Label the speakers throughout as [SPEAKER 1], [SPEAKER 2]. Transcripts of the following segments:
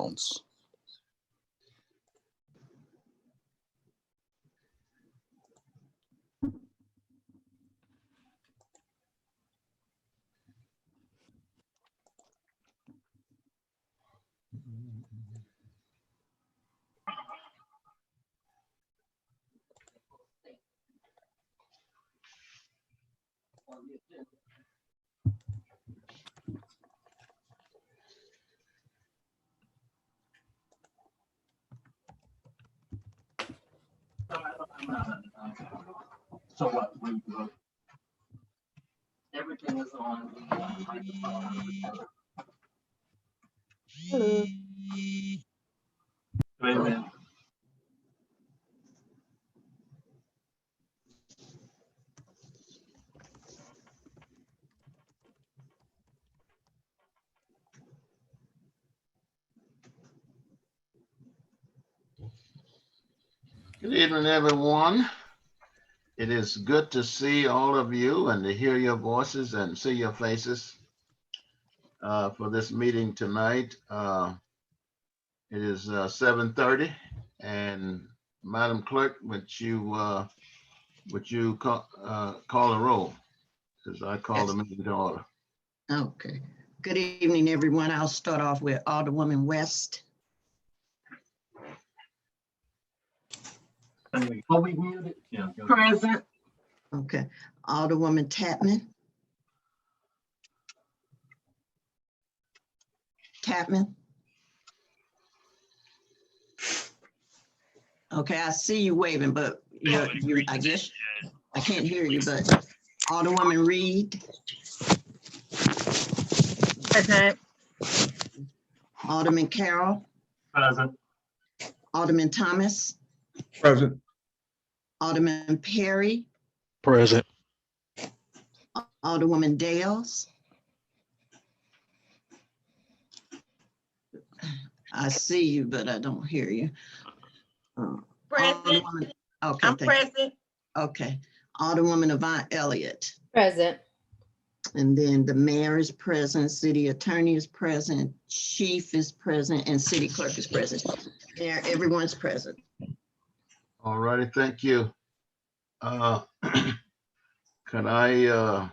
[SPEAKER 1] phones.
[SPEAKER 2] So what? Everything is on the microphone.
[SPEAKER 3] Hello.
[SPEAKER 2] Wait a minute.
[SPEAKER 4] Good evening, everyone. It is good to see all of you and to hear your voices and see your faces for this meeting tonight. It is 7:30, and Madam Clerk, would you call the roll? Because I called the meeting to order.
[SPEAKER 3] Okay. Good evening, everyone. I'll start off with Alderwoman West,
[SPEAKER 2] Oh, we muted. Yeah. Present.
[SPEAKER 3] okay. Alderwoman Tapman. Okay, I see you waving, but I guess I can't hear you, but Alderwoman Reed,
[SPEAKER 5] Present.
[SPEAKER 3] Alderman Carroll,
[SPEAKER 2] Present.
[SPEAKER 3] Alderman Thomas,
[SPEAKER 6] Present.
[SPEAKER 3] Alderman Perry,
[SPEAKER 1] Present.
[SPEAKER 3] Alderwoman Dales. I see you, but I don't hear you.
[SPEAKER 5] Present.
[SPEAKER 3] Alderwoman- Okay,
[SPEAKER 5] I'm
[SPEAKER 3] thank you.
[SPEAKER 5] present.
[SPEAKER 3] Okay, Alderwoman Avant Elliott.
[SPEAKER 5] Present.
[SPEAKER 3] And then the mayor is present, city attorney is present, chief is present, and city clerk is present. There, everyone's present.
[SPEAKER 4] All righty, thank you. Can I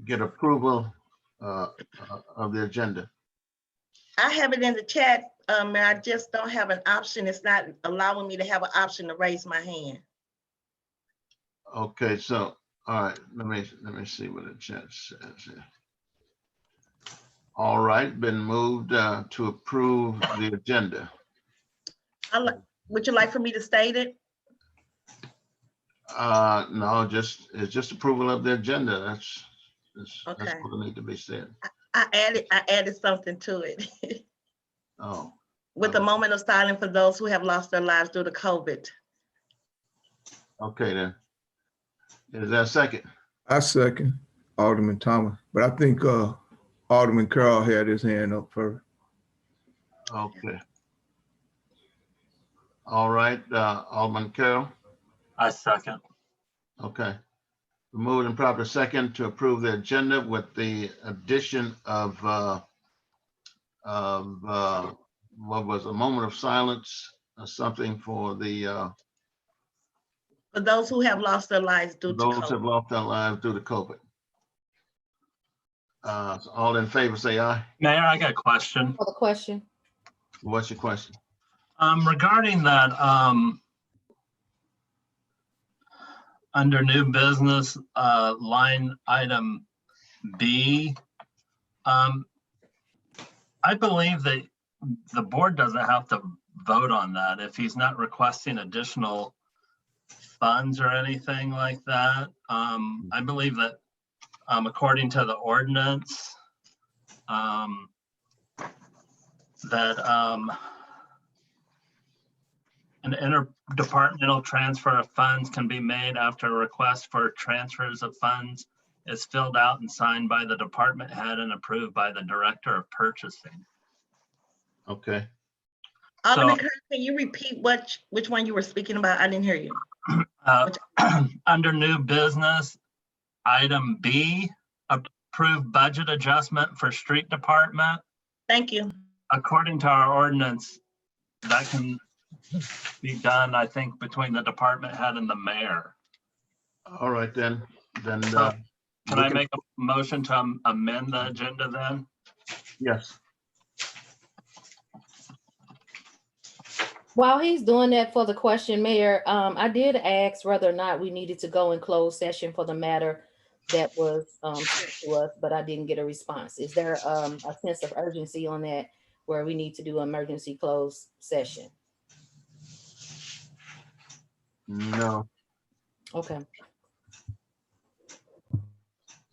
[SPEAKER 4] get approval of the agenda?
[SPEAKER 5] I have it in the chat, and I just don't have an option. It's not allowing me to have an option to raise my hand.
[SPEAKER 4] Okay, so, all right, let me see what the chat says here. All right, been moved to approve the agenda.
[SPEAKER 5] Would you like for me to state it?
[SPEAKER 4] No, it's just approval of the agenda. That's
[SPEAKER 5] Okay.
[SPEAKER 4] what need to be said.
[SPEAKER 5] I added something to it.
[SPEAKER 4] Oh,
[SPEAKER 5] With a moment of silence for those who have lost their lives due to COVID.
[SPEAKER 4] okay then. Is there a second?
[SPEAKER 6] I second Alderman Thomas, but I think Alderman Carroll had his hand up first.
[SPEAKER 4] Okay. All right, Alderman Carroll.
[SPEAKER 2] I second.
[SPEAKER 4] Okay. Moved and proper second to approve the agenda with the addition of what was a moment of silence, something for the
[SPEAKER 5] For those who have lost their lives due to
[SPEAKER 4] those who have
[SPEAKER 5] COVID.
[SPEAKER 4] lost their lives due to COVID. So all in favor, say aye.
[SPEAKER 2] Mayor, I got a question.
[SPEAKER 7] For the question.
[SPEAKER 4] What's your question?
[SPEAKER 2] Regarding that, under new business, line item B, I believe that the board doesn't have to vote on that if he's not requesting additional funds or anything like that. I believe that according to the ordinance, that an interdepartmental transfer of funds can be made after a request for transfers of funds is filled out and signed by the department head and approved by the director of purchasing.
[SPEAKER 4] Okay.
[SPEAKER 5] Alderman
[SPEAKER 2] So-
[SPEAKER 5] Curtis, can you repeat which one you were speaking about? I didn't hear you.
[SPEAKER 2] Under new business, item B, approved budget adjustment for street department.
[SPEAKER 5] Thank you.
[SPEAKER 2] according to our ordinance, that can be done, I think, between the department head and the mayor.
[SPEAKER 4] All right, then,
[SPEAKER 2] Can
[SPEAKER 4] we
[SPEAKER 2] I
[SPEAKER 4] can-
[SPEAKER 2] make a motion to amend the agenda then?
[SPEAKER 4] yes,
[SPEAKER 1] While he's doing that for the question, Mayor, I did ask whether or not we needed to go in closed session for the matter that was sent to us, but I didn't get a response. Is there a sense of urgency on that where we need to do emergency closed session?
[SPEAKER 4] no,
[SPEAKER 1] Okay.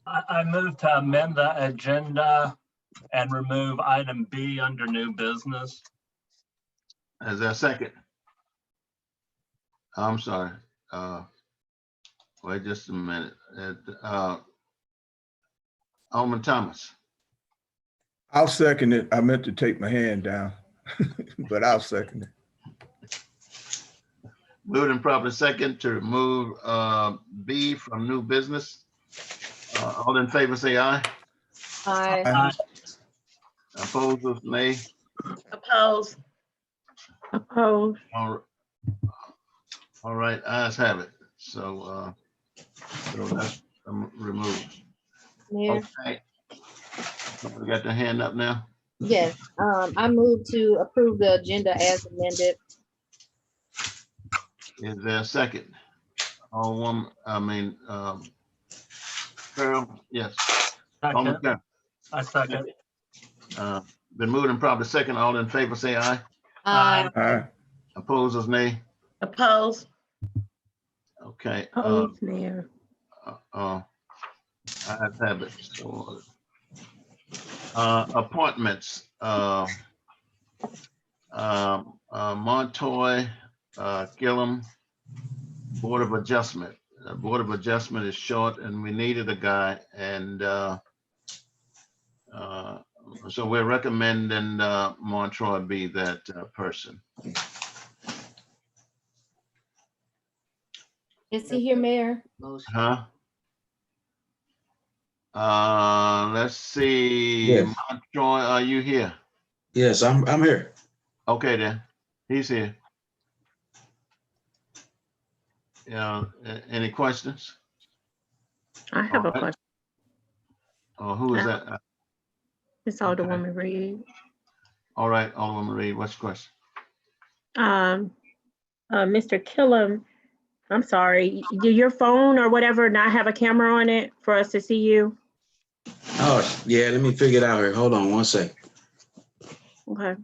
[SPEAKER 2] I move to amend the agenda and remove item B under new business.
[SPEAKER 4] is there a second? I'm sorry, wait just a minute. Alderman Thomas,
[SPEAKER 6] I'll second it. I meant to take my hand down, but I'll second it.
[SPEAKER 4] moved and properly second to remove B from new business. All in favor, say aye.
[SPEAKER 1] Aye.
[SPEAKER 4] Opposed, nay.
[SPEAKER 5] Oppose.
[SPEAKER 7] Opposed.
[SPEAKER 4] All right, ayes have it. So that's removed.
[SPEAKER 1] Mayor?
[SPEAKER 4] Okay. We got the hand up now.
[SPEAKER 1] Yes, I move to approve the agenda as amended.
[SPEAKER 4] Is there a second? Carol, yes. Alderman
[SPEAKER 2] Second,
[SPEAKER 4] Carroll.
[SPEAKER 2] I second.
[SPEAKER 4] Been moved and probably second. All in favor, say aye.
[SPEAKER 2] Aye.
[SPEAKER 6] Aye.
[SPEAKER 4] Opposers, nay.
[SPEAKER 5] Oppose.
[SPEAKER 4] Okay.
[SPEAKER 7] Opposed, Mayor.
[SPEAKER 4] Ayes have it. So, appointments. Montoy, Gillum, Board of Adjustment. Board of Adjustment is short and we needed a guy, and so we're recommending Montoy be that person.
[SPEAKER 1] Is he here, Mayor?
[SPEAKER 4] Huh? Let's see.
[SPEAKER 8] Yes.
[SPEAKER 4] Montoy, are you here?
[SPEAKER 8] Yes, I'm here.
[SPEAKER 4] Okay, then. He's here. Any questions?
[SPEAKER 7] I have a
[SPEAKER 4] All right.
[SPEAKER 7] question.
[SPEAKER 4] Or who is that?
[SPEAKER 7] It's Alderwoman Reed.
[SPEAKER 4] All right, Alderwoman Reed, what's your question?
[SPEAKER 7] Mr. Killam, I'm sorry, do your phone or whatever not have a camera on it for us to see you?
[SPEAKER 8] Oh, yeah, let me figure it out here. Hold on one sec.
[SPEAKER 7] Okay.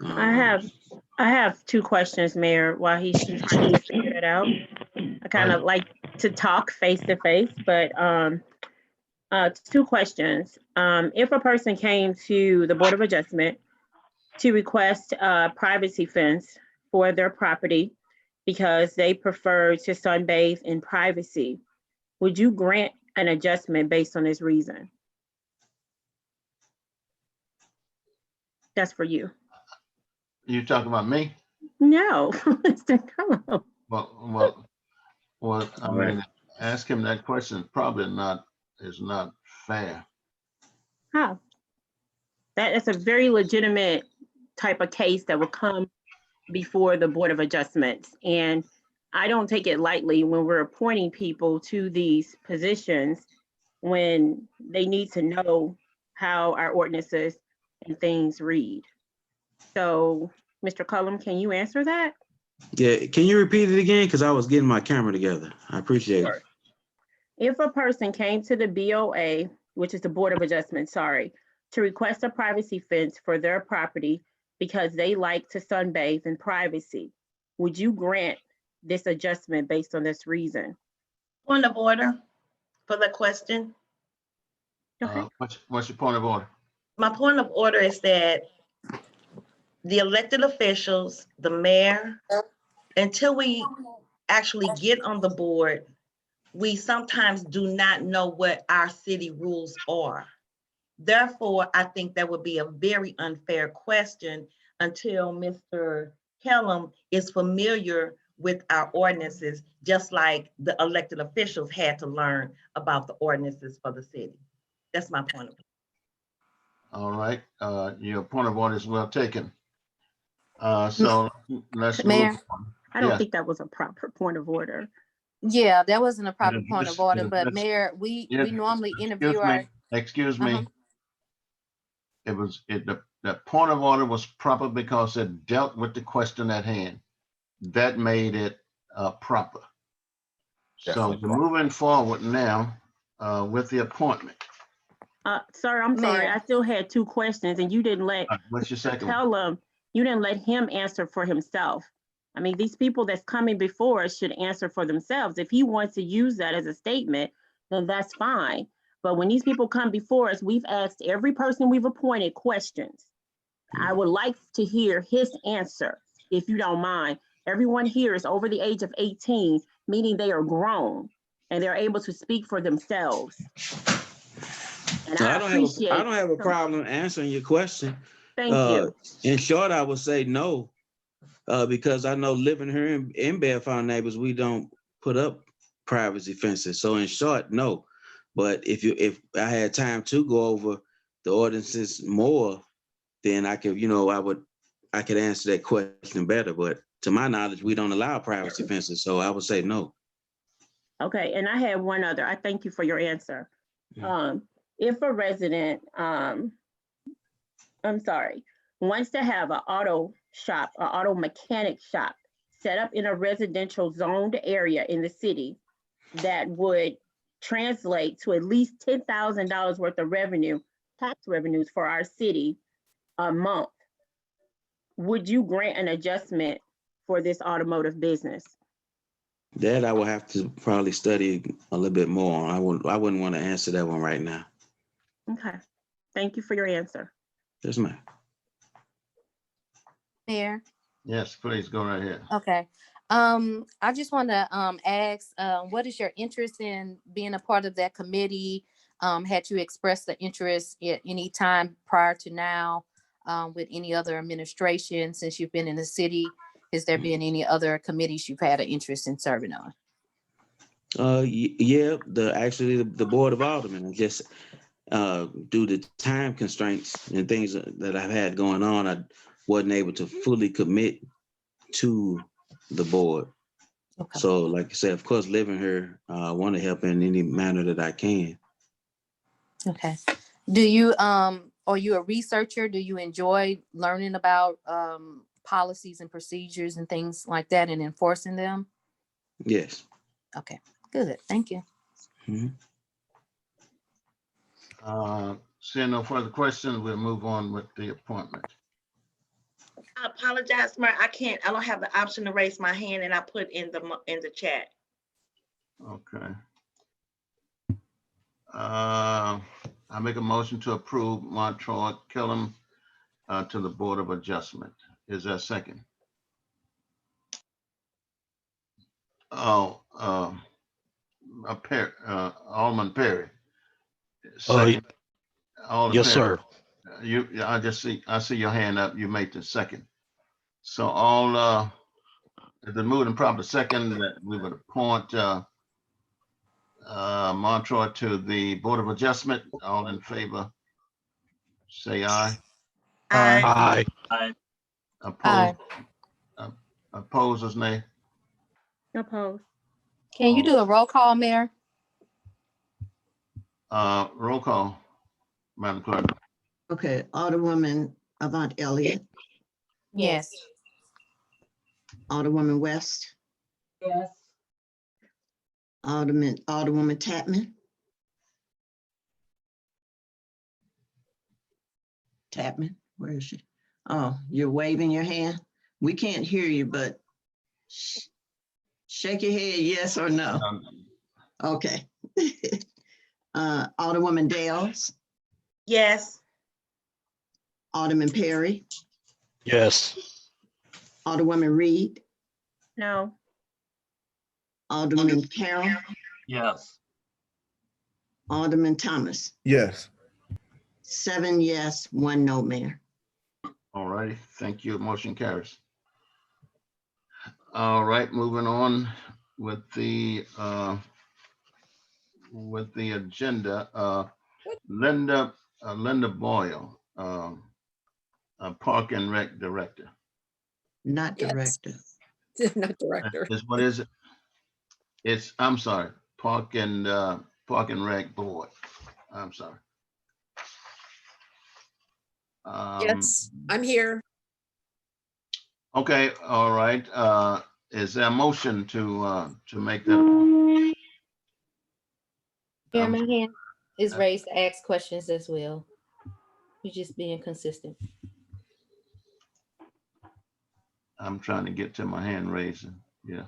[SPEAKER 7] I have two questions, Mayor, while he's trying to figure it out. I kind of like to talk face to face, but two questions. If a person came to the Board of Adjustment to request a privacy fence for their property because they prefer to sunbathe in privacy, would you grant an adjustment based on this reason? That's for you.
[SPEAKER 4] You talking about me?
[SPEAKER 7] No, Mr. Cullen.
[SPEAKER 4] Well, I mean, ask him that question probably is not fair.
[SPEAKER 7] How? That's a very legitimate type of case that will come before the Board of Adjustments. And I don't take it lightly when we're appointing people to these positions when they need to know how our ordinances and things read. So, Mr. Cullum, can you answer that?
[SPEAKER 8] Yeah, can you repeat it again? Because I was getting my camera together. I appreciate it.
[SPEAKER 7] If a person came to the BOA, which is the Board of Adjustment, sorry, to request a privacy fence for their property because they like to sunbathe in privacy, would you grant this adjustment based on this reason?
[SPEAKER 5] Point of order for the question.
[SPEAKER 7] Okay.
[SPEAKER 4] What's your point of order?
[SPEAKER 5] My point of order is that the elected officials, the mayor, until we actually get on the board, we sometimes do not know what our city rules are. Therefore, I think that would be a very unfair question until Mr. Kellum is familiar with our ordinances, just like the elected officials had to learn about the ordinances for the city. That's my point of view.
[SPEAKER 4] All right, your point of order is well taken. So let's
[SPEAKER 1] Mayor?
[SPEAKER 4] move on.
[SPEAKER 7] I don't
[SPEAKER 4] Yes.
[SPEAKER 7] think that was a proper point of order.
[SPEAKER 1] Yeah, that wasn't a proper
[SPEAKER 4] It is
[SPEAKER 1] point
[SPEAKER 4] this-
[SPEAKER 1] of order,
[SPEAKER 4] it is
[SPEAKER 1] but
[SPEAKER 4] this-
[SPEAKER 1] Mayor, we
[SPEAKER 4] Yeah,
[SPEAKER 1] normally interview our,
[SPEAKER 4] Excuse me.
[SPEAKER 1] Uh-huh.
[SPEAKER 4] The point of order was proper because it dealt with the question at hand. That made it proper. So
[SPEAKER 9] Definitely
[SPEAKER 4] we're
[SPEAKER 9] proper.
[SPEAKER 4] moving forward now with the appointment.
[SPEAKER 7] Sir, I'm sorry,
[SPEAKER 1] Mayor.
[SPEAKER 7] I still had two questions and you didn't let
[SPEAKER 4] What's your second one?
[SPEAKER 7] Kellum, you didn't let him answer for himself. I mean, these people that's coming before us should answer for themselves. If he wants to use that as a statement, then that's fine. But when these people come before us, we've asked every person we've appointed questions. I would like to hear his answer, if you don't mind. Everyone here is over the age of 18, meaning they are grown and they're able to speak for themselves. And
[SPEAKER 8] So
[SPEAKER 7] I
[SPEAKER 8] I
[SPEAKER 7] appreciate.
[SPEAKER 8] don't have a problem answering your question.
[SPEAKER 7] Thank you.
[SPEAKER 8] In short, I would say no, because I know living here in Bedford neighbors, we don't put up privacy fences. So in short, no. But if I had time to go over the ordinances more, then I could, I could answer that question better. But to my knowledge, we don't allow privacy fences. So I would say no.
[SPEAKER 7] Okay, and I have one other. I thank you for your answer. If a resident, wants to have an auto shop, an auto mechanic shop set up in a residential zoned area in the city that would translate to at least $10,000 worth of revenue, tax revenues for our city a month, would you grant an adjustment for this automotive business?
[SPEAKER 8] That I will have to probably study a little bit more. I wouldn't want to answer that one right now.
[SPEAKER 7] Okay, thank you for your answer.
[SPEAKER 8] Yes, ma'am.
[SPEAKER 1] Mayor?
[SPEAKER 4] Yes, please go right ahead.
[SPEAKER 1] Okay. I just want to ask, what is your interest in being a part of that committee? Had you expressed the interest at any time prior to now with any other administration since you've been in the city? Has there been any other committees you've had an interest in serving on?
[SPEAKER 8] Yeah, the Board of Aldermen. Just due to time constraints and things that I've had going on, I wasn't able to fully commit to the board.
[SPEAKER 1] Okay.
[SPEAKER 8] So, like I said, of course, living here, I want to help in any manner that I can.
[SPEAKER 1] Okay. Do you are you a researcher? Do you enjoy learning about policies and procedures and things like that and enforcing them?
[SPEAKER 8] Yes.
[SPEAKER 1] Okay, good. Thank you.
[SPEAKER 8] Mhm.
[SPEAKER 4] Seeing no further questions, we'll move on with the appointment.
[SPEAKER 5] I apologize, Mayor. I don't have the option to raise my hand, and I put in the chat.
[SPEAKER 4] Okay. I make a motion to approve Montreux Kellum to the Board of Adjustment. Is there a second? Alderman Perry. Second. Alderman
[SPEAKER 9] Yes,
[SPEAKER 4] Perry.
[SPEAKER 9] sir.
[SPEAKER 4] I see your hand up. You made the second. So if the moved and proper second, that we would appoint Montreux to the Board of Adjustment. All in favor, say aye.
[SPEAKER 5] Aye.
[SPEAKER 9] Aye.
[SPEAKER 4] Opposed? Opposers, nay.
[SPEAKER 7] Opposed.
[SPEAKER 1] Can you do a roll call, Mayor?
[SPEAKER 4] Roll call, Madam Clerk.
[SPEAKER 3] Okay, Alderwoman Avant Elliott,
[SPEAKER 1] Yes.
[SPEAKER 3] Alderwoman West,
[SPEAKER 5] Yes.
[SPEAKER 3] Alderwoman Tapman. Tapman, where is she? Oh, you're waving your hand? We can't hear you, but shake your head, yes or no. Okay. Alderwoman Dales,
[SPEAKER 5] Yes.
[SPEAKER 3] Alderman Perry,
[SPEAKER 9] Yes.
[SPEAKER 3] Alderwoman Reed,
[SPEAKER 7] No.
[SPEAKER 3] Alderman Carroll,
[SPEAKER 2] Yes.
[SPEAKER 3] Alderman Thomas.
[SPEAKER 6] Yes.
[SPEAKER 3] 7 yes, 1 no, Mayor.
[SPEAKER 4] All righty, thank you. Motion carries. All right, moving on with the agenda. Linda Boyle, Park and Rec Director.
[SPEAKER 3] Not
[SPEAKER 10] Yes.
[SPEAKER 3] director.
[SPEAKER 10] Not director.
[SPEAKER 4] What is it? I'm sorry, Park and Rec Board. I'm sorry.
[SPEAKER 10] Yes, I'm here.
[SPEAKER 4] Okay, all right. Is there a motion to make that?
[SPEAKER 1] Yeah, my hand is raised to ask questions as well. You're just being consistent.
[SPEAKER 4] I'm trying to get to my hand raising. Yeah.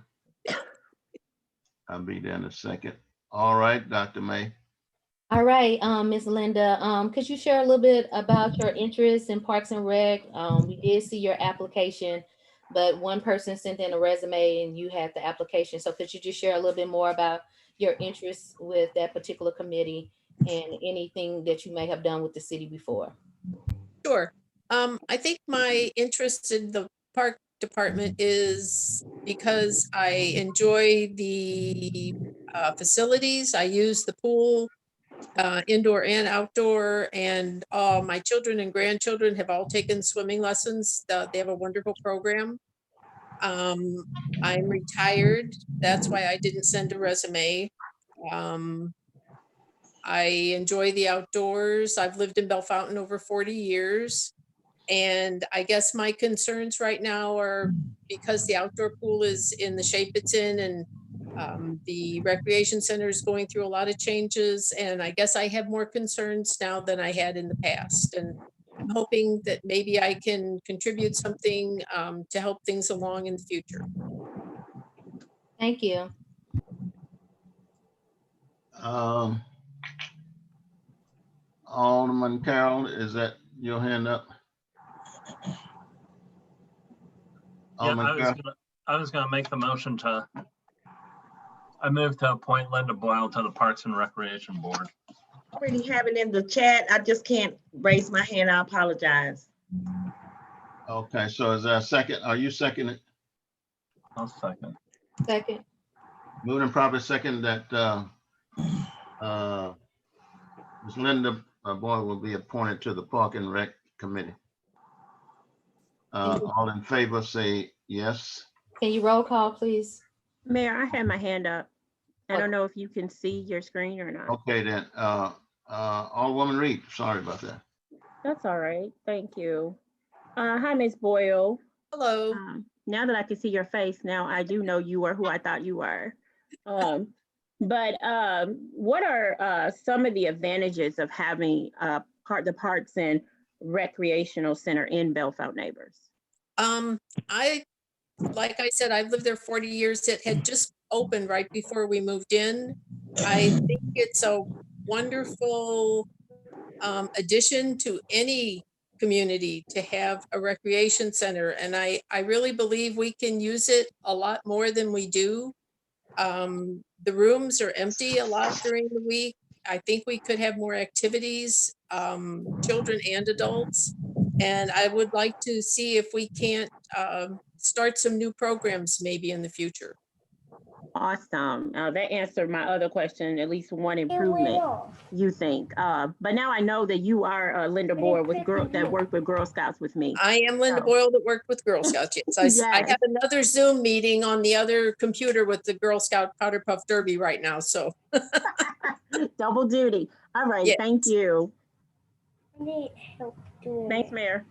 [SPEAKER 4] I'll be there in a second. All right, Dr. May.
[SPEAKER 1] All right, Ms. Linda, could you share a little bit about your interest in Parks and Rec? We did see your application, but one person sent in a resume and you had the application. So could you just share a little bit more about your interest with that particular committee and anything that you may have done with the city before?
[SPEAKER 10] Sure. I think my interest in the park department is because I enjoy the facilities. I use the pool, indoor and outdoor, and my children and grandchildren have all taken swimming lessons. They have a wonderful program. I'm retired. That's why I didn't send a resume. I enjoy the outdoors. I've lived in Bellefontaine over 40 years. And I guess my concerns right now are because the outdoor pool is in the shape it's in, and the recreation center is going through a lot of changes. And I guess I have more concerns now than I had in the past. And I'm hoping that maybe I can contribute something to help things along in the future.
[SPEAKER 1] Thank you.
[SPEAKER 4] Alderman Carroll, is that your hand up?
[SPEAKER 2] Yeah,
[SPEAKER 4] Alderman Carroll?
[SPEAKER 2] I was gonna make the motion I move to appoint Linda Boyle to the Parks and Recreation Board.
[SPEAKER 5] Already have it in the chat. I just can't raise my hand. I apologize.
[SPEAKER 4] Okay, so is there a second? Are you seconding?
[SPEAKER 2] I'll second.
[SPEAKER 1] Second.
[SPEAKER 4] Moving and proper second that Ms. Linda Boyle will be appointed to the Park and Rec Committee. All in favor, say yes.
[SPEAKER 1] Can you roll call, please?
[SPEAKER 7] Mayor, I had my hand up. I don't know if you can see your screen or not.
[SPEAKER 4] Okay, then, Alderwoman Reed, sorry about that.
[SPEAKER 7] That's all right. Thank you. Hi, Ms. Boyle.
[SPEAKER 10] Hello.
[SPEAKER 7] Now that I can see your face, now I do know you are who I thought you were. But what are some of the advantages of having the Parks and Recreational Center in Bellefontaine Neighbors?
[SPEAKER 10] Like I said, I've lived there 40 years. It had just opened right before we moved in. I think it's a wonderful addition to any community to have a recreation center. And I really believe we can use it a lot more than we do. The rooms are empty a lot during the week. I think we could have more activities, children and adults. And I would like to see if we can't start some new programs maybe in the future.
[SPEAKER 7] Awesome. That answered my other question, at least one improvement, you think. But now I know that you are Linda Boyle that worked with Girl Scouts with me.
[SPEAKER 10] I am Linda Boyle that worked with Girl Scouts. Yes. I have another Zoom meeting on the other computer with the Girl Scout Powder Puff Derby right now. So
[SPEAKER 7] double duty. All right.
[SPEAKER 10] Yes.
[SPEAKER 7] Thank you.
[SPEAKER 11] Need help doing
[SPEAKER 7] Thanks, Mayor.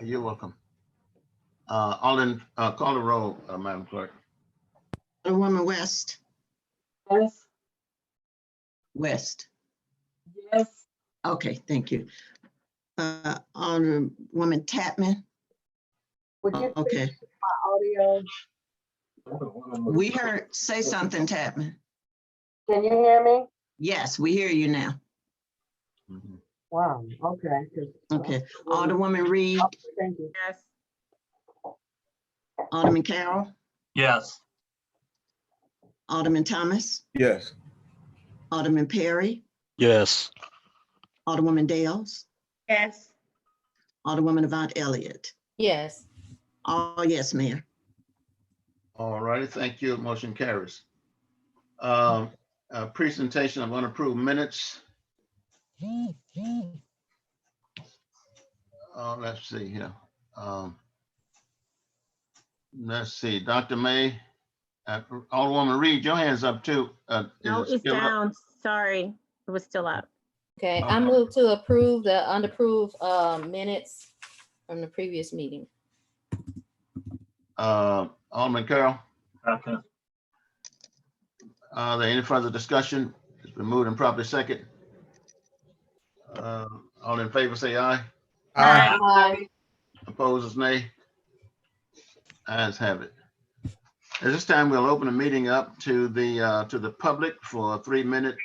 [SPEAKER 4] You're welcome. Alden, call the roll, Madam Clerk.
[SPEAKER 3] Alderwoman West.
[SPEAKER 11] Yes.
[SPEAKER 3] West.
[SPEAKER 11] Yes.
[SPEAKER 3] Okay, thank you. Alderwoman Tapman.
[SPEAKER 11] Would you
[SPEAKER 3] Okay,
[SPEAKER 11] fix my audio?
[SPEAKER 3] we heard, say something, Tapman.
[SPEAKER 11] Can you hear me?
[SPEAKER 3] Yes, we hear you now.
[SPEAKER 11] Wow, okay. 'Cause,
[SPEAKER 3] Okay, Alderwoman Reed,
[SPEAKER 11] thank you.
[SPEAKER 7] Yes.
[SPEAKER 3] Alderman Carroll,
[SPEAKER 2] Yes.
[SPEAKER 3] Alderman Thomas,
[SPEAKER 6] Yes.
[SPEAKER 3] Alderman Perry,
[SPEAKER 9] Yes.
[SPEAKER 3] Alderwoman Dales,
[SPEAKER 7] Yes.
[SPEAKER 3] Alderwoman Avant Elliott.
[SPEAKER 1] Yes.
[SPEAKER 3] Oh, yes, Mayor.
[SPEAKER 4] All righty, thank you. Motion carries. Presentation of unapproved minutes. Let's see here. Let's see, Dr. May, Alderwoman Reed, your hand's up too. Is
[SPEAKER 7] No,
[SPEAKER 4] it
[SPEAKER 7] it's
[SPEAKER 4] still up?
[SPEAKER 7] down. Sorry, it was still up.
[SPEAKER 1] Okay, I
[SPEAKER 4] Okay.
[SPEAKER 1] move to approve the unapproved minutes from the previous meeting.
[SPEAKER 4] Alderman Carroll,
[SPEAKER 2] Okay.
[SPEAKER 4] are there any further discussion? It's been moved and properly second. All in favor, say aye.
[SPEAKER 6] Aye.
[SPEAKER 1] Aye.
[SPEAKER 4] Opposers, nay. Ayes have it. At this time, we'll open the meeting up to the public for a 3-minute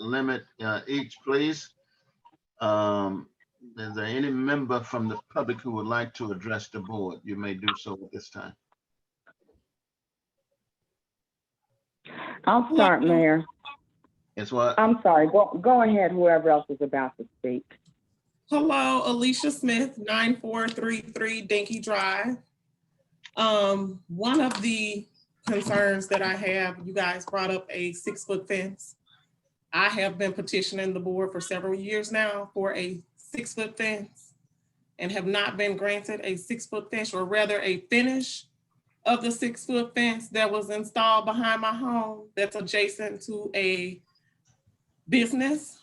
[SPEAKER 4] limit each, please. Is there any member from the public who would like to address the board? You may do so at this time.
[SPEAKER 12] I'll start, Mayor.
[SPEAKER 4] It's what?
[SPEAKER 12] I'm sorry. Go ahead, whoever else is about to speak.
[SPEAKER 13] Hello, Alicia Smith, 9433 Dinky Drive. One of the concerns that I have, you guys brought up a 6-foot fence. I have been petitioning the board for several years now for a 6-foot fence and have not been granted a 6-foot fence, or rather a finish of the 6-foot fence that was installed behind my home that's adjacent to a business.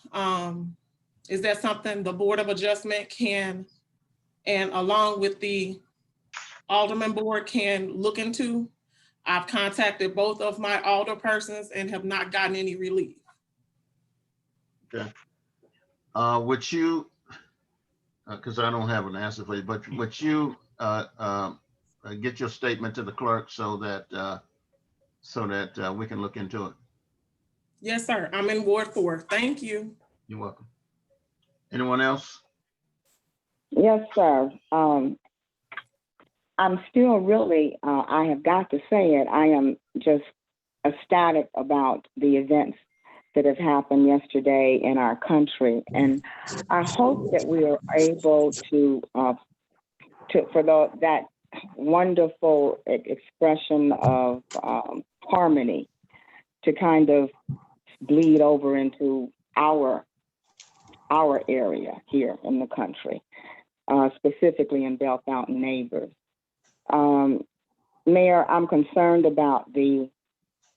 [SPEAKER 13] Is that something the Board of Adjustment can, and along with the Alderman Board, can look into? I've contacted both of my alderpersons and have not gotten any relief.
[SPEAKER 4] Okay. Would you, because I don't have an answer for you, but would you get your statement to the clerk so that we can look into it?
[SPEAKER 13] Yes, sir. I'm in Ward 4. Thank you.
[SPEAKER 4] You're welcome. Anyone else?
[SPEAKER 12] Yes, sir. I'm still really, I have got to say it, I am just ecstatic about the events that have happened yesterday in our country. And I hope that we are able to that wonderful expression of harmony to kind of bleed over into our area here in the country, specifically in Bell Fountain neighbors. Mayor, I'm concerned about the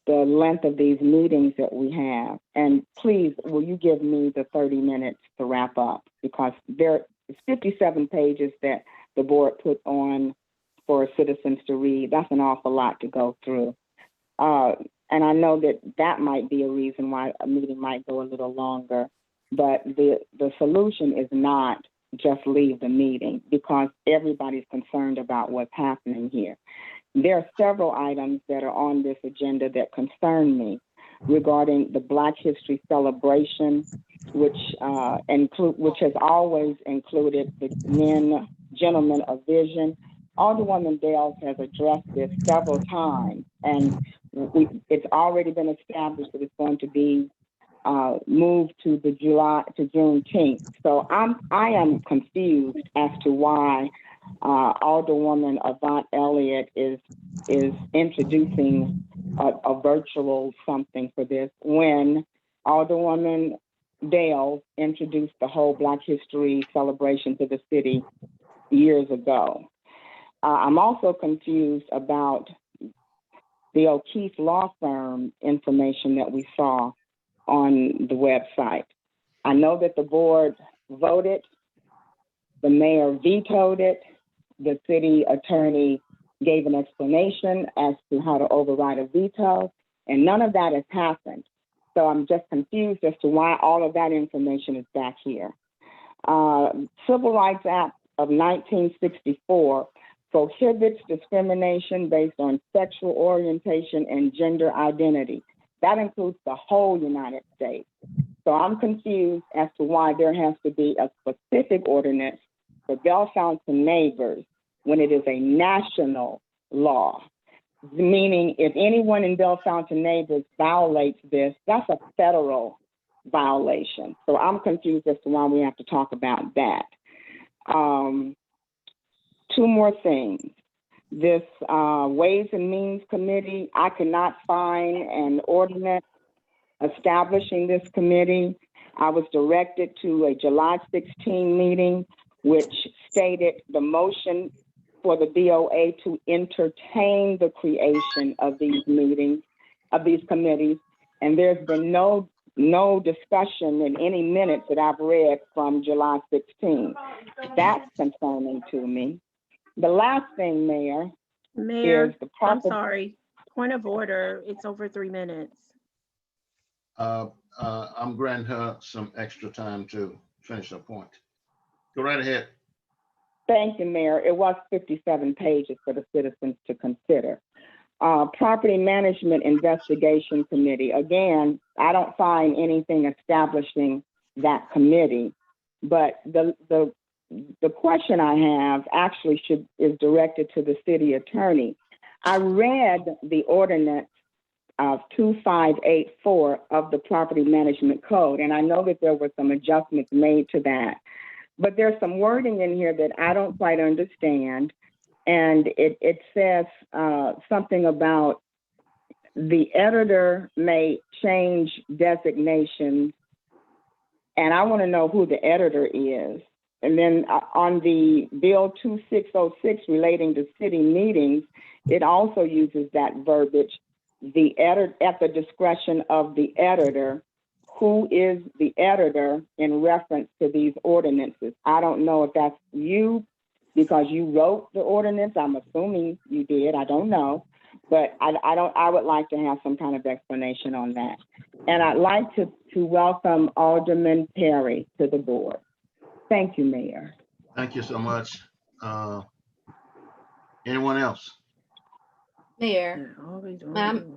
[SPEAKER 12] length of these meetings that we have. And please, will you give me the 30 minutes to wrap up? Because there's 57 pages that the board put on for citizens to read. That's an awful lot to go through. And I know that might be a reason why a meeting might go a little longer. But the solution is not just leave the meeting, because everybody's concerned about what's happening here. There are several items that are on this agenda that concern me regarding the Black History celebration, which has always included the gentlemen of vision. Alderwoman Dales has addressed this several times, and it's already been established that it's going to be moved to the Juneteenth. So I am confused as to why Alderwoman Avant Elliott is introducing a virtual something for this when Alderwoman Dale introduced the whole Black History celebration to the city years ago. I'm also confused about the O'Keefe Law Firm information that we saw on the website. I know that the board voted, the mayor vetoed it, the city attorney gave an explanation as to how to override a veto, and none of that has happened. So I'm just confused as to why all of that information is back here. Civil Rights Act of 1964 prohibits discrimination based on sexual orientation and gender identity. That includes the whole United States. So I'm confused as to why there has to be a specific ordinance for Bell Fountain neighbors when it is a national law. Meaning if anyone in Bell Fountain neighbors violates this, that's a federal violation. So I'm confused as to why we have to talk about that. Two more things. This Ways and Means Committee, I cannot find an ordinance establishing this committee. I was directed to a July 16 meeting, which stated the motion for the BOA to entertain the creation of these meetings, of these committees, and there's been no discussion in any minutes that I've read from July 16. That's concerning to me. The last thing, Mayor,
[SPEAKER 7] Mayor,
[SPEAKER 12] is the
[SPEAKER 7] I'm
[SPEAKER 12] proper.
[SPEAKER 7] sorry. Point of order. It's over 3 minutes.
[SPEAKER 4] I'm granting her some extra time to finish her point. Go right ahead.
[SPEAKER 12] Thank you, Mayor. It was 57 pages for the citizens to consider. Property Management Investigation Committee. Again, I don't find anything establishing that committee, but the question I have actually is directed to the city attorney. I read the ordinance of 2584 of the Property Management Code, and I know that there were some adjustments made to that, but there's some wording in here that I don't quite understand. And it says something about the editor may change designations, and I want to know who the editor is. And then on the Bill 2606 relating to city meetings, it also uses that verbiage, the editor at the discretion of the editor. Who is the editor in reference to these ordinances? I don't know if that's you, because you wrote the ordinance. I'm assuming you did. I don't know, but I would like to have some kind of explanation on that. And I'd like to welcome Alderman Perry to the board. Thank you, Mayor.
[SPEAKER 4] Thank you so much. Anyone else?
[SPEAKER 1] Mayor,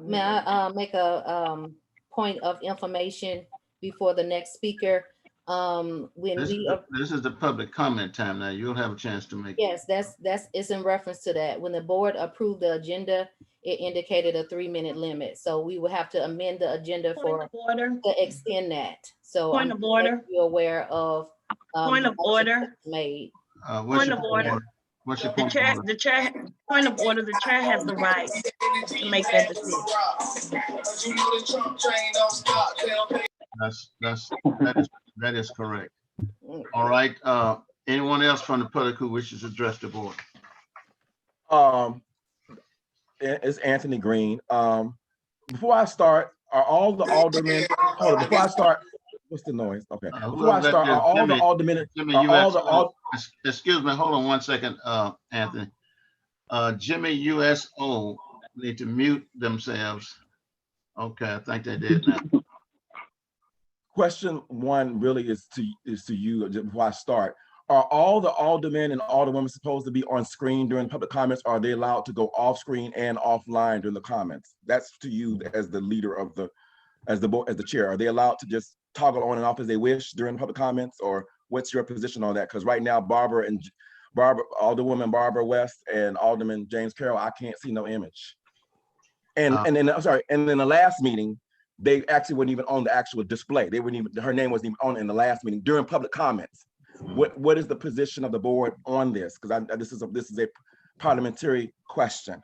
[SPEAKER 1] may I make a point of information before the next speaker?
[SPEAKER 4] This is the public comment time now. You'll have a chance to make.
[SPEAKER 1] Yes, it's in reference to that. When the board approved the agenda, it indicated a 3-minute limit. So we will have to amend the agenda to extend that. So
[SPEAKER 5] Point of order.
[SPEAKER 1] You're aware of
[SPEAKER 5] Point of order.
[SPEAKER 1] Made.
[SPEAKER 5] Point of order.
[SPEAKER 4] What's your
[SPEAKER 5] The
[SPEAKER 4] point?
[SPEAKER 5] chair, point of order, the chair has the right to make that decision.
[SPEAKER 4] That is correct. All right. Anyone else from the public who wishes to address the board?
[SPEAKER 14] It's Anthony Green. Before I start, are all the aldermen, hold on, before I start, what's the noise? Okay. Before I start, are all the aldermen,
[SPEAKER 4] excuse me, hold on one second, Anthony. Jimmy USO need to mute themselves. Okay, I think they did now.
[SPEAKER 14] Question one really is to you before I start. Are all the aldermen and alderwomen supposed to be on screen during public comments? Or are they allowed to go off screen and offline during the comments? That's to you as the leader of as the chair. Are they allowed to just toggle on and off as they wish during public comments? Or what's your position on that? Because right now, Alderwoman Barbara West and Alderman James Carroll, I can't see no image. And then I'm sorry, and in the last meeting, they actually weren't even on the actual display. They weren't even, her name wasn't even on in the last meeting during public comments. What is the position of the board on this? Because this is a parliamentary question.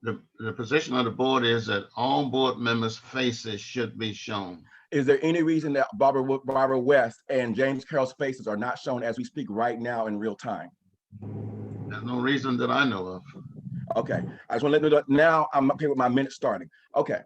[SPEAKER 4] The position of the board is that all board members' faces should be shown.
[SPEAKER 14] Is there any reason that Barbara West and James Carroll's faces are not shown as we speak right now in real time?
[SPEAKER 4] There's no reason that I know of.
[SPEAKER 14] Okay, I just want to let you know now I'm up here with my minutes starting. Okay.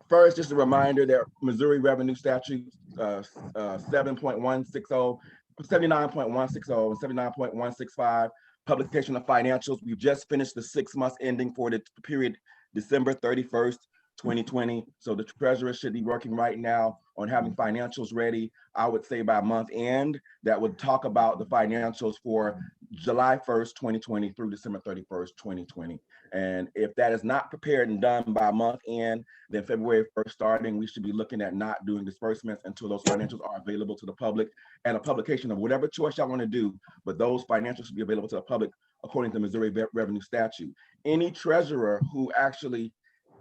[SPEAKER 14] First, just a reminder that Missouri Revenue Statute 79.160, and 79.165, publication of financials. We've just finished the 6 months ending for the period December 31st, 2020. So the treasurer should be working right now on having financials ready, I would say by month end, that would talk about the financials for July 1st, 2020 through December 31st, 2020. And if that is not prepared and done by month end, then February 1st starting, we should be looking at not doing disbursements until those financials are available to the public, and a publication of whatever choice y'all want to do, but those financials should be available to the public according to Missouri Revenue Statute. Any treasurer who actually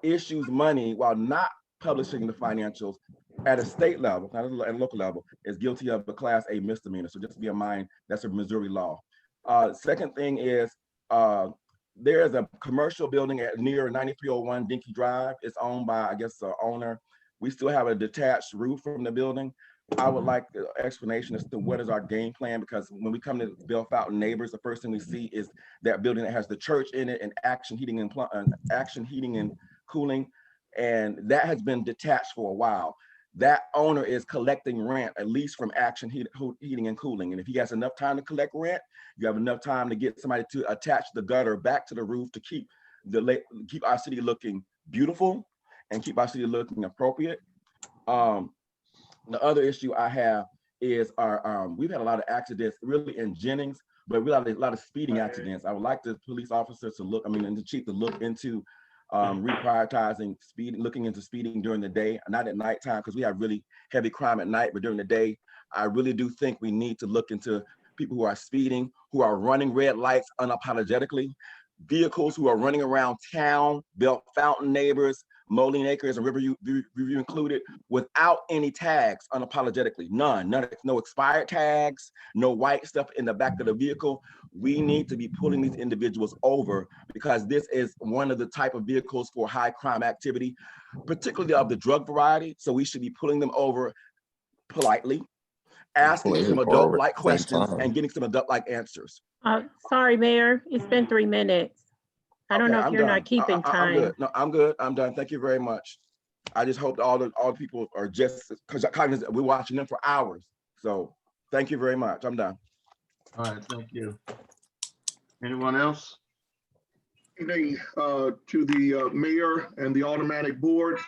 [SPEAKER 14] issues money while not publishing the financials at a state level, not at a local level, is guilty of a Class A misdemeanor. So just be in mind, that's a Missouri law. Second thing is, there is a commercial building at near 9301 Dinky Drive. It's owned by, I guess, the owner. We still have a detached roof from the building. I would like the explanation as to what is our game plan, because when we come to Bell Fountain Neighbors, the first thing we see is that building that has the church in it and Action Heating and Cooling, and that has been detached for a while. That owner is collecting rent, at least from Action Heating and Cooling. And if he has enough time to collect rent, you have enough time to get somebody to attach the gutter back to the roof to keep our city looking beautiful and keep our city looking appropriate. The other issue I have is we've had a lot of accidents really in Jennings, but we have a lot of speeding accidents. I would like the police officers to look, and the chief to look into reprioritizing speeding, looking into speeding during the day, not at nighttime, because we have really heavy crime at night, but during the day, I really do think we need to look into people who are speeding, who are running red lights unapologetically, vehicles who are running around town, Bell Fountain Neighbors, Moline Acres and Riverview included, without any tags, unapologetically, none, no expired tags, no white stuff in the back of the vehicle. We need to be pulling these individuals over, because this is one of the type of vehicles for high crime activity, particularly of the drug variety. So we should be pulling them over politely, asking some adult-like questions and getting some adult-like answers.
[SPEAKER 7] Sorry, Mayor, it's been 3 minutes. I don't know if you're not keeping time.
[SPEAKER 14] I'm good. No, I'm good. I'm done. Thank you very much. I just hope all the people are just cognizant. We're watching them for hours. So thank you very much. I'm done.
[SPEAKER 4] All right, thank you. Anyone else?
[SPEAKER 15] Evening to the mayor and the automatic board.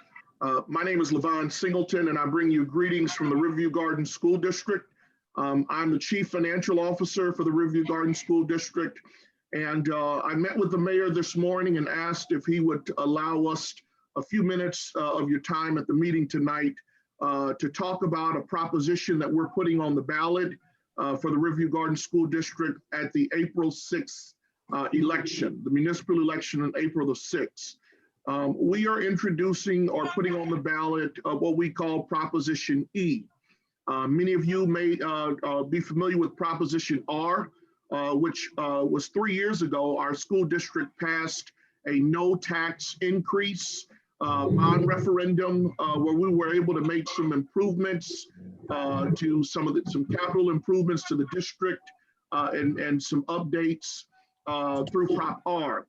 [SPEAKER 15] My name is Levon Singleton, and I bring you greetings from the Riverview Garden School District. I'm the Chief Financial Officer for the Riverview Garden School District. And I met with the mayor this morning and asked if he would allow us a few minutes of your time at the meeting tonight to talk about a proposition that we're putting on the ballot for the Riverview Garden School District at the April 6th election, the municipal election on April the 6th. We are introducing or putting on the ballot what we call Proposition E. Many of you may be familiar with Proposition R, which was 3 years ago. Our school district passed a no tax increase bond referendum where we were able to make some improvements to some capital improvements to the district and some updates through Prop R.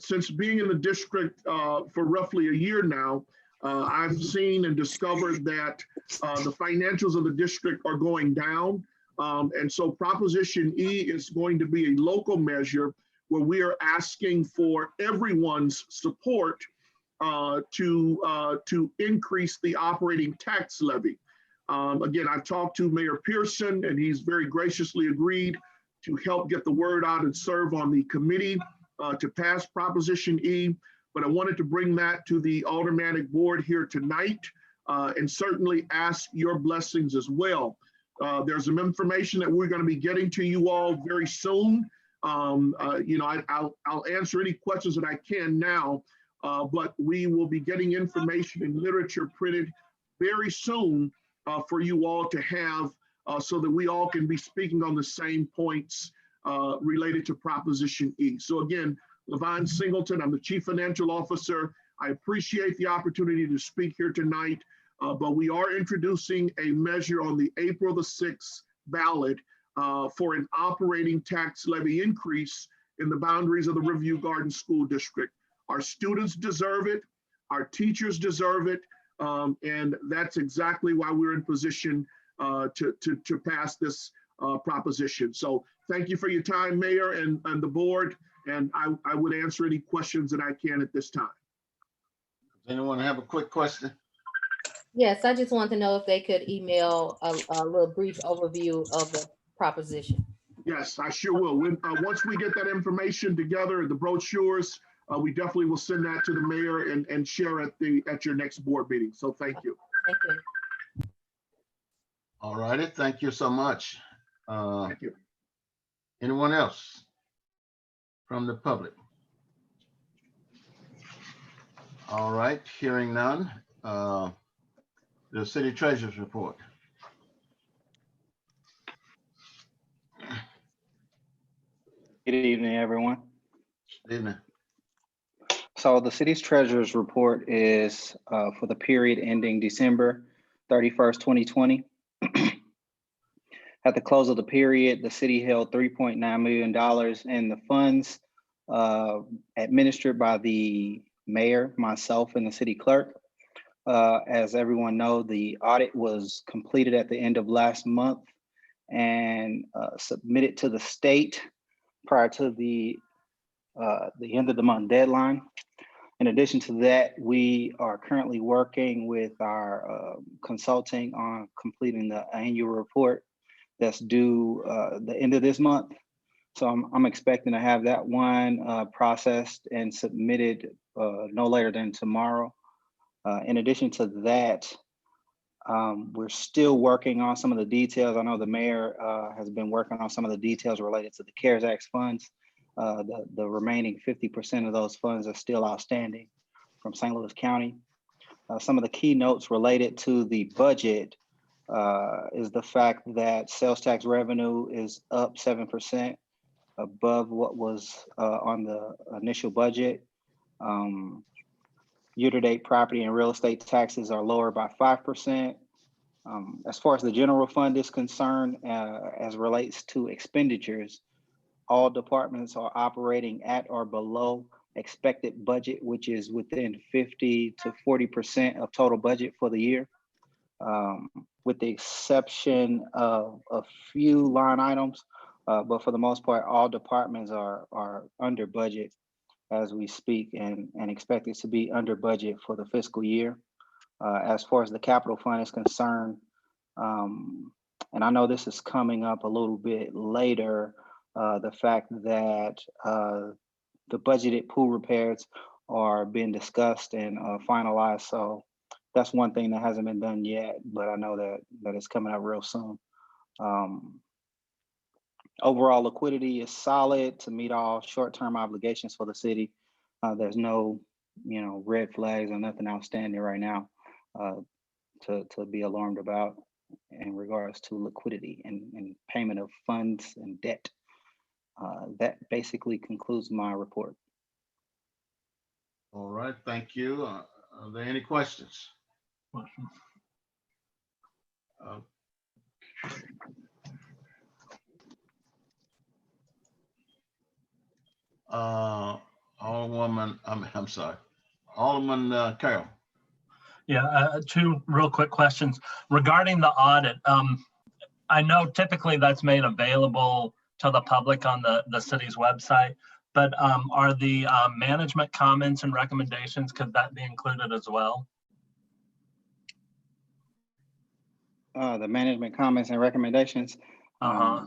[SPEAKER 15] Since being in the district for roughly a year now, I've seen and discovered that the financials of the district are going down. And so Proposition E is going to be a local measure where we are asking for everyone's support to increase the operating tax levy. Again, I've talked to Mayor Pearson, and he's very graciously agreed to help get the word out and serve on the committee to pass Proposition E. But I wanted to bring that to the automatic board here tonight and certainly ask your blessings as well. There's some information that we're going to be getting to you all very soon. I'll answer any questions that I can now, but we will be getting information and literature printed very soon for you all to have so that we all can be speaking on the same points related to Proposition E. So again, Levon Singleton, I'm the Chief Financial Officer. I appreciate the opportunity to speak here tonight. But we are introducing a measure on the April the 6th ballot for an operating tax levy increase in the boundaries of the Riverview Garden School District. Our students deserve it, our teachers deserve it, and that's exactly why we're in position to pass this proposition. So thank you for your time, Mayor and the board, and I would answer any questions that I can at this time.
[SPEAKER 4] Does anyone have a quick question?
[SPEAKER 1] Yes, I just want to know if they could email a little brief overview of the proposition.
[SPEAKER 15] Yes, I sure will. Once we get that information together, the brochures, we definitely will send that to the mayor and share at your next board meeting. So thank you.
[SPEAKER 1] Thank you.
[SPEAKER 4] All righty, thank you so much.
[SPEAKER 15] Thank you.
[SPEAKER 4] Anyone else from the public? All right, hearing none. The city treasurer's report.
[SPEAKER 16] Good evening, everyone.
[SPEAKER 4] Evening.
[SPEAKER 16] So the city's treasurer's report is for the period ending December 31st, 2020. At the close of the period, the city held $3.9 million in the funds administered by the mayor, myself, and the city clerk. As everyone knows, the audit was completed at the end of last month and submitted to the state prior to the end of the month deadline. In addition to that, we are currently working with our consulting on completing the annual report that's due the end of this month. So I'm expecting to have that one processed and submitted no later than tomorrow. In addition to that, we're still working on some of the details. I know the mayor has been working on some of the details related to the CARES Act funds. The remaining 50% of those funds are still outstanding from St. Louis County. Some of the key notes related to the budget is the fact that sales tax revenue is up 7% above what was on the initial budget. Year-to-date property and real estate taxes are lower by 5%. As far as the general fund is concerned, as relates to expenditures, all departments are operating at or below expected budget, which is within 50 to 40% of total budget for the year, with the exception of a few line items. But for the most part, all departments are under budget as we speak and expected to be under budget for the fiscal year. As far as the capital fund is concerned, and I know this is coming up a little bit later, the fact that the budgeted pool repairs are being discussed and finalized. So that's one thing that hasn't been done yet, but I know that it's coming up real soon. Overall liquidity is solid to meet all short-term obligations for the city. There's no, red flags or nothing outstanding right now to be alarmed about in regards to liquidity and payment of funds and debt. That basically concludes my report.
[SPEAKER 4] All right, thank you. Are there any questions? Alderwoman, I'm sorry, Alderman Carroll.
[SPEAKER 2] Yeah, two real quick questions regarding the audit. I know typically that's made available to the public on the city's website, but are the management comments and recommendations, could that be included as well?
[SPEAKER 16] The management comments and recommendations.
[SPEAKER 2] Uh-huh.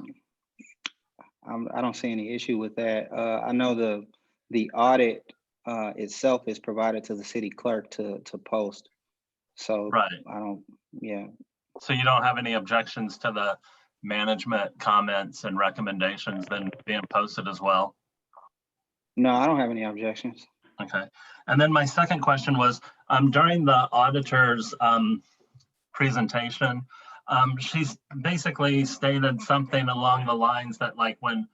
[SPEAKER 16] I don't see any issue with that. I know the audit itself is provided to the city clerk to post. So
[SPEAKER 2] right.
[SPEAKER 16] I don't, yeah.
[SPEAKER 2] So you don't have any objections to the management comments and recommendations then being posted as well?
[SPEAKER 16] No, I don't have any objections.
[SPEAKER 2] Okay. And then my second question was, during the auditor's presentation, she's basically stated something along the lines that like when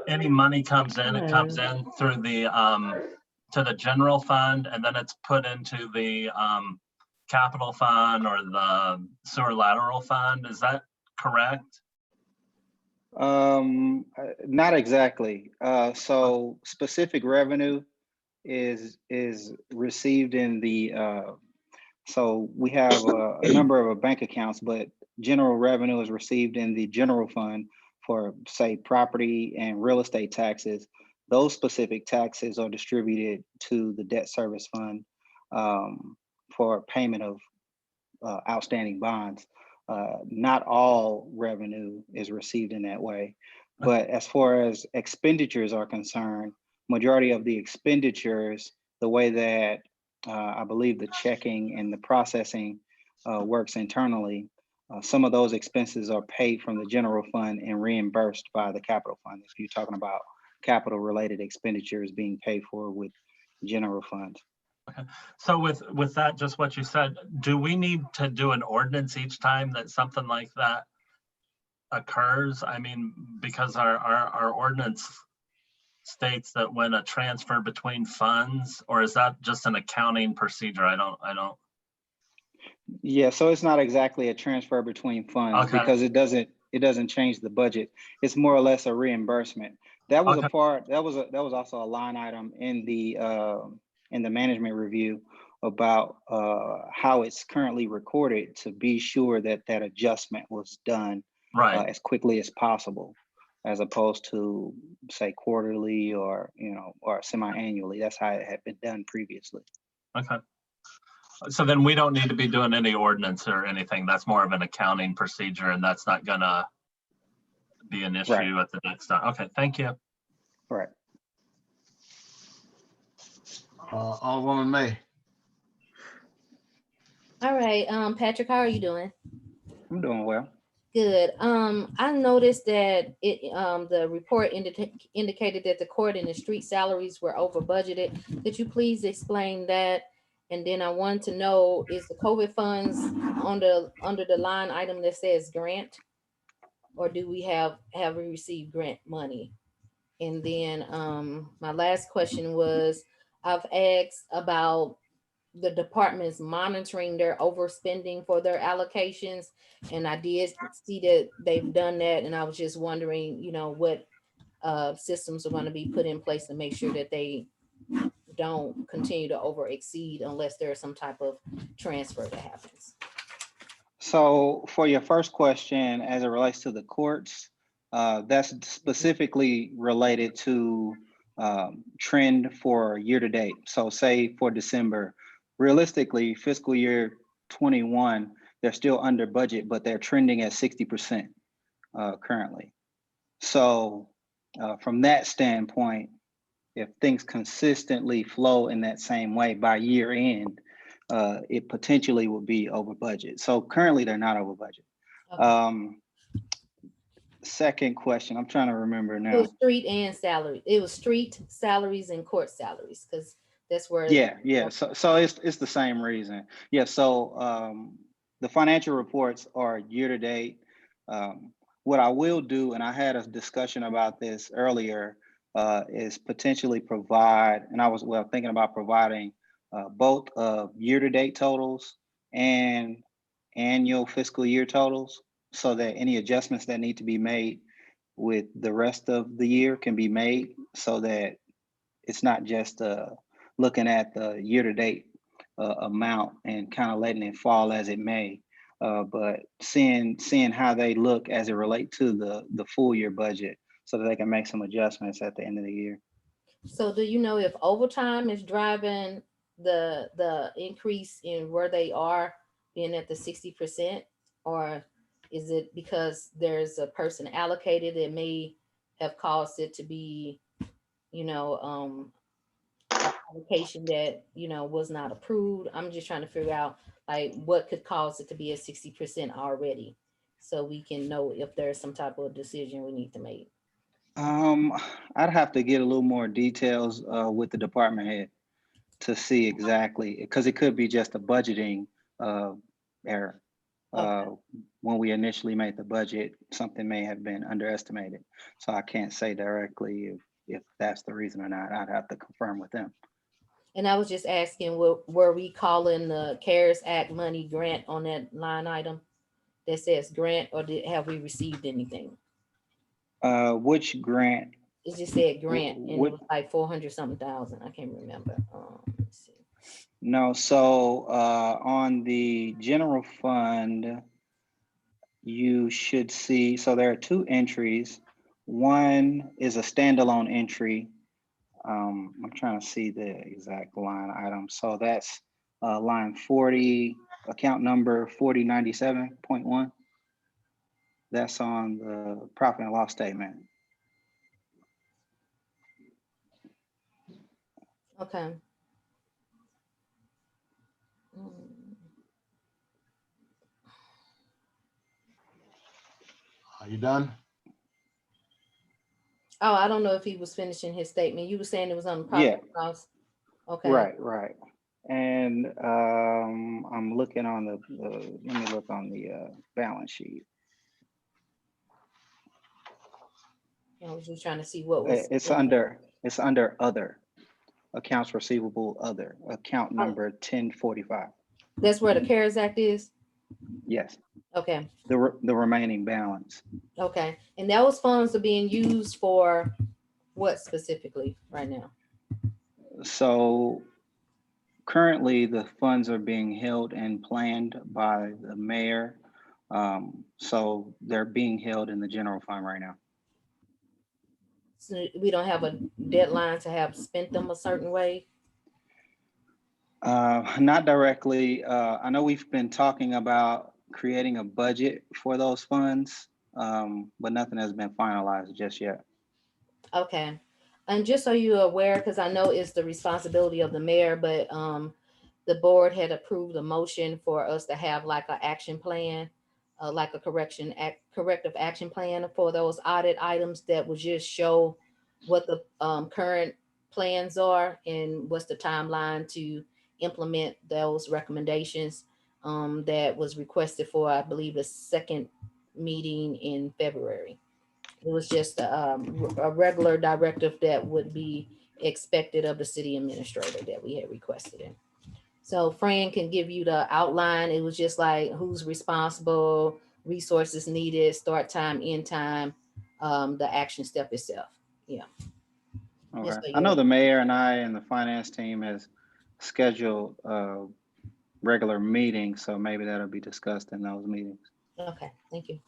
[SPEAKER 2] any money comes in, it comes in through the to the general fund, and then it's put into the capital fund or the sewer lateral fund. Is that correct?
[SPEAKER 16] Not exactly. So specific revenue is received in the so we have a number of bank accounts, but general revenue is received in the general fund for, say, property and real estate taxes. Those specific taxes are distributed to the debt service fund for payment of outstanding bonds. Not all revenue is received in that way. But as far as expenditures are concerned, majority of the expenditures, the way that I believe the checking and the processing works internally, some of those expenses are paid from the general fund and reimbursed by the capital fund. If you're talking about capital related expenditures being paid for with general funds.
[SPEAKER 2] Okay. So with that, just what you said, do we need to do an ordinance each time that something like that occurs? I mean, because our ordinance states that when a transfer between funds, or is that just an accounting procedure? I don't.
[SPEAKER 16] Yeah, so it's not exactly a transfer between funds
[SPEAKER 2] Okay.
[SPEAKER 16] because it doesn't change the budget. It's more or less a reimbursement. That was
[SPEAKER 2] Okay.
[SPEAKER 16] a part, that was also a line item in the management review about how it's currently recorded to be sure that that adjustment was done
[SPEAKER 2] Right.
[SPEAKER 16] as quickly as possible, as opposed to say quarterly or or semi-annually. That's how it had been done previously.
[SPEAKER 2] Okay. So then we don't need to be doing any ordinance or anything. That's more of an accounting procedure, and that's not gonna be an issue
[SPEAKER 16] Right.
[SPEAKER 2] at the next time. Okay, thank you.
[SPEAKER 16] Right.
[SPEAKER 4] Alderwoman May.
[SPEAKER 1] All right, Patrick, how are you doing?
[SPEAKER 16] I'm doing well.
[SPEAKER 1] Good. I noticed that the report indicated that the court and the street salaries were over budgeted. Could you please explain that? And then I want to know, is the COVID funds under the line item that says grant, or do we have we received grant money? And then my last question was, I've asked about the departments monitoring their overspending for their allocations. And I did see that they've done that. And I was just wondering, what systems are going to be put in place to make sure that they don't continue to over exceed unless there's some type of transfer that happens.
[SPEAKER 16] So for your first question, as it relates to the courts, that's specifically related to trend for year to date. So say for December, realistically, fiscal year 21, they're still under budget, but they're trending at 60% currently. So from that standpoint, if things consistently flow in that same way by year end, it potentially will be over budget. So currently they're not over budget.
[SPEAKER 1] Okay.
[SPEAKER 16] Second question, I'm trying to remember now.
[SPEAKER 1] It was street and salary. It was street salaries and court salaries, because that's where.
[SPEAKER 16] Yeah. So it's the same reason. Yeah. So the financial reports are year to date. What I will do, and I had a discussion about this earlier, is potentially provide, and I was thinking about providing both year to date totals and annual fiscal year totals, so that any adjustments that need to be made with the rest of the year can be made, so that it's not just looking at the year to date amount and kind of letting it fall as it may, but seeing how they look as it relate to the full year budget, so that they can make some adjustments at the end of the year.
[SPEAKER 1] So do you know if overtime is driving the increase in where they are being at the 60%, or is it because there's a person allocated that may have caused it to be, allocation that, was not approved? I'm just trying to figure out like what could cause it to be at 60% already, so we can know if there's some type of decision we need to make.
[SPEAKER 16] I'd have to get a little more details with the department head to see exactly, because it could be just a budgeting error.
[SPEAKER 1] Okay.
[SPEAKER 16] When we initially made the budget, something may have been underestimated. So I can't say directly if that's the reason or not. I'd have to confirm with them.
[SPEAKER 1] And I was just asking, were we calling the CARES Act money grant on that line item that says grant, or have we received anything?
[SPEAKER 16] Which grant?
[SPEAKER 1] It just said grant, and
[SPEAKER 16] What?
[SPEAKER 1] it was like 400 something thousand. I can't remember. Let's see.
[SPEAKER 16] No, so on the general fund, you should see, so there are two entries. One is a standalone entry. I'm trying to see the exact line item. So that's line 40, account number 4097.1. That's on the profit and loss statement.
[SPEAKER 1] Okay.
[SPEAKER 4] Are you done?
[SPEAKER 1] Oh, I don't know if he was finishing his statement. You were saying it was on the profit and loss. Okay.
[SPEAKER 16] Right. And I'm looking on let me look on the balance sheet.
[SPEAKER 1] I was just trying to see what was.
[SPEAKER 16] It's under other, accounts receivable other, account number 1045.
[SPEAKER 1] That's where the CARES Act is?
[SPEAKER 16] Yes,
[SPEAKER 1] Okay,
[SPEAKER 16] the remaining balance.
[SPEAKER 1] okay. And those funds are being used for what specifically right now?
[SPEAKER 16] So currently the funds are being held and planned by the mayor. So they're being held in the general fund right now.
[SPEAKER 1] So we don't have a deadline to have spent them a certain way?
[SPEAKER 16] Not directly. I know we've been talking about creating a budget for those funds, but nothing has been finalized just yet.
[SPEAKER 1] Okay. And just so you're aware, because I know it's the responsibility of the mayor, but the board had approved a motion for us to have like an action plan, like a corrective action plan for those audit items that would just show what the current plans are and what's the timeline to implement those recommendations that was requested for, I believe, the second meeting in February. It was just a regular directive that would be expected of the city administrator that we had requested it. So Fran can give you the outline. It was just like who's responsible, resources needed, start time, end time, the action step itself. Yeah.
[SPEAKER 16] Okay.
[SPEAKER 1] Just so
[SPEAKER 16] I know
[SPEAKER 1] you're-
[SPEAKER 16] the mayor and I and the finance team has scheduled a regular meetings, so maybe that'll be discussed in those meetings.
[SPEAKER 1] Okay, thank you.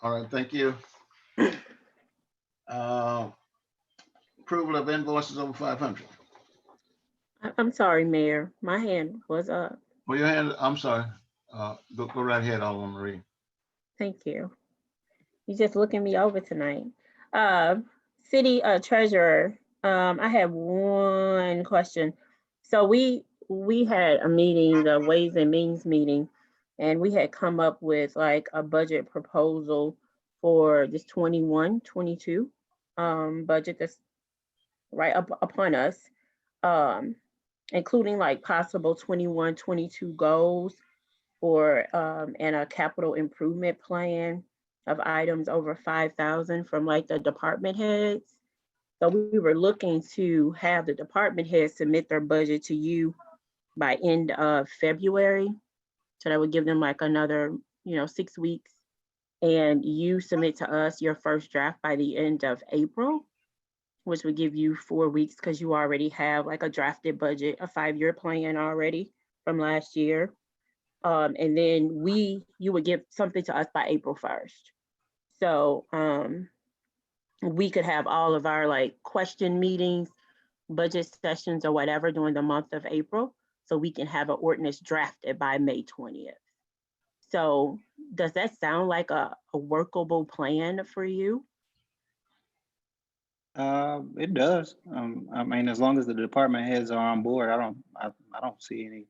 [SPEAKER 4] All right, thank you. Approval of invoices over 500.
[SPEAKER 7] I'm sorry, Mayor, my hand was up.
[SPEAKER 4] Well, your hand, I'm sorry. Go right ahead, Alderman Marie.
[SPEAKER 7] Thank you. You just looking me over tonight. City treasurer, I have one question. So we had a meeting, the Ways and Means meeting, and we had come up with like a budget proposal for this 21-22 budget that's right up upon us, including like possible 21-22 goals for and a capital improvement plan of items over 5,000 from like the department heads. So we were looking to have the department heads submit their budget to you by end of February. So that would give them like another, 6 weeks. And you submit to us your first draft by the end of April, which would give you 4 weeks because you already have like a drafted budget, a 5-year plan already from last year. And then you would give something to us by April 1st. So we could have all of our like question meetings, budget sessions or whatever during the month of April. So we can have an ordinance drafted by May 20th. So does that sound like a workable plan for you?
[SPEAKER 16] It does. I mean, as long as the department heads are on board, I don't see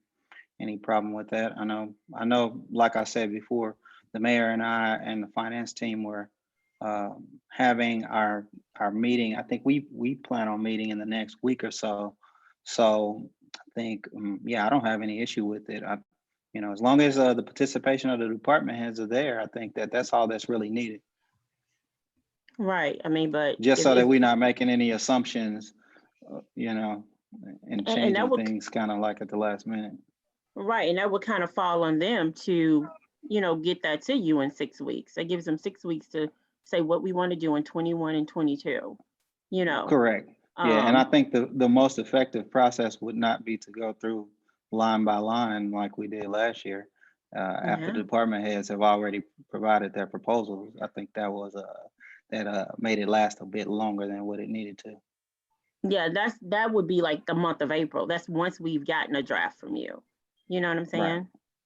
[SPEAKER 16] any problem with that. I know, like I said before, the mayor and I and the finance team were having our meeting. I think we plan on meeting in the next week or so. So I think, yeah, I don't have any issue with it. As long as the participation of the department heads are there, I think that's all that's really needed.
[SPEAKER 7] Right. I mean, but
[SPEAKER 16] Just so that we're not making any assumptions, and changing things kind of like at the last minute.
[SPEAKER 7] Right. And that would kind of fall on them to, get that to you in 6 weeks. That gives them 6 weeks to say what we want to do in 21 and 22,
[SPEAKER 16] Correct. Yeah. And I think the most effective process would not be to go through line by line like we did last year. After the department heads have already provided their proposals. I think that was that made it last a bit longer than what it needed to.
[SPEAKER 7] Yeah, that would be like the month of April. That's once we've gotten a draft from you. You know what I'm saying?
[SPEAKER 16] Right.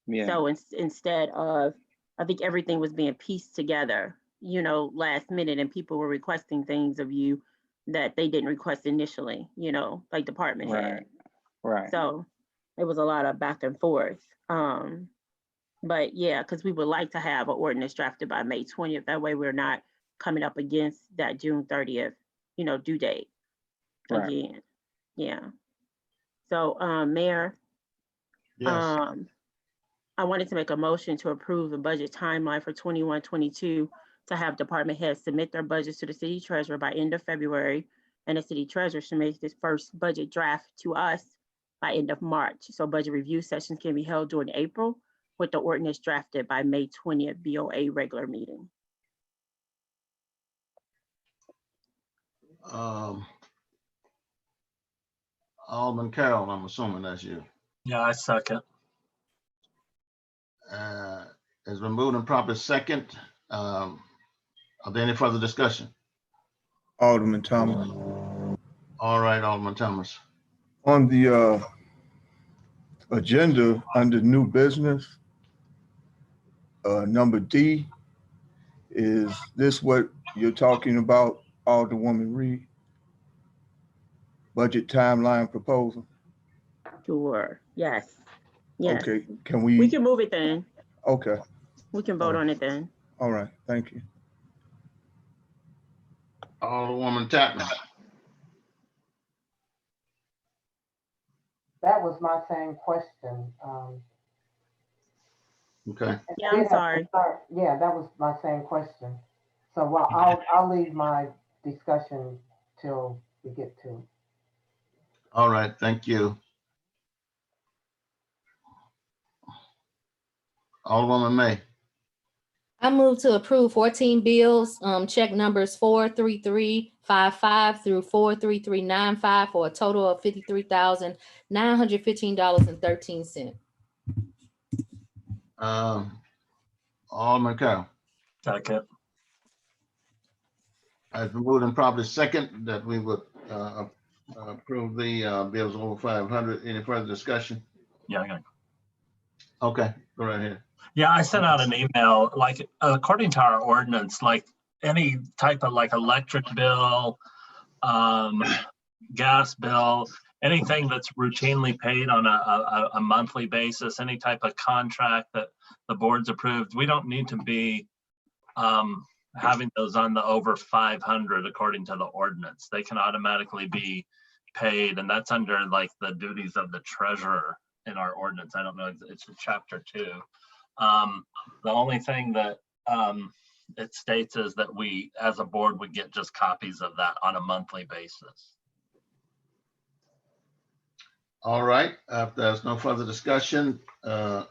[SPEAKER 16] Yeah.
[SPEAKER 7] So instead of, I think everything was being pieced together, last minute, and people were requesting things of you that they didn't request initially, like department head.
[SPEAKER 16] Right.
[SPEAKER 7] So it was a lot of back and forth. But yeah, because we would like to have an ordinance drafted by May 20th. That way we're not coming up against that June 30th, due date again. Yeah. So, Mayor,
[SPEAKER 4] Yes,
[SPEAKER 7] I wanted to make a motion to approve the budget timeline for 21-22 to have department heads submit their budgets to the city treasurer by end of February, and the city treasurer should make this first budget draft to us by end of March. So budget review sessions can be held during April with the ordinance drafted by May 20th BOA regular meeting.
[SPEAKER 4] Alderman Carroll, I'm assuming that's you.
[SPEAKER 2] Yeah, I second.
[SPEAKER 4] Has been moved and properly second. Are there any further discussion?
[SPEAKER 6] Alderman Thomas.
[SPEAKER 4] All right, Alderman Thomas.
[SPEAKER 6] On the agenda under new business, number D, is this what you're talking about, Alderwoman Reed? Budget timeline proposal?
[SPEAKER 7] Sure, yes. Yes.
[SPEAKER 6] Okay, can
[SPEAKER 7] We can move it then.
[SPEAKER 6] Okay,
[SPEAKER 7] We can vote on it then.
[SPEAKER 6] all right, thank you.
[SPEAKER 4] Alderwoman Tapman.
[SPEAKER 11] That was my same question.
[SPEAKER 4] Okay,
[SPEAKER 7] Yeah, I'm sorry.
[SPEAKER 11] Yeah, that was my same question. So well, I'll leave my discussion till we get to it.
[SPEAKER 4] all right, thank you. Alderwoman May.
[SPEAKER 1] I move to approve 14 bills, check numbers 43355 through 43395 for a total of $53,915.13.
[SPEAKER 4] Alderman Carroll.
[SPEAKER 2] Second.
[SPEAKER 4] I've been moved and properly second that we would approve the bills over 500. Any further discussion?
[SPEAKER 2] Yeah, I got it.
[SPEAKER 4] Okay, go right ahead.
[SPEAKER 2] Yeah, I sent out an email, like, according to our ordinance, like any type of like electric bill, gas bill, anything that's routinely paid on a monthly basis, any type of contract that the board's approved, we don't need to be having those on the over 500 according to the ordinance. They can automatically be paid, and that's under like the duties of the treasurer in our ordinance. I don't know, it's in chapter 2. The only thing that it states is that we, as a board, would get just copies of that on a monthly basis.
[SPEAKER 4] All right, if there's no further discussion, call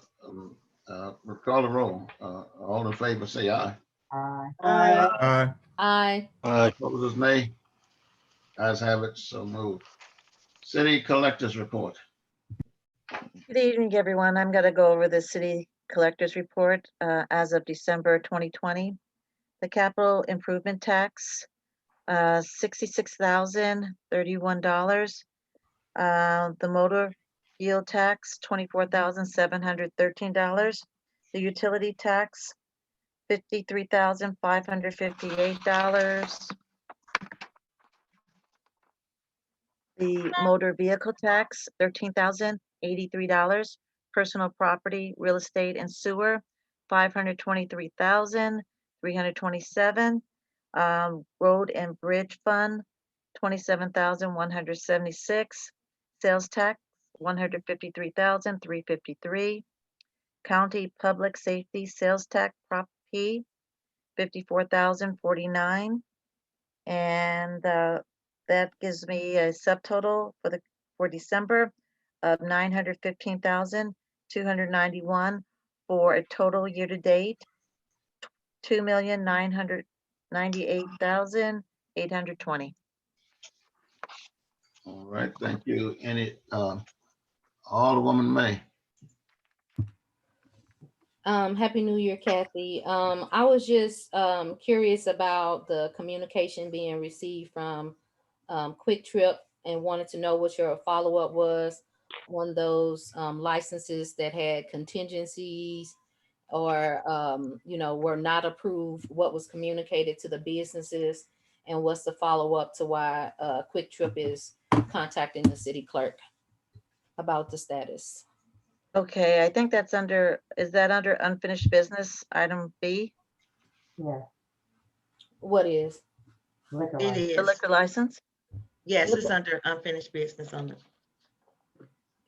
[SPEAKER 4] the roll. All in favor, say aye.
[SPEAKER 11] Aye.
[SPEAKER 1] Aye. Aye.
[SPEAKER 4] Opposers, nay. Ayes have it, so moved. City collectors report.
[SPEAKER 17] Good evening, everyone. I'm going to go over the city collectors report as of December 2020. The capital improvement tax, $66,031. The motor fuel tax, $24,713. The utility tax, $53,558. The motor vehicle tax, $13,083. Personal property, real estate and sewer, $523,327. Road and bridge fund, $27,176. Sales tax, $153,353. County public safety sales tax Prop P, $54,049. And that gives me a subtotal for December of $915,291 for a total year to date $2,998,820.
[SPEAKER 4] All right, thank you. Any Alderwoman May.
[SPEAKER 1] Happy New Year, Kathy. I was just curious about the communication being received from Quick Trip and wanted to know what your follow-up was on those licenses that had contingencies or were not approved. What was communicated to the businesses, and what's the follow-up to why Quick Trip is contacting the city clerk about the status?
[SPEAKER 17] Okay, I think that's is that under unfinished business, item B?
[SPEAKER 11] Yeah.
[SPEAKER 1] What is?
[SPEAKER 5] It
[SPEAKER 17] The
[SPEAKER 5] is.
[SPEAKER 17] liquor license?
[SPEAKER 5] Yes, it's under unfinished business on it.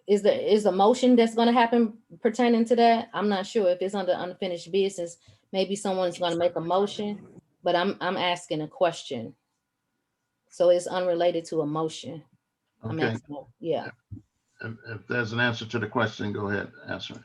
[SPEAKER 1] is a motion that's gonna happen pertaining to that? I'm not sure if it's under unfinished business. Maybe someone's gonna make a motion, but I'm asking a question. So it's unrelated to a motion. I'm
[SPEAKER 4] Okay,
[SPEAKER 1] asking, yeah.
[SPEAKER 4] if there's an answer to the question, go ahead, answer it.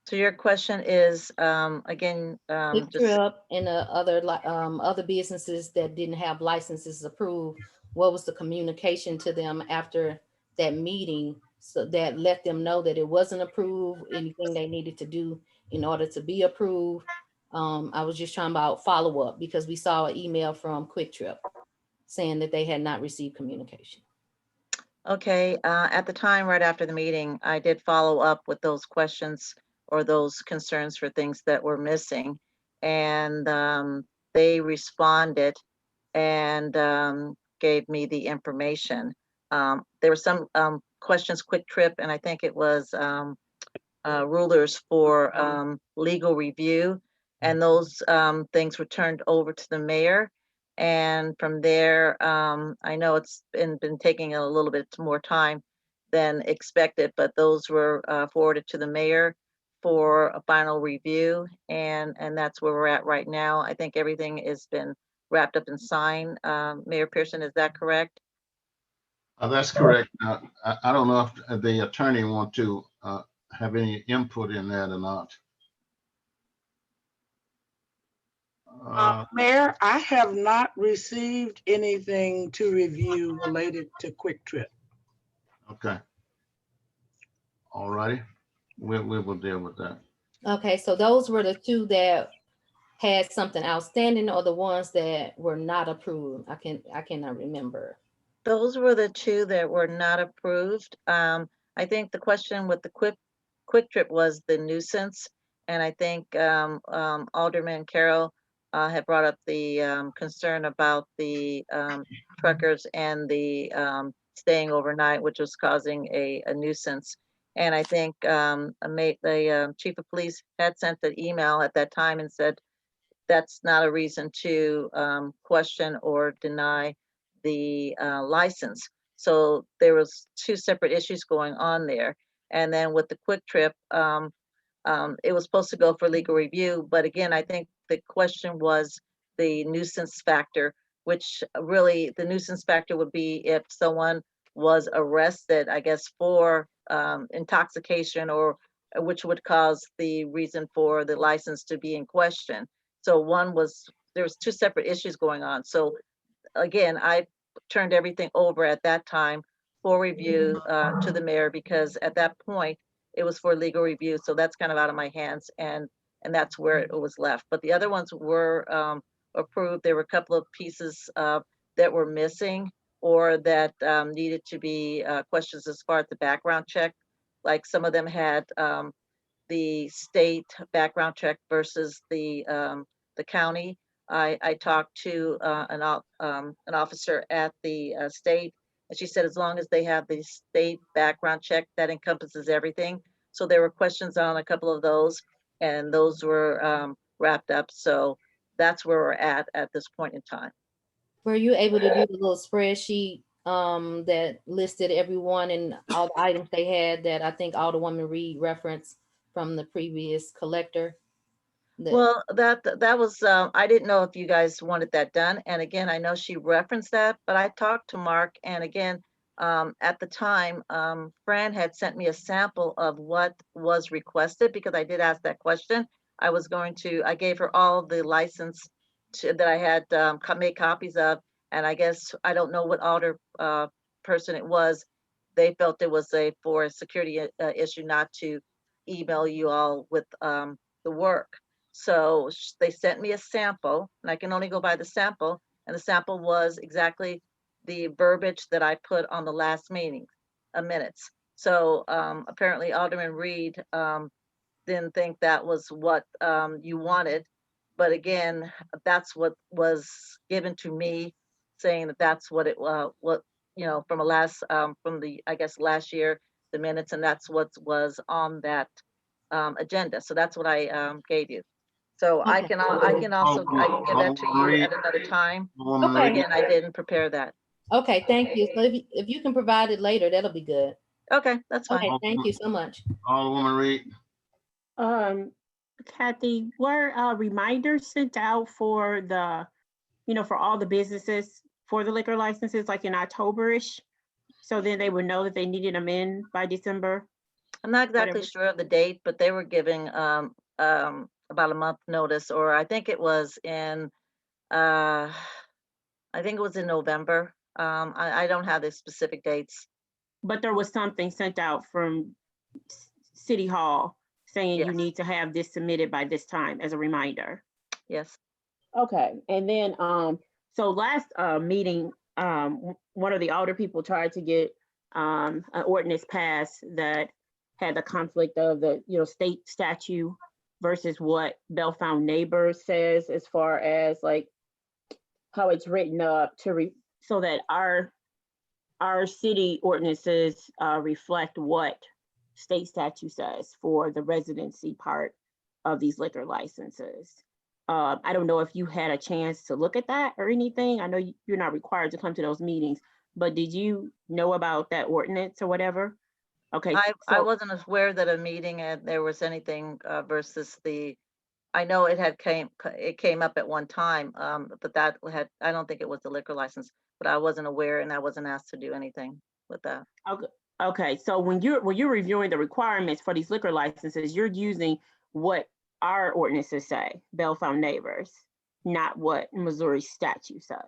[SPEAKER 17] So your question is, again,
[SPEAKER 1] Quick
[SPEAKER 17] just
[SPEAKER 1] Trip and the other businesses that didn't have licenses approved, what was the communication to them after that meeting? So that let them know that it wasn't approved, anything they needed to do in order to be approved. I was just trying about follow up because we saw an email from Quick Trip saying that they had not received communication.
[SPEAKER 17] okay, at the time, right after the meeting, I did follow up with those questions or those concerns for things that were missing. And they responded and gave me the information. There were some questions, Quick Trip, and I think it was rulers for legal review. And those things were turned over to the mayor. And from there, I know it's been taking a little bit more time than expected, but those were forwarded to the mayor for a final review. And that's where we're at right now. I think everything has been wrapped up and signed. Mayor Pearson, is that correct?
[SPEAKER 4] That's correct. I don't know if the attorney want to have any input in that or not.
[SPEAKER 18] Mayor, I have not received anything to review related to Quick Trip.
[SPEAKER 4] Okay. All righty. We will deal with that.
[SPEAKER 1] Okay, so those were the two that had something outstanding or the ones that were not approved. I cannot remember.
[SPEAKER 17] Those were the two that were not approved. I think the question with the Quick Trip was the nuisance. And I think Alderman Carroll had brought up the concern about the truckers and the staying overnight, which was causing a nuisance. And I think the chief of police had sent an email at that time and said, that's not a reason to question or deny the license. So there was two separate issues going on there. And then with the Quick Trip, it was supposed to go for legal review. But again, I think the question was the nuisance factor, which really the nuisance factor would be if someone was arrested, I guess, for intoxication or which would cause the reason for the license to be in question. So there was two separate issues going on. So again, I turned everything over at that time for review to the mayor because at that point it was for legal review. So that's kind of out of my hands and that's where it was left. But the other ones were approved. There were a couple of pieces that were missing or that needed to be questions as far as the background check. Like some of them had the state background check versus the county. I talked to an officer at the state, and she said as long as they have the state background check, that encompasses everything. So there were questions on a couple of those, and those were wrapped up. So that's where we're at this point in time.
[SPEAKER 1] Were you able to do the little spreadsheet that listed everyone and all the items they had that I think Alderwoman Reed referenced from the previous collector?
[SPEAKER 17] Well, that was, I didn't know if you guys wanted that done. And again, I know she referenced that, but I talked to Mark. And again, at the time, Fran had sent me a sample of what was requested because I did ask that question. I gave her all the license that I had made copies of. And I guess, I don't know what alder person it was. They felt it was for a security issue not to email you all with the work. So they sent me a sample and I can only go by the sample. And the sample was exactly the verbiage that I put on the last meeting minutes. So apparently Alderman Reed didn't think that was what you wanted. But again, that's what was given to me saying that that's what it what, from I guess last year, the minutes, and that's what was on that agenda. So that's what I gave you. So I can also give that to you at another time.
[SPEAKER 1] Okay.
[SPEAKER 17] Again, I didn't prepare that.
[SPEAKER 1] Okay, thank you. So if you can provide it later, that'll be good.
[SPEAKER 17] Okay, that's fine.
[SPEAKER 1] Okay, thank you so much.
[SPEAKER 4] Alderwoman Reed.
[SPEAKER 7] Kathy, were reminders sent out for the, for all the businesses for the liquor licenses, like in October-ish? So then they would know that they needed them in by December?
[SPEAKER 17] I'm not exactly
[SPEAKER 7] Whatever.
[SPEAKER 17] sure of the date, but they were giving about a month notice, or I think it was in November. I don't have the specific dates.
[SPEAKER 7] But there was something sent out from City Hall saying you
[SPEAKER 17] Yes.
[SPEAKER 7] need to have this submitted by this time as a reminder.
[SPEAKER 17] Yes.
[SPEAKER 7] Okay, and then so last meeting, one of the older people tried to get an ordinance passed that had the conflict of the state statute versus what Bellefonte Neighbors says, as far as like how it's written up so that our city ordinances reflect what state statute says for the residency part of these liquor licenses. I don't know if you had a chance to look at that or anything. I know you're not required to come to those meetings, but did you know about that ordinance or whatever? Okay.
[SPEAKER 17] I wasn't aware that a meeting there was anything versus I know it came up at one time, but I don't think it was the liquor license, but I wasn't aware and I wasn't asked to do anything with that.
[SPEAKER 7] Okay, so when you're reviewing the requirements for these liquor licenses, you're using what our ordinances say, Bellefonte Neighbors, not what Missouri statute says.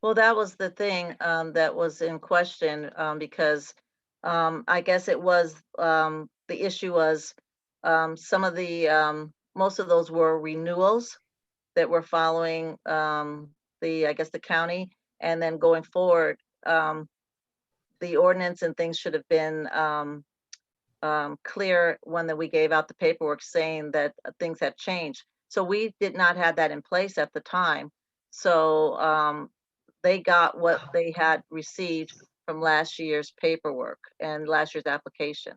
[SPEAKER 17] Well, that was the thing that was in question because I guess it was the issue was some of the most of those were renewals that were following the county, and then going forward the ordinance and things should have been clear when we gave out the paperwork saying that things had changed. So we did not have that in place at the time. So they got what they had received from last year's paperwork and last year's application.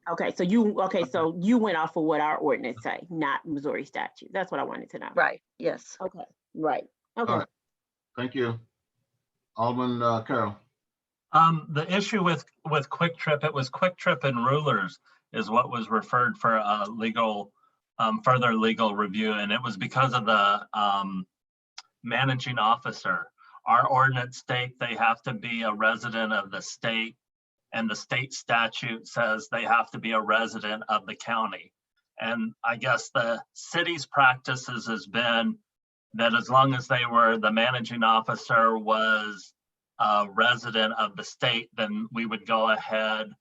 [SPEAKER 7] Okay, so you went off of what our ordinance say, not Missouri statute. That's what I wanted to know.
[SPEAKER 17] Right. Yes.
[SPEAKER 7] Okay. Right. Okay.
[SPEAKER 4] All right. Thank you. Alderman Carroll.
[SPEAKER 2] The issue with Quick Trip, it was Quick Trip and Rulers is what was referred for a further legal review, and it was because of the managing officer. Our ordinance state they have to be a resident of the state, and the state statute says they have to be a resident of the county. And I guess the city's practices has been that as long as the managing officer was a resident of the state, then we would go ahead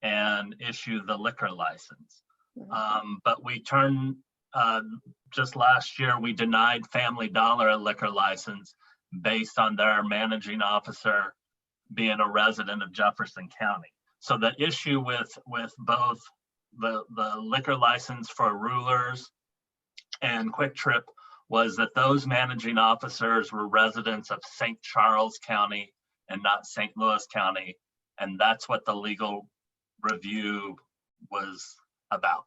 [SPEAKER 2] and issue the liquor license. But we turned, just last year, we denied Family Dollar a liquor license based on their managing officer being a resident of Jefferson County. So the issue with both the liquor license for Rulers and Quick Trip was that those managing officers were residents of St. Charles County and not St. Louis County. And that's what the legal review was about.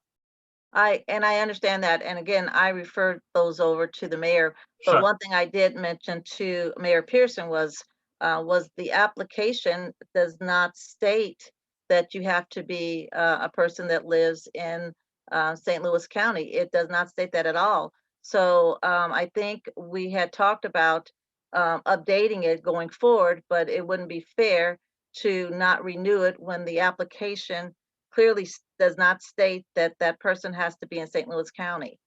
[SPEAKER 17] I understand that. And again, I referred those over to the mayor. But
[SPEAKER 2] Sure.
[SPEAKER 17] One thing I did mention to Mayor Pearson was the application does not state that you have to be a person that lives in St. Louis County. It does not state that at all. So I think we had talked about updating it going forward, but it wouldn't be fair to not renew it when the application clearly does not state that that person has to be in St. Louis County.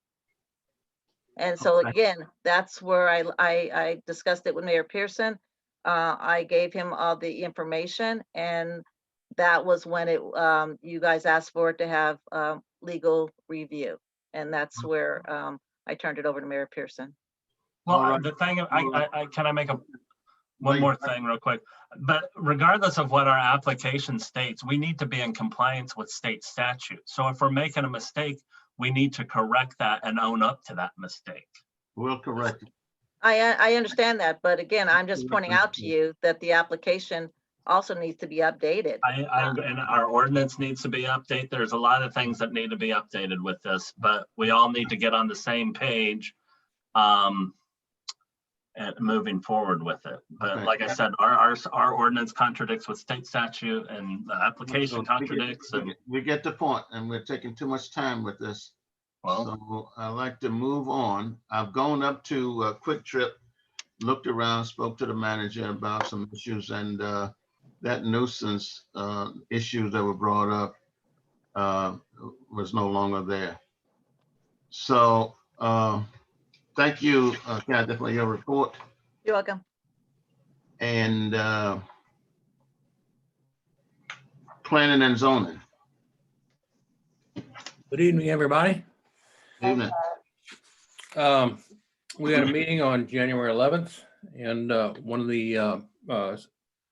[SPEAKER 17] And so again, that's where I discussed it with Mayor Pearson. I gave him all the information, and that was when you guys asked for it to have legal review. And that's where I turned it over to Mayor Pearson.
[SPEAKER 2] Well, the thing, can I make one more thing real quick? But regardless of what our application states, we need to be in compliance with state statute. So if we're making a mistake, we need to correct that and own up to that mistake.
[SPEAKER 4] We'll correct it.
[SPEAKER 17] I understand that, but again, I'm just pointing out to you that the application also needs to be updated.
[SPEAKER 2] And our ordinance needs to be updated. There's a lot of things that need to be updated with this, but we all need to get on the same page. and moving forward with it. But
[SPEAKER 4] Okay.
[SPEAKER 2] like I said, our ordinance contradicts with state statute, and the application contradicts. And
[SPEAKER 4] We get the point, and we're taking too much time with this.
[SPEAKER 2] well,
[SPEAKER 4] So I'd like to move on. I've gone up to Quick Trip, looked around, spoke to the manager about some issues, and that nuisance issues that were brought up was no longer there. So thank you, Kathy, for your report.
[SPEAKER 17] You're welcome.
[SPEAKER 4] And planning and zoning.
[SPEAKER 19] Good evening, everybody.
[SPEAKER 4] Evening.
[SPEAKER 19] We had a meeting on January 11th, and one of the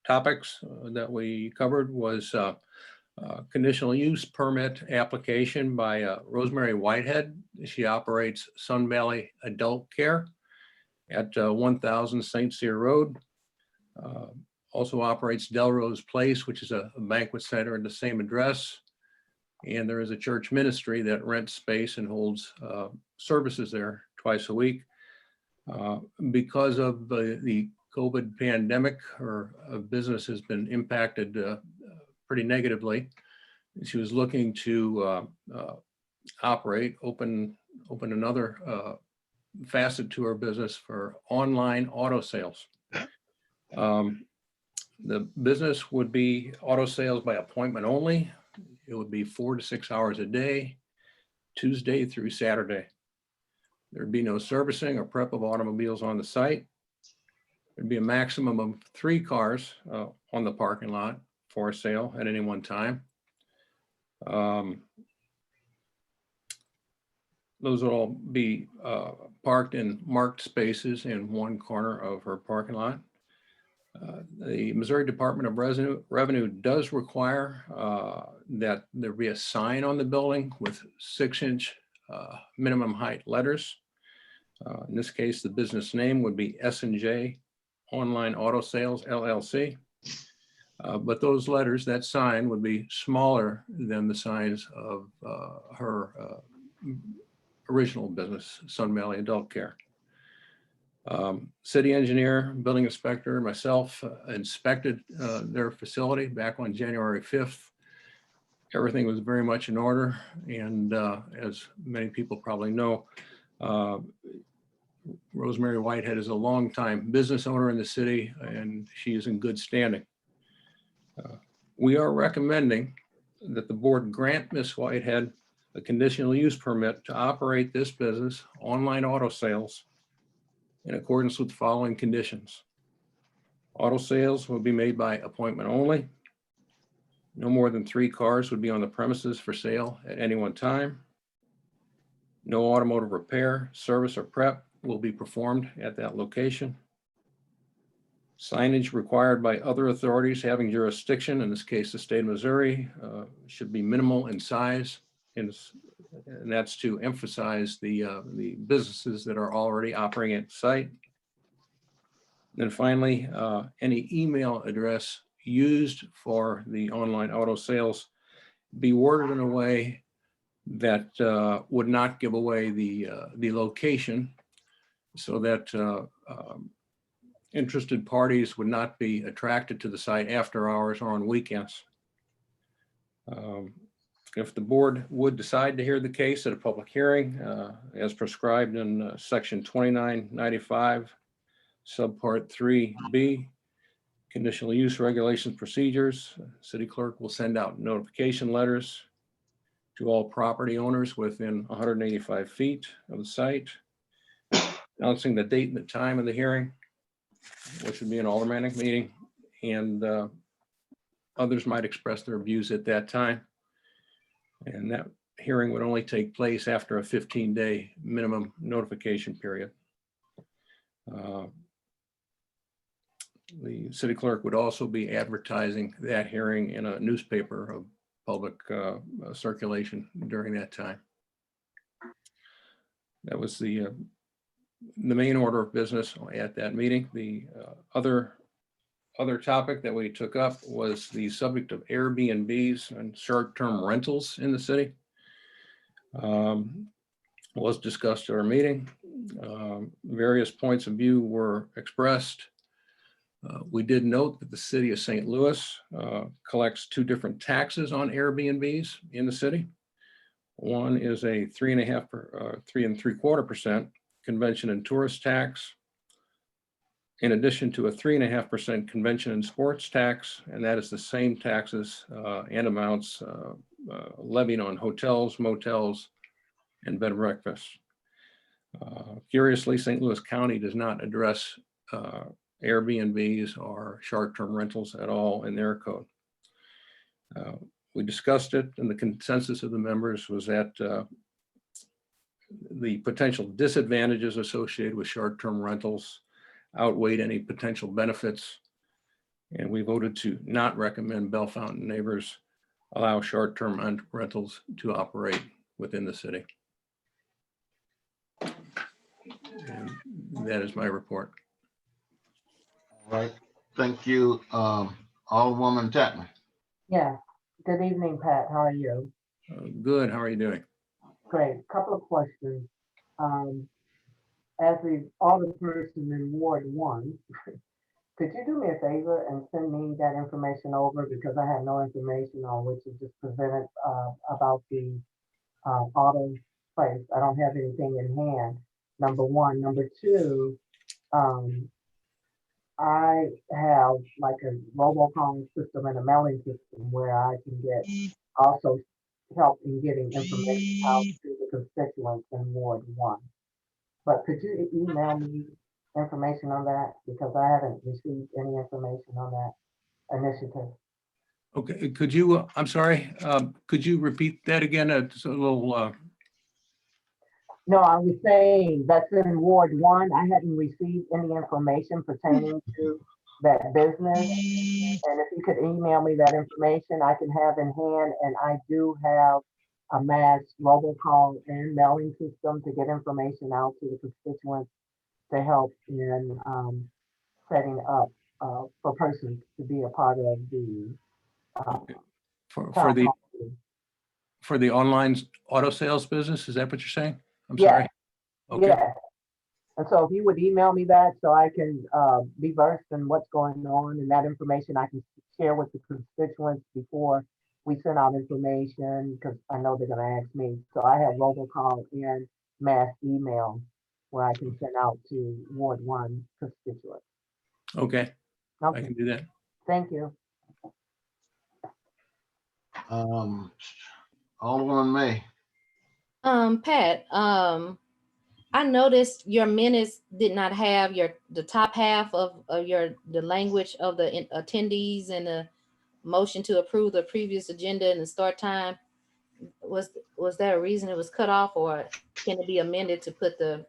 [SPEAKER 19] topics that we covered was conditional use permit application by Rosemary Whitehead. She operates Sun Valley Adult Care at 1000 St. Cyr Road. Also operates Delrose Place, which is a banquet center at the same address. And there is a church ministry that rents space and holds services there twice a week. Because of the COVID pandemic, her business has been impacted pretty negatively. She was looking to open another facet to her business for online auto sales. The business would be auto sales by appointment only. It would be 4 to 6 hours a day, Tuesday through Saturday. There'd be no servicing or prep of automobiles on the site. There'd be a maximum of 3 cars on the parking lot for sale at any one time. Those will all be parked in marked spaces in one corner of her parking lot. The Missouri Department of Revenue does require that there be a sign on the building with 6-inch minimum height letters. In this case, the business name would be S&J Online Auto Sales LLC. But those letters, that sign would be smaller than the size of her original business, Sun Valley Adult Care. City engineer, building inspector, myself inspected their facility back on January 5th. Everything was very much in order. And as many people probably know, Rosemary Whitehead is a longtime business owner in the city, and she is in good standing. We are recommending that the board grant Ms. Whitehead a conditional use permit to operate this business, online auto sales, in accordance with the following conditions. Auto sales will be made by appointment only. No more than 3 cars would be on the premises for sale at any one time. No automotive repair, service, or prep will be performed at that location. Signage required by other authorities having jurisdiction, in this case, the state of Missouri, should be minimal in size, and that's to emphasize the businesses that are already operating at the site. Then finally, any email address used for the online auto sales be worded in a way that would not give away the location, so that interested parties would not be attracted to the site after hours or on weekends. If the board would decide to hear the case at a public hearing, as prescribed in section 2995, subpart 3B, conditional use regulations procedures, city clerk will send out notification letters to all property owners within 185 feet of the site, announcing the date and the time of the hearing, which would be an aldermanic meeting, and others might express their views at that time. And that hearing would only take place after a 15-day minimum notification period. The city clerk would also be advertising that hearing in a newspaper of public circulation during that time. That was the main order of business at that meeting. The other topic that we took up was the subject of Airbnbs and short-term rentals in the city. was discussed at our meeting. Various points of view were expressed. We did note that the city of St. Louis collects two different taxes on Airbnbs in the city. One is a 3.75% convention and tourist tax, in addition to a 3.5% convention and sports tax, and that is the same taxes and amounts levied on hotels, motels, and bed and breakfasts. Curiously, St. Louis County does not address Airbnbs or short-term rentals at all in their code. We discussed it, and the consensus of the members was that the potential disadvantages associated with short-term rentals outweighed any potential benefits. And we voted to not recommend Bell Fountain Neighbors allow short-term rentals to operate within the city. And that is my report.
[SPEAKER 4] All right, thank you, Alderwoman Chapman.
[SPEAKER 11] Yeah, good evening, Pat. How are you?
[SPEAKER 19] Good, how are you doing?
[SPEAKER 11] Great. Couple of questions. As the alderperson in Ward 1, could you do me a favor and send me that information over, because I have no information on what you just presented about the auto place. I don't have anything in hand, number one. Number two, I have like a robocall system and a mailing system where I can get also help in getting information out to the constituents in Ward 1. But could you email me information on that? Because I haven't received any information on that initiative.
[SPEAKER 19] Okay, could you, I'm sorry, could you repeat that again? It's a little.
[SPEAKER 11] No, I was saying that's in Ward 1. I hadn't received any information pertaining to that business. And if you could email me that information, I can have in hand. And I do have a mass robocall and mailing system to get information out to the constituents to help in setting up for persons to be a part of the
[SPEAKER 19] for the online auto sales business. Is that what you're saying? I'm
[SPEAKER 11] yeah.
[SPEAKER 19] sorry. Okay.
[SPEAKER 11] Yeah. And so if you would email me that so I can be versed in what's going on, and that information I can share with the constituents before we send out information, because I know they're going to ask me. So I have robocall and mass email where I can send out to Ward 1 constituents.
[SPEAKER 19] Okay. I can do that.
[SPEAKER 11] Thank you.
[SPEAKER 4] Alderwoman May.
[SPEAKER 1] Pat, I noticed your minutes did not have the top half of the language of the attendees and the motion to approve the previous agenda and the start time. Was there a reason it was cut off, or can it be amended to put that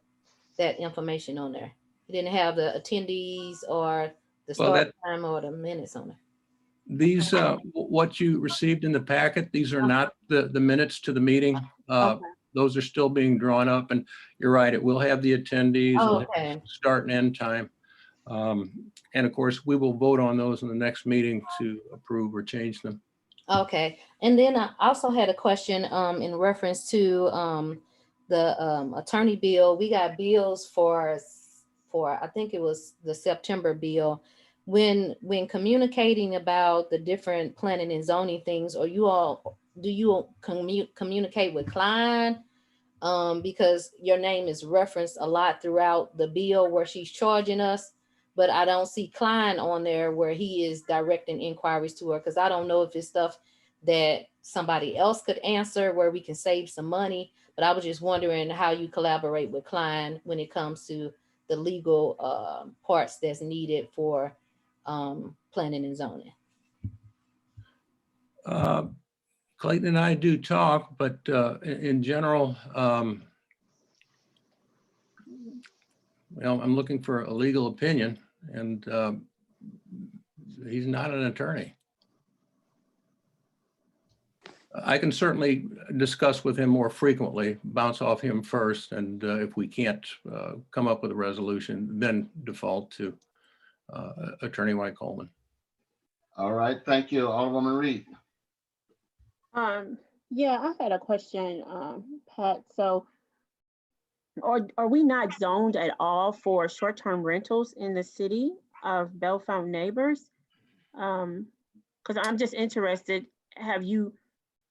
[SPEAKER 1] information on there? It didn't have the attendees or the start time or the minutes on there.
[SPEAKER 19] These, what you received in the packet, these are not the minutes to the meeting. Those are still being drawn up, and you're right, it will have the attendees, it'll have start and end time. And of course, we will vote on those in the next meeting to approve or change them.
[SPEAKER 1] Okay, and then I also had a question in reference to the attorney bill. We got bills for I think it was the September bill. When communicating about the different planning and zoning things, or do you communicate with Klein? Because your name is referenced a lot throughout the bill where she's charging us, but I don't see Klein on there where he is directing inquiries to her, because I don't know if it's stuff that somebody else could answer where we can save some money. But I was just wondering how you collaborate with Klein when it comes to the legal parts that's needed for planning and zoning.
[SPEAKER 19] Clayton and I do talk, but in general, well, I'm looking for a legal opinion, and he's not an attorney. I can certainly discuss with him more frequently, bounce off him first, and if we can't come up with a resolution, then default to Attorney White Coleman.
[SPEAKER 4] All right, thank you, Alderwoman Reed.
[SPEAKER 7] Yeah, I had a question, Pat. So are we not zoned at all for short-term rentals in the city of Bellefonte Neighbors? Because I'm just interested, have you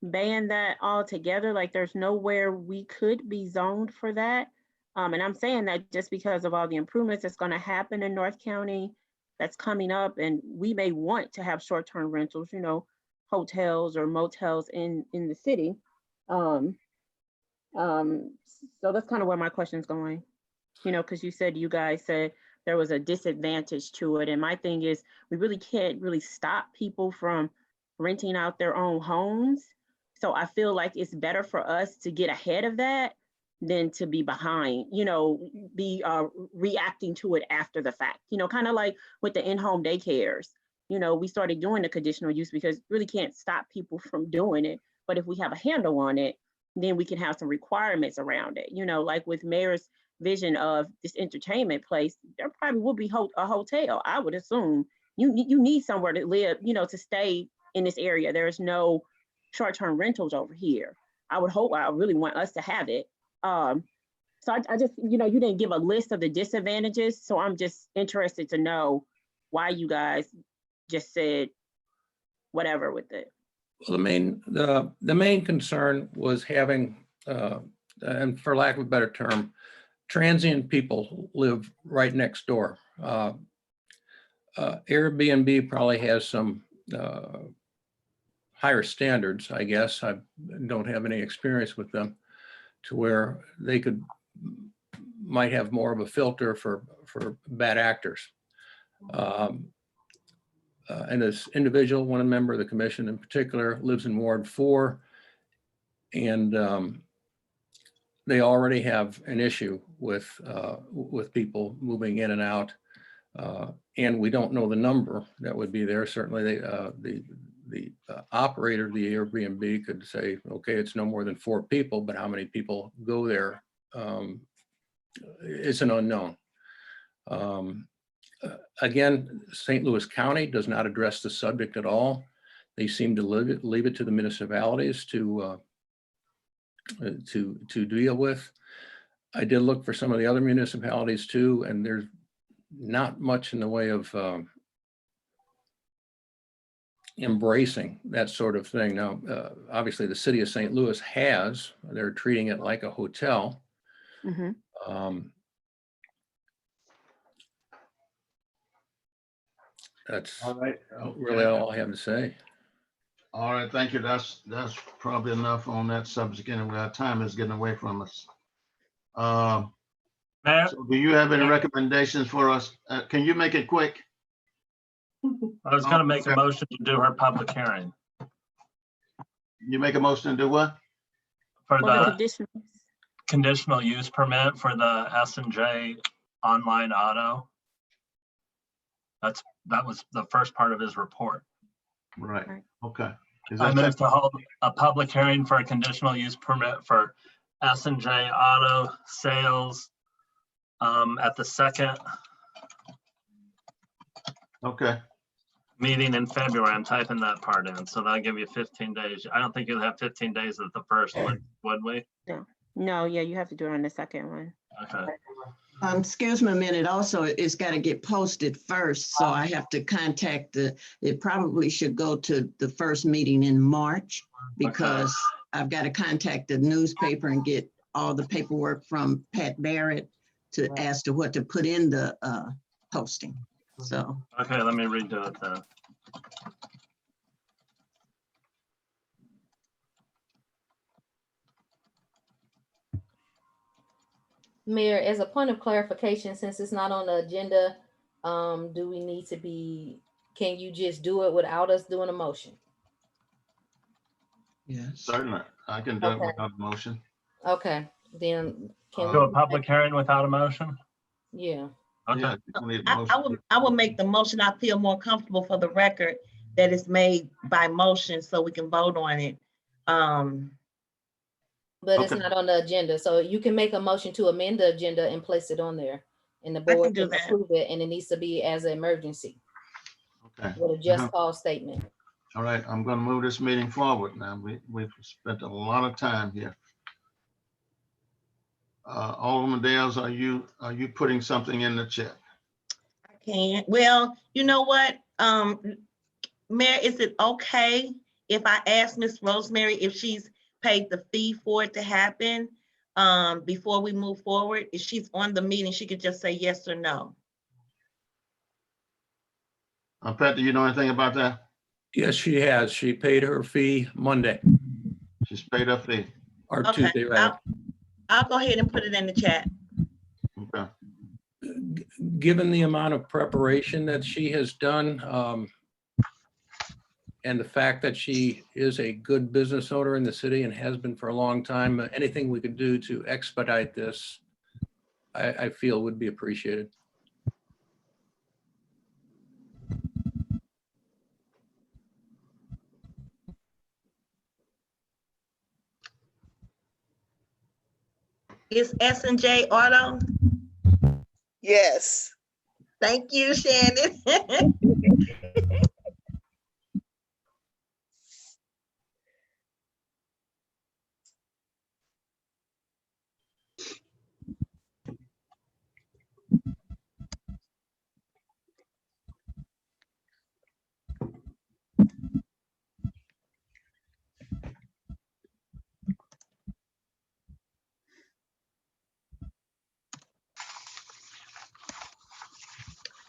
[SPEAKER 7] banned that altogether? Like there's nowhere we could be zoned for that? And I'm saying that just because of all the improvements that's going to happen in North County that's coming up, and we may want to have short-term rentals, you know, hotels or motels in the city. So that's kind of where my question's going, you know, because you said, you guys said there was a disadvantage to it. And my thing is, we really can't really stop people from renting out their own homes. So I feel like it's better for us to get ahead of that than to be behind, you know, be reacting to it after the fact, you know, kind of like with the in-home daycares. You know, we started doing the conditional use because really can't stop people from doing it. But if we have a handle on it, then we can have some requirements around it. You know, like with Mayor's vision of this entertainment place, there probably will be a hotel. I would assume you need somewhere to live, you know, to stay in this area. There's no short-term rentals over here. I really want us to have it. So I just, you know, you didn't give a list of the disadvantages. So I'm just interested to know why you guys just said whatever with it.
[SPEAKER 19] Well, the main concern was having, and for lack of a better term, transient people live right next door. Airbnb probably has some higher standards, I guess. I don't have any experience with them, to where they might have more of a filter for bad actors. And this individual, one member of the commission in particular, lives in Ward 4, and they already have an issue with people moving in and out, and we don't know the number that would be there. Certainly, the operator of the Airbnb could say, okay, it's no more than 4 people, but how many people go there? It's an unknown. Again, St. Louis County does not address the subject at all. They seem to leave it to the municipalities to deal with. I did look for some of the other municipalities too, and there's not much in the way of embracing that sort of thing. Now, obviously the city of St. Louis they're treating it like a hotel. Mm-hmm. That's
[SPEAKER 4] all right.
[SPEAKER 19] Really all I have to say.
[SPEAKER 4] All right, thank you. That's probably enough on that subject. Anyway, our time is getting away from us. So do you have any recommendations for us? Can you make it quick?
[SPEAKER 2] I was going to make a motion to do her public hearing.
[SPEAKER 4] You make a motion to do what?
[SPEAKER 2] For the conditional use permit for the S&J online auto. That was the first part of his report.
[SPEAKER 4] Right. Okay.
[SPEAKER 2] I move to hold a public hearing for a conditional use permit for S&J auto sales at the second meeting in February. I'm typing that part in, so that'll give you 15 days. I don't think you'll have 15 days at the first one, would we?
[SPEAKER 7] No, yeah, you have to do it on the second one.
[SPEAKER 2] Okay.
[SPEAKER 3] Excuse me a minute. Also, it's got to get posted first, so I have to contact it probably should go to the first meeting in March, because I've got to contact the newspaper and get all the paperwork from Pat Barrett as to what to put in the posting. So.
[SPEAKER 2] Okay, let me redo it then.
[SPEAKER 1] Mayor, as a point of clarification, since it's not on the agenda, do we need to can you just do it without us doing a motion?
[SPEAKER 4] Yes. Certainly. I can do it without a motion.
[SPEAKER 1] Okay, then
[SPEAKER 2] can do a public hearing without a motion?
[SPEAKER 1] Yeah.
[SPEAKER 2] Okay.
[SPEAKER 5] Yeah, I will make the motion. I feel more comfortable for the record that it's made by motion so we can vote on it.
[SPEAKER 1] But it's not on the agenda, so you can make a motion to amend the agenda and place it on there, and the board can approve it, and it needs to be as an emergency.
[SPEAKER 4] Okay.
[SPEAKER 1] With a just cause statement.
[SPEAKER 4] All right, I'm going to move this meeting forward now. We've spent a lot of time here. Alderman Dales, are you putting something in the chat?
[SPEAKER 5] I can't. Well, you know what? Mayor, is it okay if I ask Miss Rosemary if she's paid the fee for it to happen before we move forward? If she's on the meeting, she could just say yes or no.
[SPEAKER 4] Pat, do you know anything about that?
[SPEAKER 19] Yes, she has. She paid her fee Monday
[SPEAKER 4] She's paid her fee.
[SPEAKER 19] or
[SPEAKER 5] Okay,
[SPEAKER 19] Tuesday, rather.
[SPEAKER 5] I'll go ahead and put it in the chat.
[SPEAKER 4] Okay.
[SPEAKER 19] Given the amount of preparation that she has done, and the fact that she is a good business owner in the city and has been for a long time, anything we could do to expedite this, I feel would be appreciated.
[SPEAKER 5] Is S&J Auto?
[SPEAKER 20] Yes.
[SPEAKER 5] Thank you, Shannon.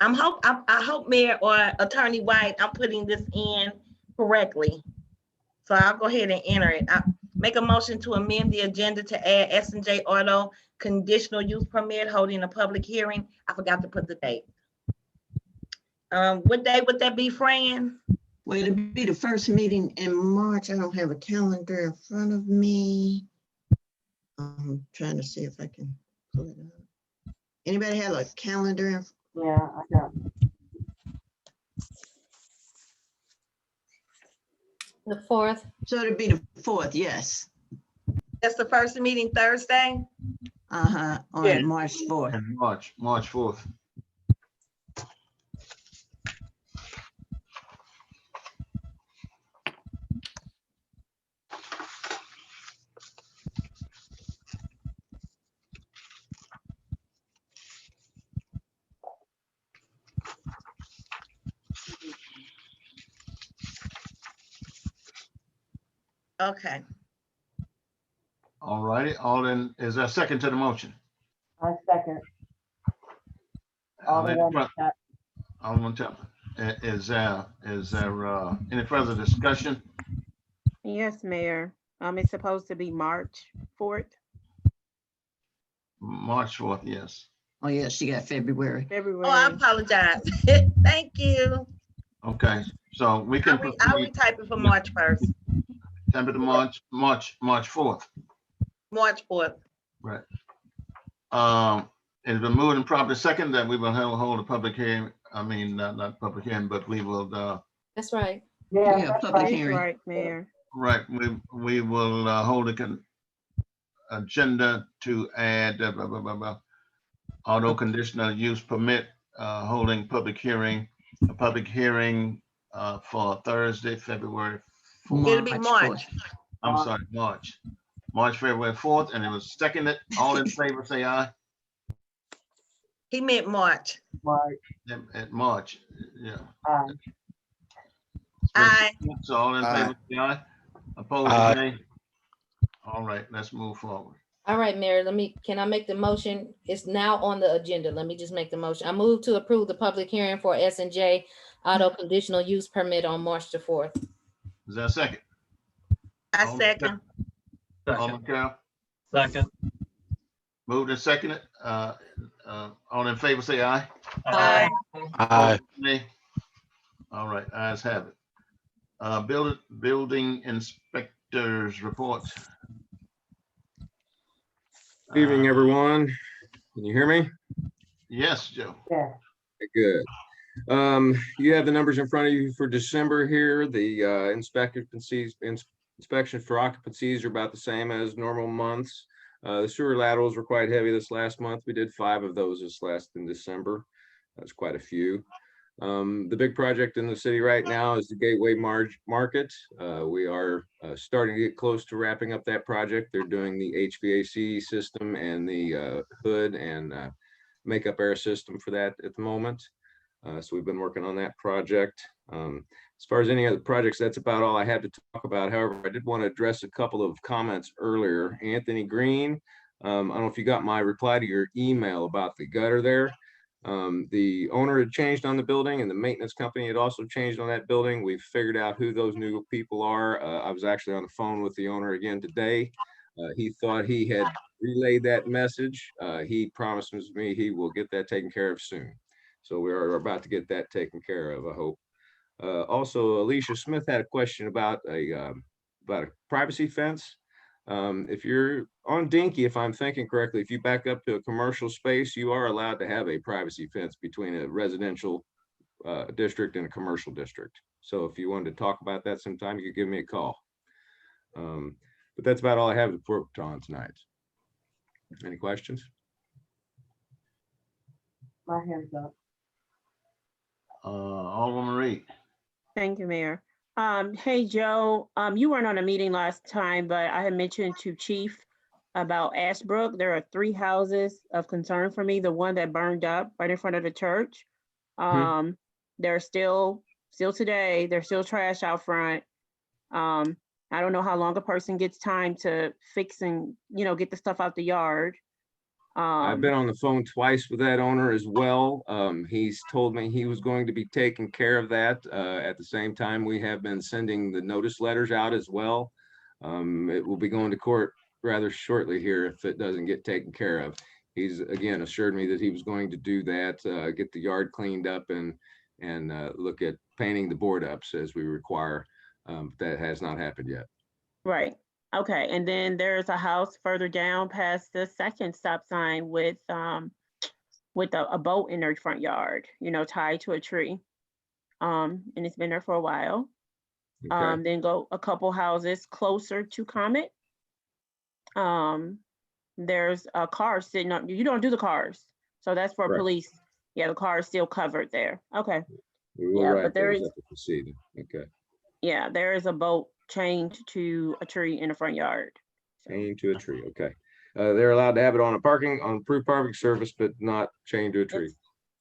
[SPEAKER 5] I hope Mayor or Attorney White, I'm putting this in correctly. So I'll go ahead and enter it. I make a motion to amend the agenda to add S&J Auto conditional use permit holding a public hearing. I forgot to put the date. What day would that be, Fran?
[SPEAKER 3] Well, it'll be the first meeting in March. I don't have a calendar in front of me. I'm trying to see if I can pull it up. Anybody have a calendar?
[SPEAKER 11] Yeah, I got it.
[SPEAKER 1] The 4th.
[SPEAKER 3] So it'll be the 4th, yes.
[SPEAKER 5] That's the first meeting Thursday?
[SPEAKER 3] On
[SPEAKER 20] Yes.
[SPEAKER 3] March 4th.
[SPEAKER 4] And March 4th.
[SPEAKER 5] Okay.
[SPEAKER 4] All righty. Is there a second to the motion?
[SPEAKER 11] I second. Alderman
[SPEAKER 4] Alderman Chapman. Is there any further discussion?
[SPEAKER 7] Yes, Mayor. It's supposed to be March 4th.
[SPEAKER 4] March 4th, yes.
[SPEAKER 3] Oh, yeah, she got February.
[SPEAKER 5] Oh, I apologize. Thank you.
[SPEAKER 4] Okay, so we can
[SPEAKER 5] I'll retype it for March 1st.
[SPEAKER 4] Temper to March 4th.
[SPEAKER 5] March 4th.
[SPEAKER 4] Right. It's been moved and properly second that we will hold a public hearing. I mean, not public hearing, but we will.
[SPEAKER 1] That's right.
[SPEAKER 3] Yeah, public hearing.
[SPEAKER 7] Right, Mayor.
[SPEAKER 4] Right, we will hold a agenda to add auto conditional use permit, holding public hearing, a public hearing for Thursday, February 4th.
[SPEAKER 5] It'll be March.
[SPEAKER 4] I'm sorry, March, February 4th, and it was seconded. All in favor, say aye.
[SPEAKER 5] He meant March.
[SPEAKER 4] At March, yeah.
[SPEAKER 5] Aye.
[SPEAKER 4] So all in favor, say aye. Opposed, nay. All right, let's move forward.
[SPEAKER 1] All right, Mayor, can I make the motion? It's now on the agenda. Let me just make the motion. I move to approve the public hearing for S&J Auto Conditional Use Permit on March the 4th.
[SPEAKER 4] Is that a second?
[SPEAKER 5] I second.
[SPEAKER 4] Alderman Carroll?
[SPEAKER 2] Second.
[SPEAKER 4] Moved and seconded. All in favor, say aye.
[SPEAKER 5] Aye.
[SPEAKER 9] Aye.
[SPEAKER 4] Nay. All right, ayes have it. Building inspectors report.
[SPEAKER 21] Good evening, everyone. Can you hear me?
[SPEAKER 4] Yes, Joe.
[SPEAKER 11] Yeah.
[SPEAKER 21] Good. You have the numbers in front of you for December here. The inspection for occupancies are about the same as normal months. The sewer laterals were quite heavy this last month. We did 5 of those in December. That's quite a few. The big project in the city right now is the Gateway Market. We are starting to get close to wrapping up that project. They're doing the HVAC system and the hood and makeup air system for that at the moment. So we've been working on that project. As far as any other projects, that's about all I have to talk about. However, I did want to address a couple of comments earlier. Anthony Green, I don't know if you got my reply to your email about the gutter there. The owner had changed on the building and the maintenance company had also changed on that building. We've figured out who those new people are. I was actually on the phone with the owner again today. He thought he had relayed that message. He promises me he will get that taken care of soon. So we're about to get that taken care of, I hope. Also, Alicia Smith had a question about a privacy fence. If you're on Dinky, if I'm thinking correctly, if you back up to a commercial space, you are allowed to have a privacy fence between a residential district and a commercial district. So if you wanted to talk about that sometime, you could give me a call. But that's about all I have to report on tonight. Any questions?
[SPEAKER 11] My hand's up.
[SPEAKER 4] Alderman Reed.
[SPEAKER 7] Thank you, Mayor. Hey, Joe, you weren't on a meeting last time, but I had mentioned to Chief about Ashbrook. There are 3 houses of concern for me. The one that burned up right in front of the church. There's still today, there's still trash out front. I don't know how long a person gets time to fix and, get the stuff out the yard.
[SPEAKER 21] I've been on the phone twice with that owner as well. He's told me he was going to be taking care of that. At the same time, we have been sending the notice letters out as well. It will be going to court rather shortly here if it doesn't get taken care of. He's again assured me that he was going to do that, get the yard cleaned up and look at painting the board ups as we require. That has not happened yet.
[SPEAKER 7] Right. Okay. And then there's a house further down past the second stop sign with a boat in their front yard, tied to a tree. And it's been there for a while.
[SPEAKER 21] Okay.
[SPEAKER 7] Then go a couple houses closer to Comet. There's a car sitting up. You don't do the cars. So that's for
[SPEAKER 21] Right.
[SPEAKER 7] police. Yeah, the car is still covered there. Okay.
[SPEAKER 21] We will
[SPEAKER 7] Yeah,
[SPEAKER 21] write
[SPEAKER 7] but there
[SPEAKER 21] those
[SPEAKER 7] is,
[SPEAKER 21] up to proceed. Okay.
[SPEAKER 7] yeah, there is a boat chained to a tree in the front yard.
[SPEAKER 21] Chained to a tree. Okay. They're allowed to have it on approved parking surface, but not chained to a tree.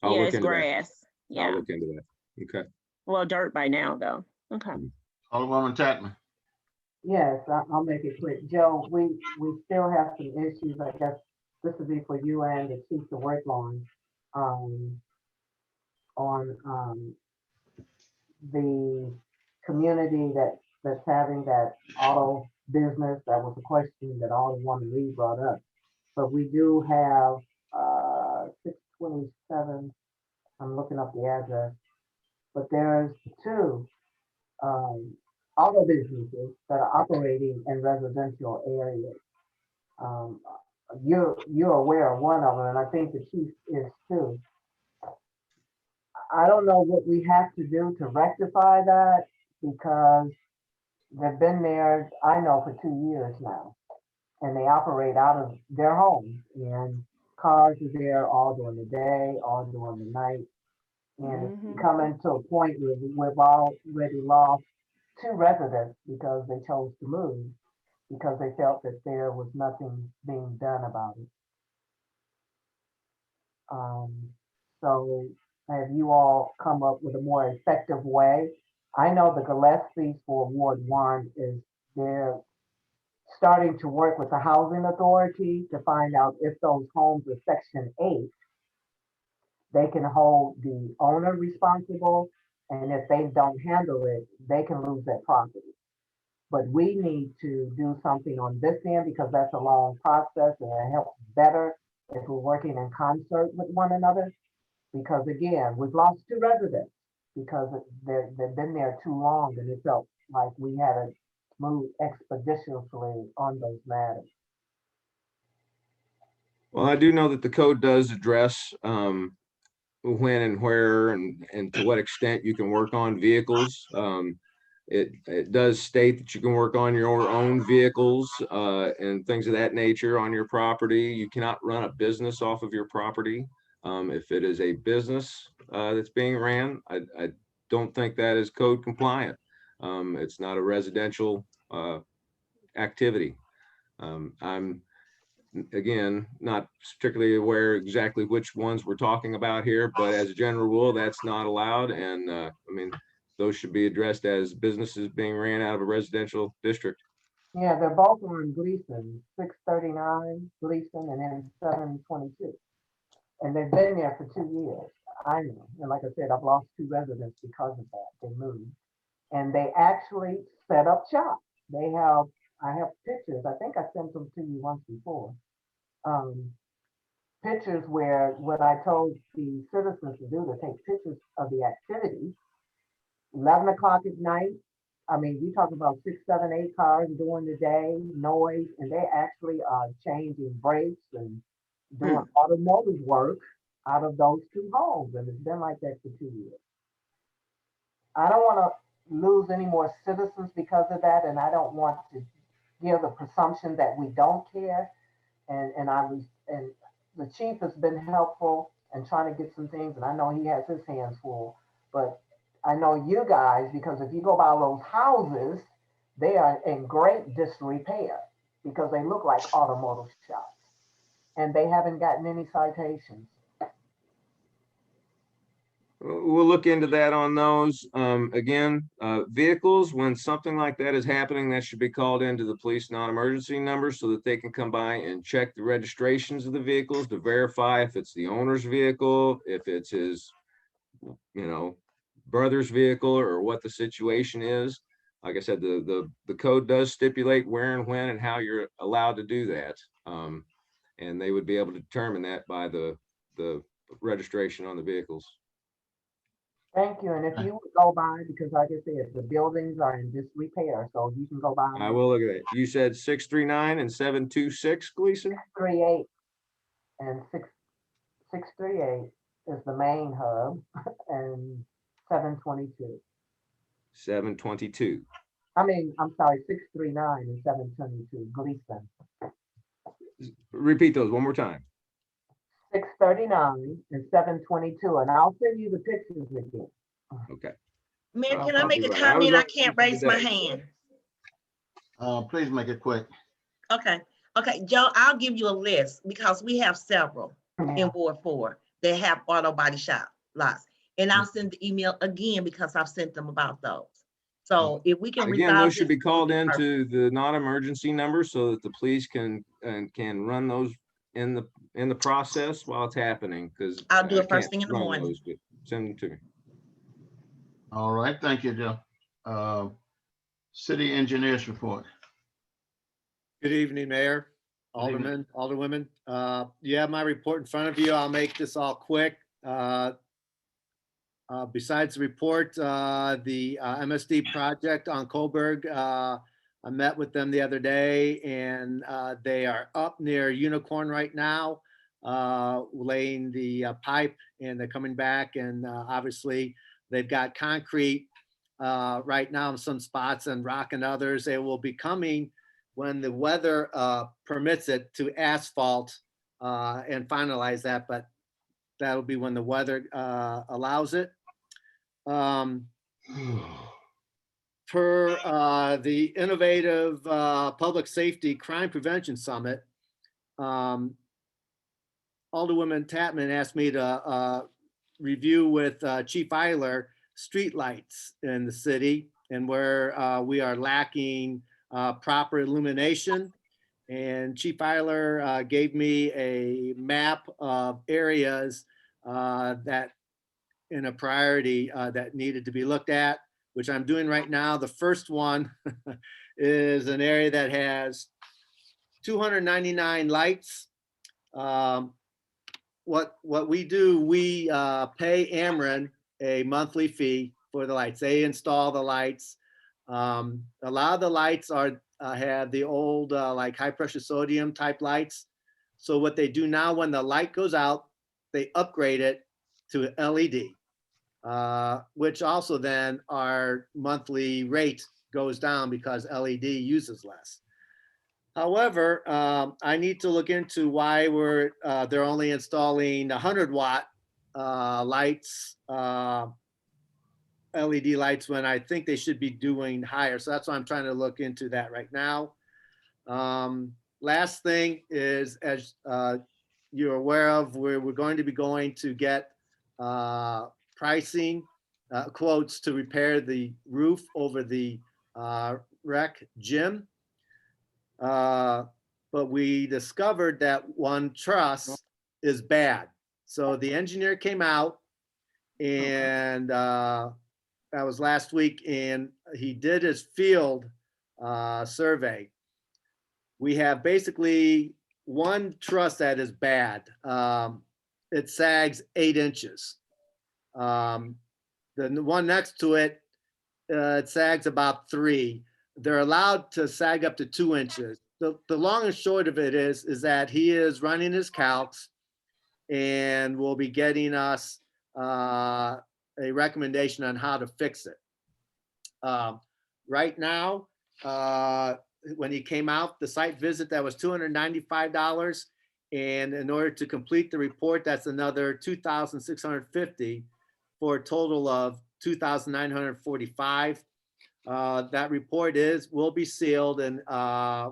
[SPEAKER 21] I'll
[SPEAKER 7] Yeah,
[SPEAKER 21] look
[SPEAKER 7] it's
[SPEAKER 21] into that.
[SPEAKER 7] grass.
[SPEAKER 21] I'll
[SPEAKER 7] Yeah.
[SPEAKER 21] look into that. Okay.
[SPEAKER 7] Well, dirt by now though. Okay.
[SPEAKER 4] Alderwoman Tatman.
[SPEAKER 11] Yes, I'll make it quick. Joe, we still have some issues. I guess this would be for you and the chief to work on the community that's having that auto business. That was a question that Alderwoman Reed brought up. But we do have 627, I'm looking up the address, but there's 2 auto businesses that are operating in residential areas. You're aware of one of them, and I think the chief is too. I don't know what we have to do to rectify that because they've been there, I know, for 2 years now, and they operate out of their homes, and cars are there all during the day, all during the night, and it's coming to a point where we've already lost 2 residents because they chose to move because they felt that there was nothing being done about it. So have you all come up with a more effective way? I know the Gillespie's for Ward 1 is they're starting to work with the housing authority to find out if those homes are Section 8, they can hold the owner responsible, and if they don't handle it, they can lose that property. But we need to do something on this end because that's a long process and it helps better if we're working in concert with one another. Because again, we've lost 2 residents because they've been there too long and it felt like we had to move expeditiously on those matters.
[SPEAKER 21] Well, I do know that the code does address when and where and to what extent you can work on vehicles. It does state that you can work on your own vehicles and things of that nature on your property. You cannot run a business off of your property. If it is a business that's being ran, I don't think that is code compliant. It's not a residential activity. I'm, again, not particularly aware exactly which ones we're talking about here, but as a general rule, that's not allowed. And I mean, those should be addressed as businesses being ran out of a residential district.
[SPEAKER 11] Yeah, they're both on Gleason, 639 Gleason and then 722. And they've been there for 2 years. I know. And like I said, I've lost 2 residents because of that. They moved. And they actually set up shop. I have pictures. I think I sent them to you once before. Pictures where what I told the citizens to do, to take pictures of the activities. 11 o'clock at night. I mean, we talk about 6, 7, 8 cars during the day, noise, and they actually are changing brakes and doing automotive work out of those 2 homes. And it's been like that for 2 years. I don't want to lose any more citizens because of that. And I don't want to give the presumption that we don't care. And the chief has been helpful in trying to get some things. And I know he has his hands full, but I know you guys, because if you go by those houses, they are in great disrepair because they look like automotive shops and they haven't gotten any citations.
[SPEAKER 21] We'll look into that on those. Again, vehicles, when something like that is happening, that should be called into the police non-emergency number so that they can come by and check the registrations of the vehicles to verify if it's the owner's vehicle, if it's his, brother's vehicle, or what the situation is. Like I said, the code does stipulate where and when and how you're allowed to do that. And they would be able to determine that by the registration on the vehicles.
[SPEAKER 11] Thank you. And if you would go by, because like I said, the buildings are in disrepair, so you can go by.
[SPEAKER 21] I will look at it. You said 639 and 726, Gleason?
[SPEAKER 11] 638 and 638 is the main hub, and 722.
[SPEAKER 21] 722.
[SPEAKER 11] I mean, I'm sorry, 639 and 722, Gleason.
[SPEAKER 21] Repeat those one more time.
[SPEAKER 11] 639 and 722, and I'll send you the pictures again.
[SPEAKER 21] Okay.
[SPEAKER 5] Mayor, can I make a comment? I can't raise my hand.
[SPEAKER 4] Please make it quick.
[SPEAKER 5] Okay, Joe, I'll give you a list because we have several in Ward 4 that have auto body shop lots. And I'll send the email again because I've sent them about those. So if we can
[SPEAKER 21] Again, those should be called into the non-emergency number so that the police can run those in the process while it's happening, because
[SPEAKER 5] I'll do it first thing in the morning.
[SPEAKER 21] Send them to me.
[SPEAKER 4] All right, thank you, Joe. City engineers report.
[SPEAKER 20] Good evening, Mayor, Alderman, Alderwomen. You have my report in front of you. I'll make this all quick. Besides the report, the MSD project on Coburg, I met with them the other day, and they are up near Unicorn right now, laying the pipe, and they're coming back, and obviously they've got concrete right now in some spots and rock in others. They will be coming when the weather permits it to asphalt and finalize that, but that'll be when the weather allows it. Per the Innovative Public Safety Crime Prevention Summit, Alderwoman Tapman asked me to review with Chief Eiler streetlights in the city and where we are lacking proper illumination. And Chief Eiler gave me a map of areas that in a priority that needed to be looked at, which I'm doing right now. The first one is an area that has 299 lights. What we do, we pay Ameren a monthly fee for the lights. They install the lights. A lot of the lights are have the old like high pressure sodium type lights. So what they do now, when the light goes out, they upgrade it to LED. Which also then our monthly rate goes down because LED uses less. However, I need to look into why they're only installing 100-watt lights, LED lights, when I think they should be doing higher. So that's why I'm trying to look into that right now. Last thing is, as you're aware of, we're going to be going to get pricing quotes to repair the roof over the rec gym. But we discovered that one truss is bad. So the engineer came out, and that was last week, and he did his field survey. We have basically one truss that is bad. It sags 8 inches. The one next to it, it sags about 3. They're allowed to sag up to 2 inches. The long and short of it is that he is running his calcs and will be getting us a recommendation on how to fix it. Right now, when he came out, the site visit, that was $295. And in order to complete the report, that's another $2,650 for a total of $2,945. That report will be sealed and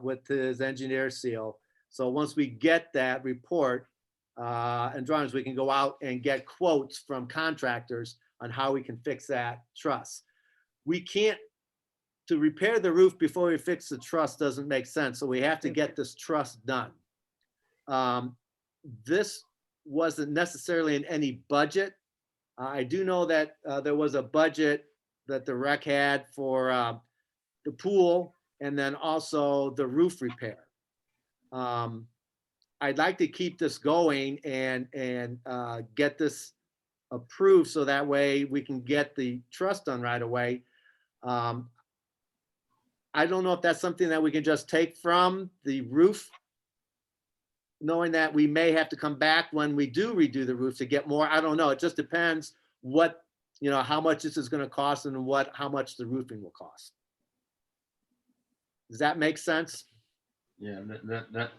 [SPEAKER 20] with his engineer seal. So once we get that report and drawings, we can go out and get quotes from contractors on how we can fix that truss. We can't, to repair the roof before we fix the truss doesn't make sense. So we have to get this truss done. This wasn't necessarily in any budget. I do know that there was a budget that the rec had for the pool and then also the roof repair. I'd like to keep this going and get this approved so that way we can get the truss done right away. I don't know if that's something that we can just take from the roof, knowing that we may have to come back when we do redo the roof to get more. I don't know. It just depends what, how much this is going to cost and how much the roofing will cost. Does that make sense?
[SPEAKER 4] Yeah,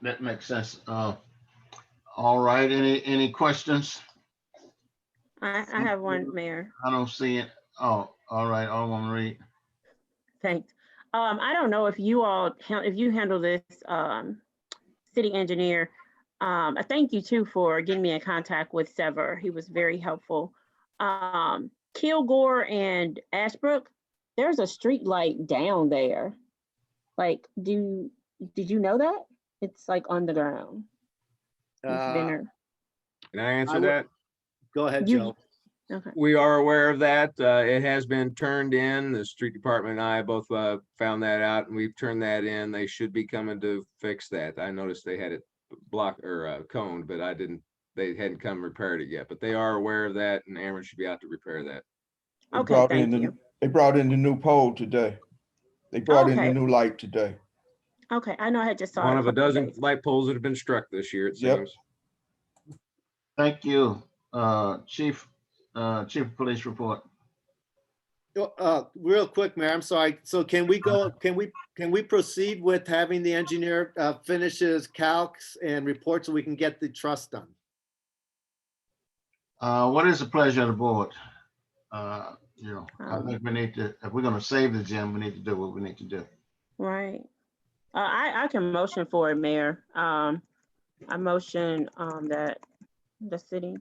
[SPEAKER 4] that makes sense. All right, any questions?
[SPEAKER 7] I have one, Mayor.
[SPEAKER 4] I don't see it. Oh, all right, Alderman Reed.
[SPEAKER 7] Thanks. I don't know if you handle this, city engineer. I thank you too for getting me in contact with Sever. He was very helpful. Kilgore and Ashbrook, there's a street light down there. Like, did you know that? It's like underground.
[SPEAKER 21] Can I answer that?
[SPEAKER 20] Go ahead, Joe.
[SPEAKER 7] Okay.
[SPEAKER 21] We are aware of that. It has been turned in. The street department and I both found that out, and we've turned that in. They should be coming to fix that. I noticed they had it blocked or coned, but they hadn't come repaired it yet. But they are aware of that, and Aaron should be out to repair that.
[SPEAKER 7] Okay, thank you.
[SPEAKER 6] They brought in the new pole today. They brought in the new light today.
[SPEAKER 7] Okay, I know I had just saw
[SPEAKER 21] One
[SPEAKER 7] it
[SPEAKER 21] of a dozen light poles that have been struck this year, it seems.
[SPEAKER 4] Thank you, Chief of Police report.
[SPEAKER 20] Real quick, Mayor, I'm sorry. So can we proceed with having the engineer finish his calcs and report so we can get the truss done?
[SPEAKER 4] What is the pleasure of the board? I think we need to, if we're going to save the gym, we need to do what we need to do.
[SPEAKER 7] Right. I can motion for it, Mayor. I motion that the city.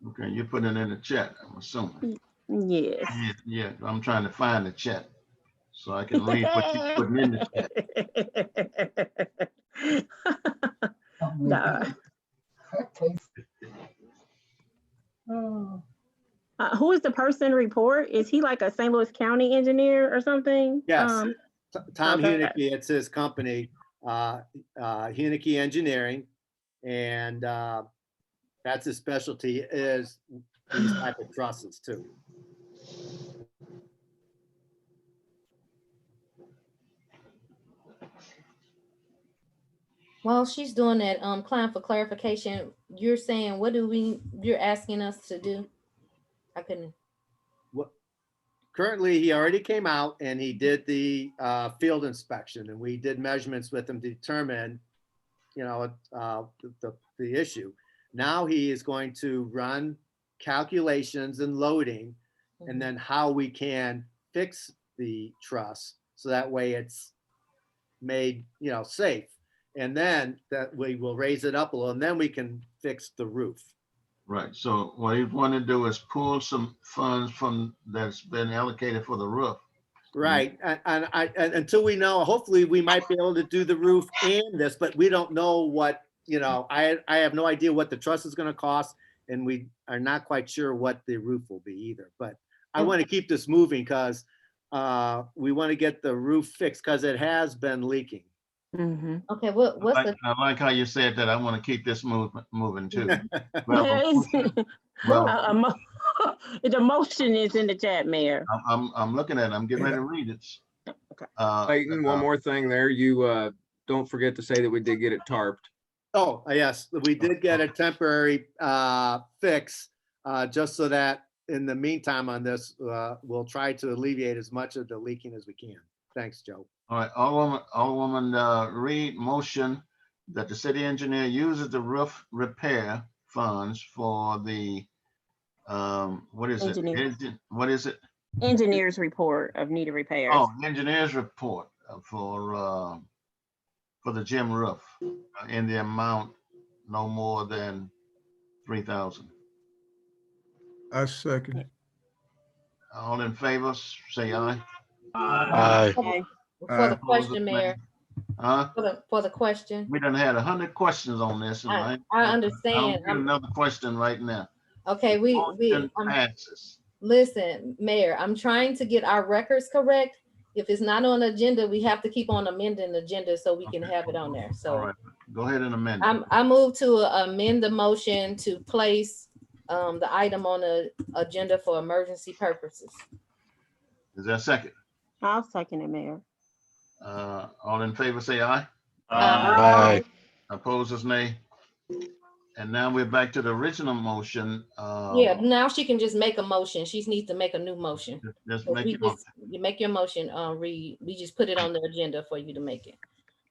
[SPEAKER 4] Okay, you're putting it in the chat, I'm assuming.
[SPEAKER 7] Yes.
[SPEAKER 4] Yeah, I'm trying to find the chat so I can read what you're putting in the chat.
[SPEAKER 7] Nah. Who is the person report? Is he like a St. Louis County engineer or something?
[SPEAKER 20] Yes, Tom
[SPEAKER 7] okay.
[SPEAKER 20] Heineke, it's his company, Heineke Engineering, and that's his specialty, is these type of trusses too.
[SPEAKER 1] While she's doing that, Klein, for clarification, you're saying, you're asking us to do? I couldn't.
[SPEAKER 20] What? currently, he already came out and he did the field inspection, and we did measurements with him to determine, the issue. Now he is going to run calculations and loading, and then how we can fix the truss so that way it's made, safe. And then that we will raise it up a little, and then we can fix the roof.
[SPEAKER 4] Right, so what you want to do is pull some funds from that's been allocated for the roof.
[SPEAKER 20] Right, and until we know, hopefully we might be able to do the roof and this, but we don't know what, I have no idea what the truss is gonna cost, and we are not quite sure what the roof will be either, but I want to keep this moving because we want to get the roof fixed because it has been leaking.
[SPEAKER 1] Okay, what's the,
[SPEAKER 4] I like how you said that. I want to keep this moving too.
[SPEAKER 7] The motion is in the chat, Mayor.
[SPEAKER 4] I'm looking at it. I'm getting ready to read it.
[SPEAKER 21] Clayton, one more thing there. You don't forget to say that we did get it tarped.
[SPEAKER 20] Oh, yes, we did get a temporary fix, just so that in the meantime on this, we'll try to alleviate as much of the leaking as we can. Thanks, Joe.
[SPEAKER 4] All right, Alderwoman Reed motion that the city engineer uses the roof repair funds for the, what is it? What is it?
[SPEAKER 7] Engineer's report of needed repairs.
[SPEAKER 4] Oh, engineer's report for the gym roof in the amount no more than 3,000.
[SPEAKER 6] I second it.
[SPEAKER 4] All in favor, say aye.
[SPEAKER 21] Aye.
[SPEAKER 1] for the question, Mayor,
[SPEAKER 4] Huh?
[SPEAKER 1] for the question.
[SPEAKER 4] We done had 100 questions on this, and
[SPEAKER 1] I
[SPEAKER 4] I
[SPEAKER 1] understand.
[SPEAKER 4] don't get another question right now.
[SPEAKER 1] Okay,
[SPEAKER 4] passes.
[SPEAKER 1] Listen, Mayor, I'm trying to get our records correct. If it's not on the agenda, we have to keep on amending the agenda so we can have it on there. So
[SPEAKER 4] All right, go ahead and amend.
[SPEAKER 1] I move to amend the motion to place the item on the agenda for emergency purposes.
[SPEAKER 4] Is there a second?
[SPEAKER 7] I'll second it, Mayor.
[SPEAKER 4] All in favor, say aye.
[SPEAKER 21] Aye.
[SPEAKER 4] Opposers, nay. And now we're back to the original motion.
[SPEAKER 1] Yeah, now she can just make a motion. She needs to make a new motion.
[SPEAKER 4] Just make your motion.
[SPEAKER 1] You make your motion, Reed. We just put it on the agenda for you to make it.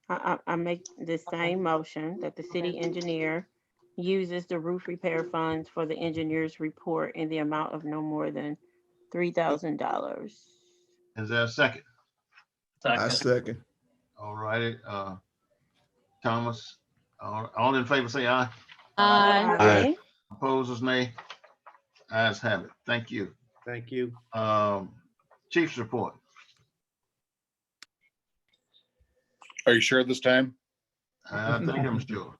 [SPEAKER 7] I make the same motion that the city engineer uses the roof repair funds for the engineer's report in the amount of no more than $3,000.
[SPEAKER 4] Is there a second?
[SPEAKER 6] I second.
[SPEAKER 4] All righty, Thomas, all in favor, say aye.
[SPEAKER 7] Aye.
[SPEAKER 4] Opposers, nay. Ayes have it. Thank you.
[SPEAKER 20] Thank you.
[SPEAKER 4] Chief's report.
[SPEAKER 8] Are you sure this time?
[SPEAKER 4] I think I'm sure.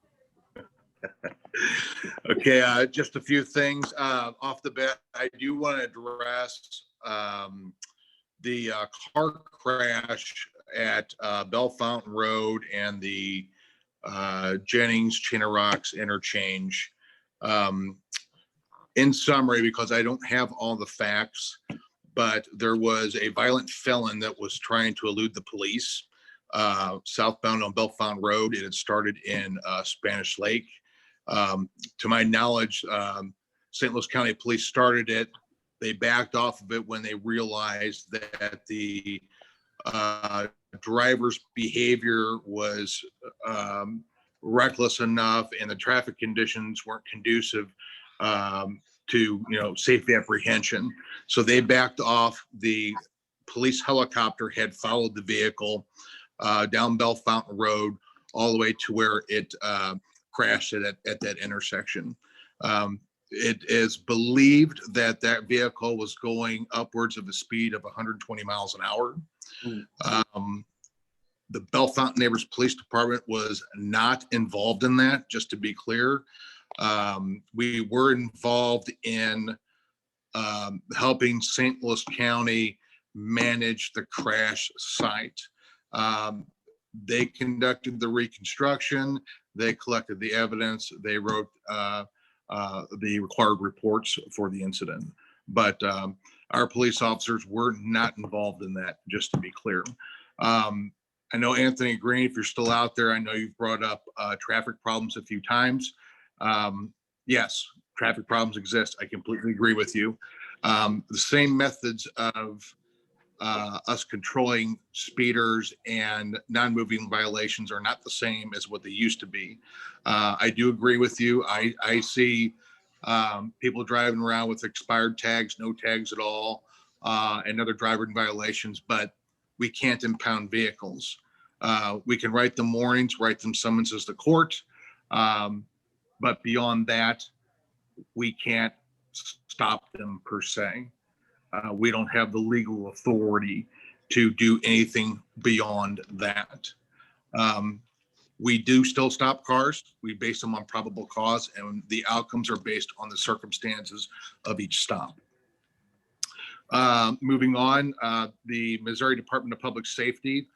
[SPEAKER 8] Okay, just a few things off the bat. I do want to address the car crash at Bell Fountain Road and the Jennings Chena Rocks interchange. In summary, because I don't have all the facts, but there was a violent felon that was trying to elude the police southbound on Bell Fountain Road. It had started in Spanish Lake. To my knowledge, St. Louis County Police started it. They backed off of it when they realized that the driver's behavior was reckless enough and the traffic conditions weren't conducive to safe apprehension. So they backed off. The police helicopter had followed the vehicle down Bell Fountain Road all the way to where it crashed at that intersection. It is believed that that vehicle was going upwards of a speed of 120 miles an hour. The Bell Fountain Neighbors Police Department was not involved in that, just to be clear. We were involved in helping St. Louis County manage the crash site. They conducted the reconstruction, they collected the evidence, they wrote the required reports for the incident. But our police officers were not involved in that, just to be clear. I know Anthony Green, if you're still out there, I know you've brought up traffic problems a few times. Yes, traffic problems exist. I completely agree with you. The same methods of us controlling speeders and non-moving violations are not the same as what they used to be. I do agree with you. I see people driving around with expired tags, no tags at all, and other driving violations, but we can't impound vehicles. We can write them warnings, write them summonses to court, but beyond that, we can't stop them per se. We don't have the legal authority to do anything beyond that. We do still stop cars. We base them on probable cause, and the outcomes are based on the circumstances of each stop. Moving on, the Missouri Department of Public Safety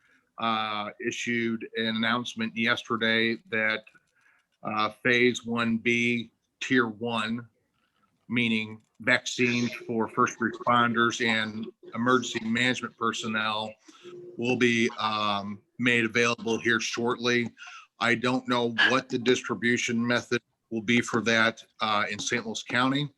[SPEAKER 8] issued an announcement yesterday that Phase 1B, Tier 1, meaning vaccines for first responders and emergency management personnel, will be made available here shortly. I don't know what the distribution method will be for that in St. Louis County.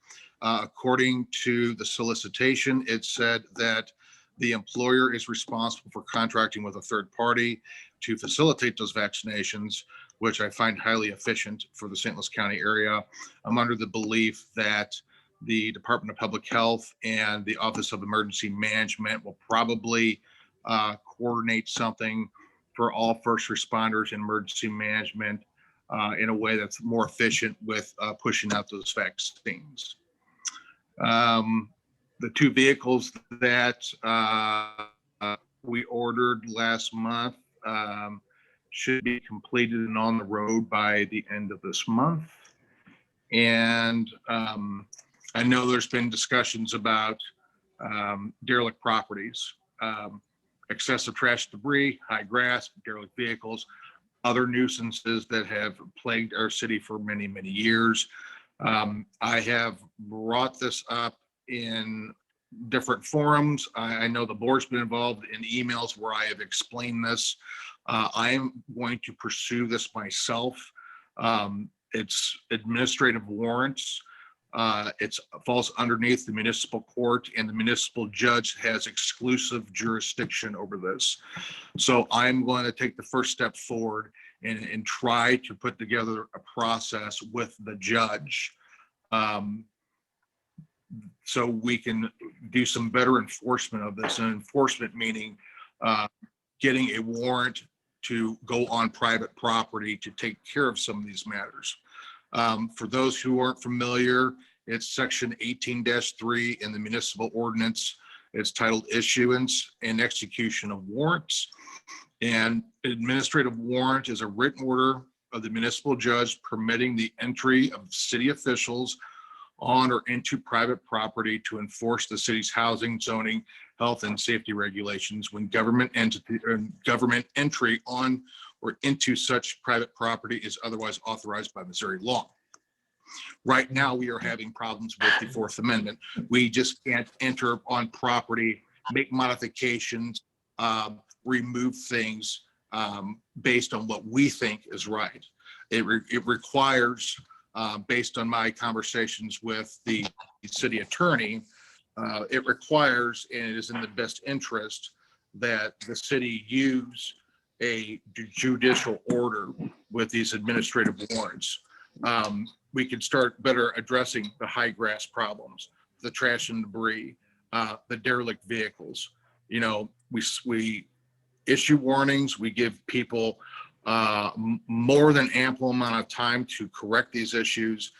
[SPEAKER 8] According to the solicitation, it said that the employer is responsible for contracting with a third party to facilitate those vaccinations, which I find highly efficient for the St. Louis County area. I'm under the belief that the Department of Public Health and the Office of Emergency Management will probably coordinate something for all first responders and emergency management in a way that's more efficient with pushing out those vaccines. The two vehicles that we ordered last month should be completed and on the road by the end of this month. And I know there's been discussions about derelict properties, excessive trash, debris, high grass, derelict vehicles, other nuisances that have plagued our city for many, many years. I have brought this up in different forums. I know the board's been involved in emails where I have explained this. I am going to pursue this myself. It's administrative warrants. It falls underneath the municipal court, and the municipal judge has exclusive jurisdiction over this. So I'm going to take the first step forward and try to put together a process with the judge so we can do some better enforcement of this. And enforcement meaning getting a warrant to go on private property to take care of some of these matters. For those who aren't familiar, it's section 18-3 in the municipal ordinance. It's titled Issuance and Execution of Warrants. And administrative warrant is a written order of the municipal judge permitting the entry of city officials on or into private property to enforce the city's housing, zoning, health, and safety regulations when government entry on or into such private property is otherwise authorized by Missouri law. Right now, we are having problems with the Fourth Amendment. We just can't enter on property, make modifications, remove things based on what we think is right. It requires, based on my conversations with the city attorney, it requires, and it is in the best interest, that the city use a judicial order with these administrative warrants. We can start better addressing the high grass problems, the trash and debris, the derelict vehicles. You know, we issue warnings, we give people more than ample amount of time to correct these issues,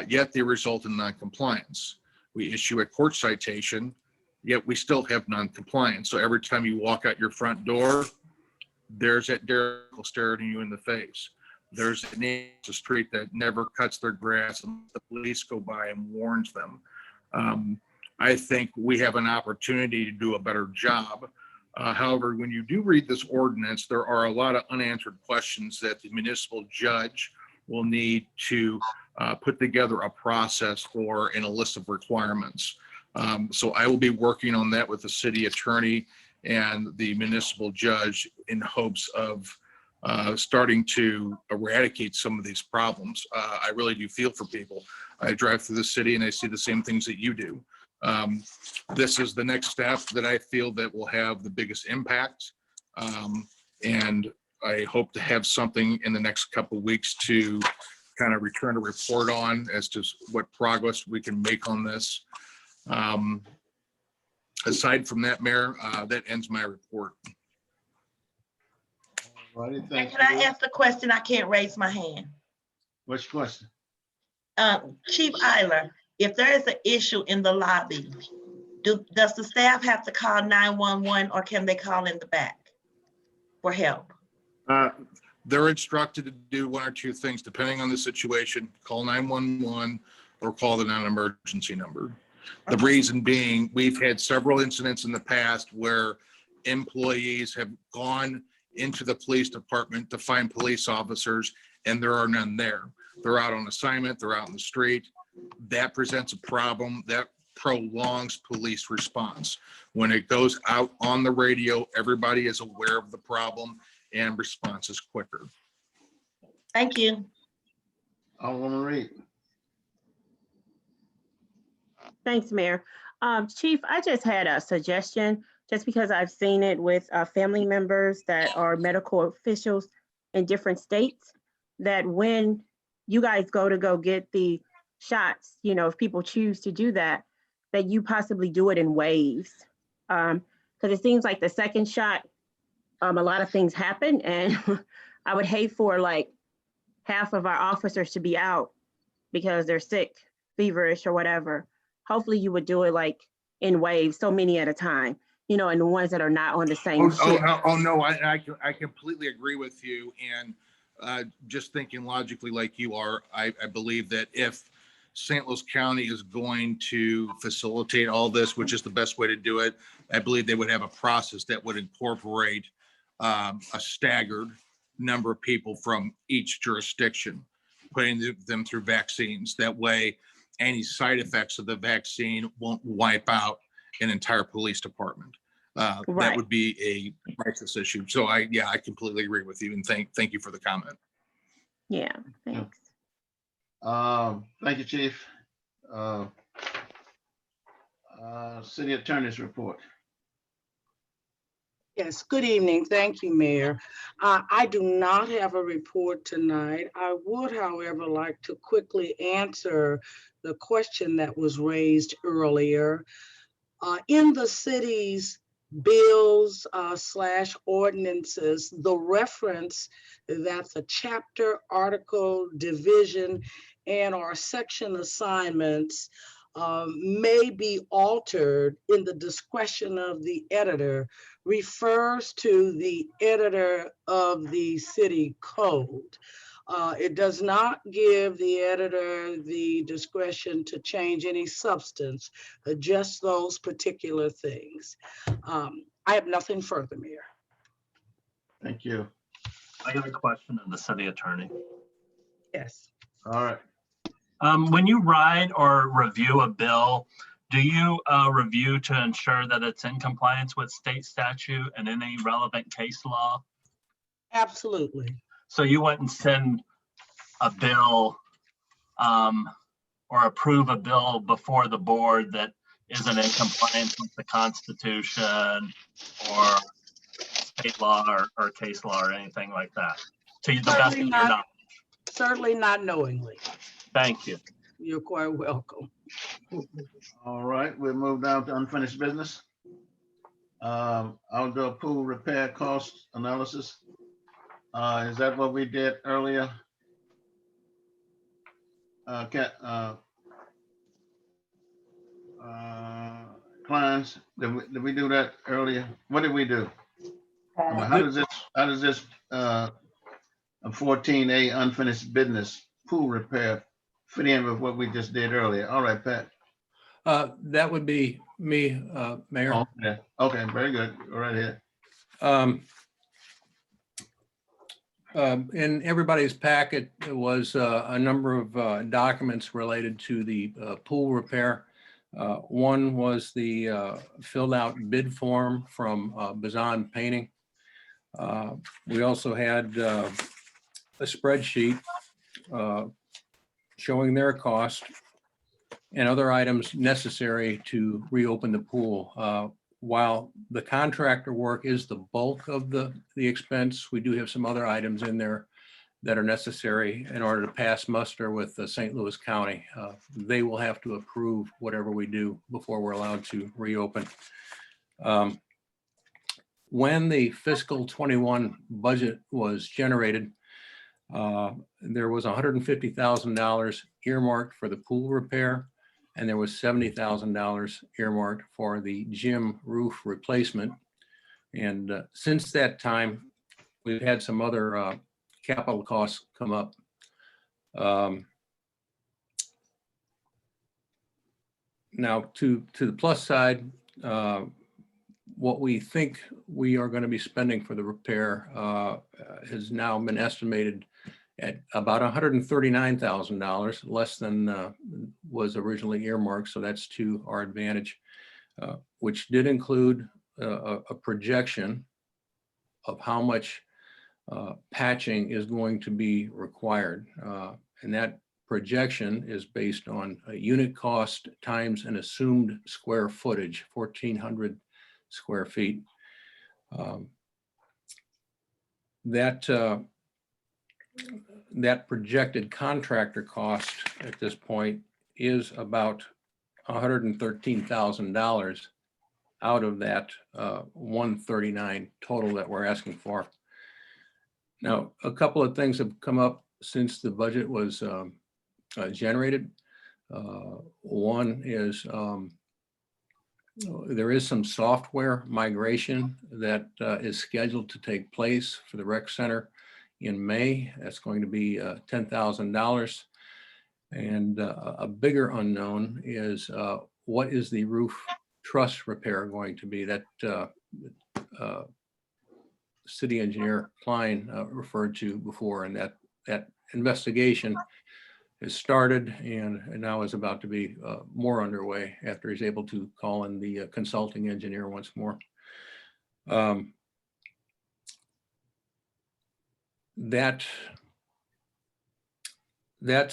[SPEAKER 8] yet they result in non-compliance. We issue a court citation, yet we still have non-compliance. So every time you walk out your front door, there's that derelict staring you in the face. There's a neighbor on the street that never cuts their grass and the police go by and warns them. I think we have an opportunity to do a better job. However, when you do read this ordinance, there are a lot of unanswered questions that the municipal judge will need to put together a process for and a list of requirements. So I will be working on that with the city attorney and the municipal judge in hopes of starting to eradicate some of these problems. I really do feel for people. I drive through the city and I see the same things that you do. This is the next step that I feel that will have the biggest impact. And I hope to have something in the next couple of weeks to kind of return a report on as to what progress we can make on this. Aside from that, Mayor, that ends my report.
[SPEAKER 4] Righty,
[SPEAKER 5] And
[SPEAKER 4] thank
[SPEAKER 5] can I
[SPEAKER 4] you.
[SPEAKER 5] ask a question? I can't raise my hand.
[SPEAKER 4] Which question?
[SPEAKER 5] Chief Eiler, if there is an issue in the lobby, does the staff have to call 911 or can they call in the back for help?
[SPEAKER 8] They're instructed to do one or two things, depending on the situation, call 911 or call the non-emergency number. The reason being, we've had several incidents in the past where employees have gone into the police department to find police officers and there are none there. They're out on assignment, they're out in the street. That presents a problem that prolongs police response. When it goes out on the radio, everybody is aware of the problem and response is quicker.
[SPEAKER 5] Thank you.
[SPEAKER 4] Alderwoman Reed.
[SPEAKER 7] Thanks, Mayor. Chief, I just had a suggestion, just because I've seen it with family members that are medical officials in different states, that when you guys go get the shots, you know, if people choose to do that, that you possibly do it in waves. Because it seems like the second shot, a lot of things happen, and I would hate for like half of our officers to be out because they're sick, feverish, or whatever. Hopefully you would do it like in waves, so many at a time, you know, and the ones that are not on the same shift.
[SPEAKER 8] No, I completely agree with you. And just thinking logically like you are, I believe that if St. Louis County is going to facilitate all this, which is the best way to do it, I believe they would have a process that would incorporate a staggered number of people from each jurisdiction, putting them through vaccines. That way, any side effects of the vaccine won't wipe out an entire police department. That would be a crisis issue. So I completely agree with you, and thank you for the comment.
[SPEAKER 7] Yeah, thanks.
[SPEAKER 4] Thank you, Chief. City Attorney's report.
[SPEAKER 18] Yes, good evening. Thank you, Mayor. I do not have a report tonight. I would, however, like to quickly answer the question that was raised earlier. In the city's bills / ordinances, the reference that the chapter, article, division, and or section assignments may be altered in the discretion of the editor refers to the editor of the city code. It does not give the editor the discretion to change any substance, just those particular things. I have nothing further, Mayor.
[SPEAKER 4] Thank you.
[SPEAKER 2] I got a question of the city attorney.
[SPEAKER 18] Yes.
[SPEAKER 4] All right.
[SPEAKER 2] When you write or review a bill, do you review to ensure that it's in compliance with state statute and any relevant case law?
[SPEAKER 18] Absolutely.
[SPEAKER 2] So you wouldn't send a bill or approve a bill before the board that isn't in compliance with the Constitution or state law or case law or anything like that, to the best of your knowledge?
[SPEAKER 18] Certainly not knowingly.
[SPEAKER 2] Thank you.
[SPEAKER 18] You're quite welcome.
[SPEAKER 4] All right, we'll move down to unfinished business. Outdoor pool repair cost analysis. Is that what we did earlier? Clients, did we do that earlier? What did we do? How does this 14A unfinished business pool repair fit in with what we just did earlier? All right, Pat.
[SPEAKER 19] That would be me, Mayor.
[SPEAKER 4] Okay, very good. Go right ahead.
[SPEAKER 19] In everybody's packet was a number of documents related to the pool repair. One was the filled out bid form from Bazan Painting. We also had a spreadsheet showing their cost. and other items necessary to reopen the pool. While the contractor work is the bulk of the expense, we do have some other items in there that are necessary in order to pass muster with St. Louis County. They will have to approve whatever we do before we're allowed to reopen. When the fiscal 21 budget was generated, there was $150,000 earmarked for the pool repair, and there was $70,000 earmarked for the gym roof replacement. And since that time, we've had some other capital costs come up. Now, to the plus side, what we think we are going to be spending for the repair has now been estimated at about $139,000, less than was originally earmarked. So that's to our advantage, which did include a projection of how much patching is going to be required. And that projection is based on a unit cost times an assumed square footage, 1,400 square feet. That projected contractor cost at this point is about $113,000 out of that 139 total that we're asking for. Now, a couple of things have come up since the budget was generated. One is there is some software migration that is scheduled to take place for the rec center in May. That's going to be $10,000. And a bigger unknown is what is the roof truss repair going to be? That city engineer Klein referred to before, and that investigation has started and now is about to be more underway after he's able to call in the consulting engineer once more. That's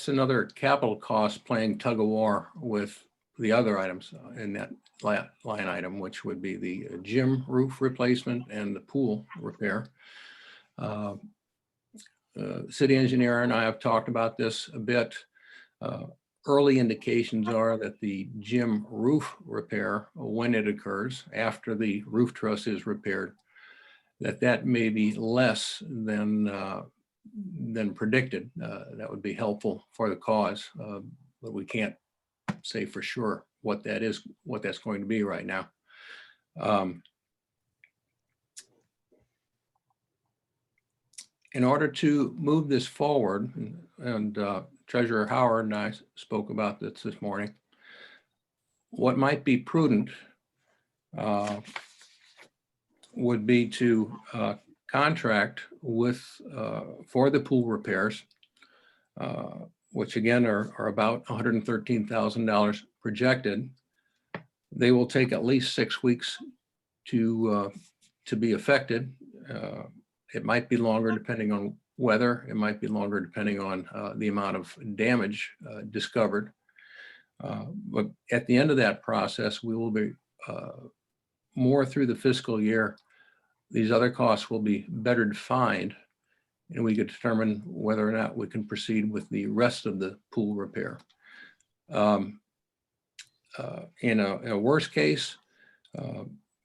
[SPEAKER 19] another capital cost playing tug of war with the other items in that line item, which would be the gym roof replacement and the pool repair. City engineer and I have talked about this a bit. Early indications are that the gym roof repair, when it occurs after the roof truss is repaired, that may be less than predicted. That would be helpful for the cause, but we can't say for sure what that is, what that's going to be right now. In order to move this forward, and Treasurer Howard and I spoke about this morning, what might be prudent would be to contract with for the pool repairs, which again are about $113,000 projected. They will take at least 6 weeks to be affected. It might be longer depending on weather. It might be longer depending on the amount of damage discovered. But at the end of that process, we will be more through the fiscal year. These other costs will be better defined, and we could determine whether or not we can proceed with the rest of the pool repair. In a worst case,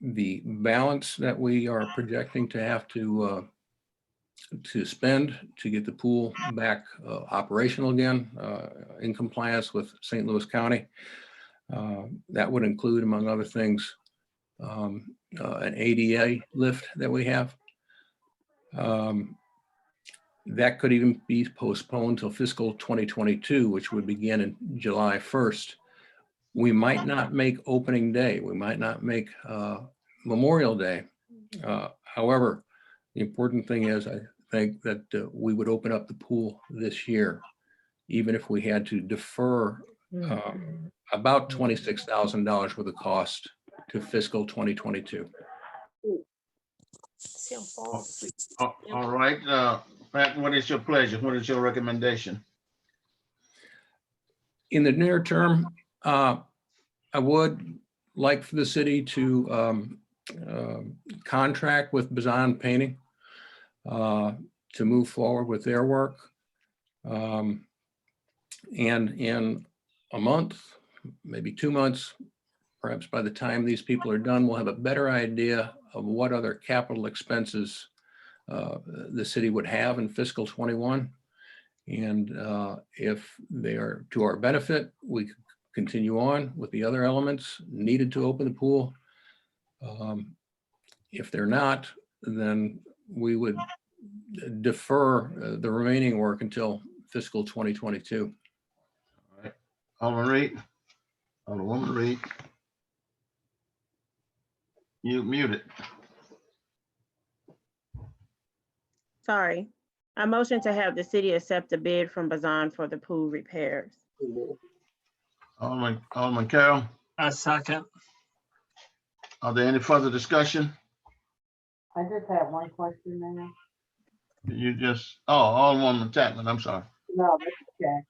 [SPEAKER 19] the balance that we are projecting to have to spend to get the pool back operational again, in compliance with St. Louis County, that would include, among other things, an ADA lift that we have. That could even be postponed till fiscal 2022, which would begin in July 1st. We might not make opening day. We might not make Memorial Day. However, the important thing is, I think that we would open up the pool this year, even if we had to defer about $26,000 worth of cost to fiscal 2022.
[SPEAKER 4] All right, Pat, what is your pleasure? What is your recommendation?
[SPEAKER 19] In the near term, I would like for the city to contract with Bazan Painting to move forward with their work. And in a month, maybe 2 months, perhaps by the time these people are done, we'll have a better idea of what other capital expenses the city would have in fiscal 21. And if they are to our benefit, we could continue on with the other elements needed to open the pool. If they're not, then we would defer the remaining work until fiscal 2022.
[SPEAKER 4] All right. Alderman Reed, Alderwoman Reed. You muted.
[SPEAKER 7] Sorry. I motion to have the city accept a bid from Bazan for the pool repairs.
[SPEAKER 4] Alderman Carroll.
[SPEAKER 2] A second.
[SPEAKER 4] Are there any further discussion?
[SPEAKER 11] I just have one question, Mayor.
[SPEAKER 4] Alderwoman Chapman, I'm sorry.
[SPEAKER 11] No, that's okay.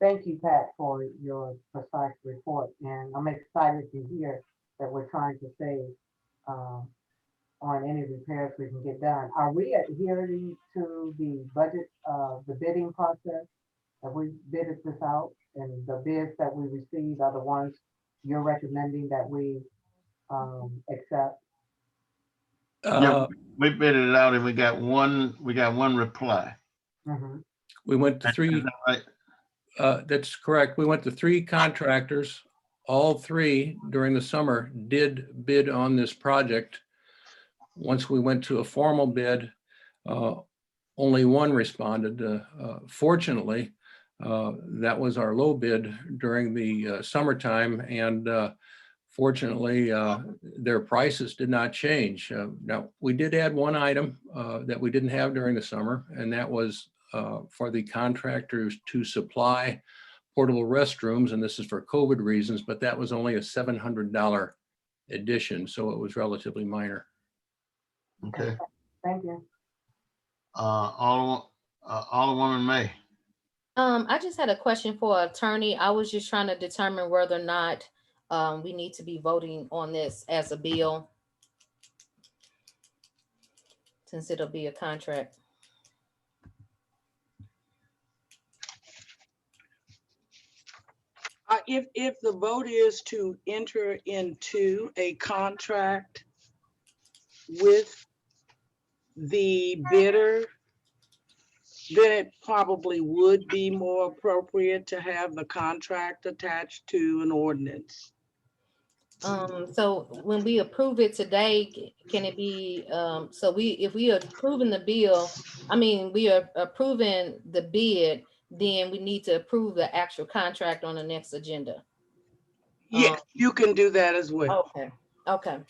[SPEAKER 11] Thank you, Pat, for your precise report, and I'm excited to hear that we're trying to save on any repairs we can get done. Are we adhering to the budget, the bidding process? Have we bidded this out, and the bids that we received are the ones you're recommending that we accept?
[SPEAKER 4] Yeah, we bidded it out and we got one reply.
[SPEAKER 11] Mhm.
[SPEAKER 19] We went to three.
[SPEAKER 4] Is that right?
[SPEAKER 19] That's correct. We went to 3 contractors. All 3 during the summer did bid on this project. Once we went to a formal bid, only one responded. Fortunately, that was our low bid during the summertime, and fortunately, their prices did not change. Now, we did add one item that we didn't have during the summer, and that was for the contractors to supply portable restrooms, and this is for COVID reasons, but that was only a $700 addition, so it was relatively minor.
[SPEAKER 4] Okay.
[SPEAKER 11] Thank you.
[SPEAKER 4] Alderwoman May.
[SPEAKER 1] I just had a question for attorney. I was just trying to determine whether or not we need to be voting on this as a bill, since it'll be a contract.
[SPEAKER 18] If the vote is to enter into a contract with the bidder, then it probably would be more appropriate to have the contract attached to an ordinance.
[SPEAKER 1] So when we approve it today, can it be, if we are approving the bill, we are approving the bid, then we need to approve the actual contract on the next agenda.
[SPEAKER 18] Yes, you can do that as well.
[SPEAKER 1] Okay.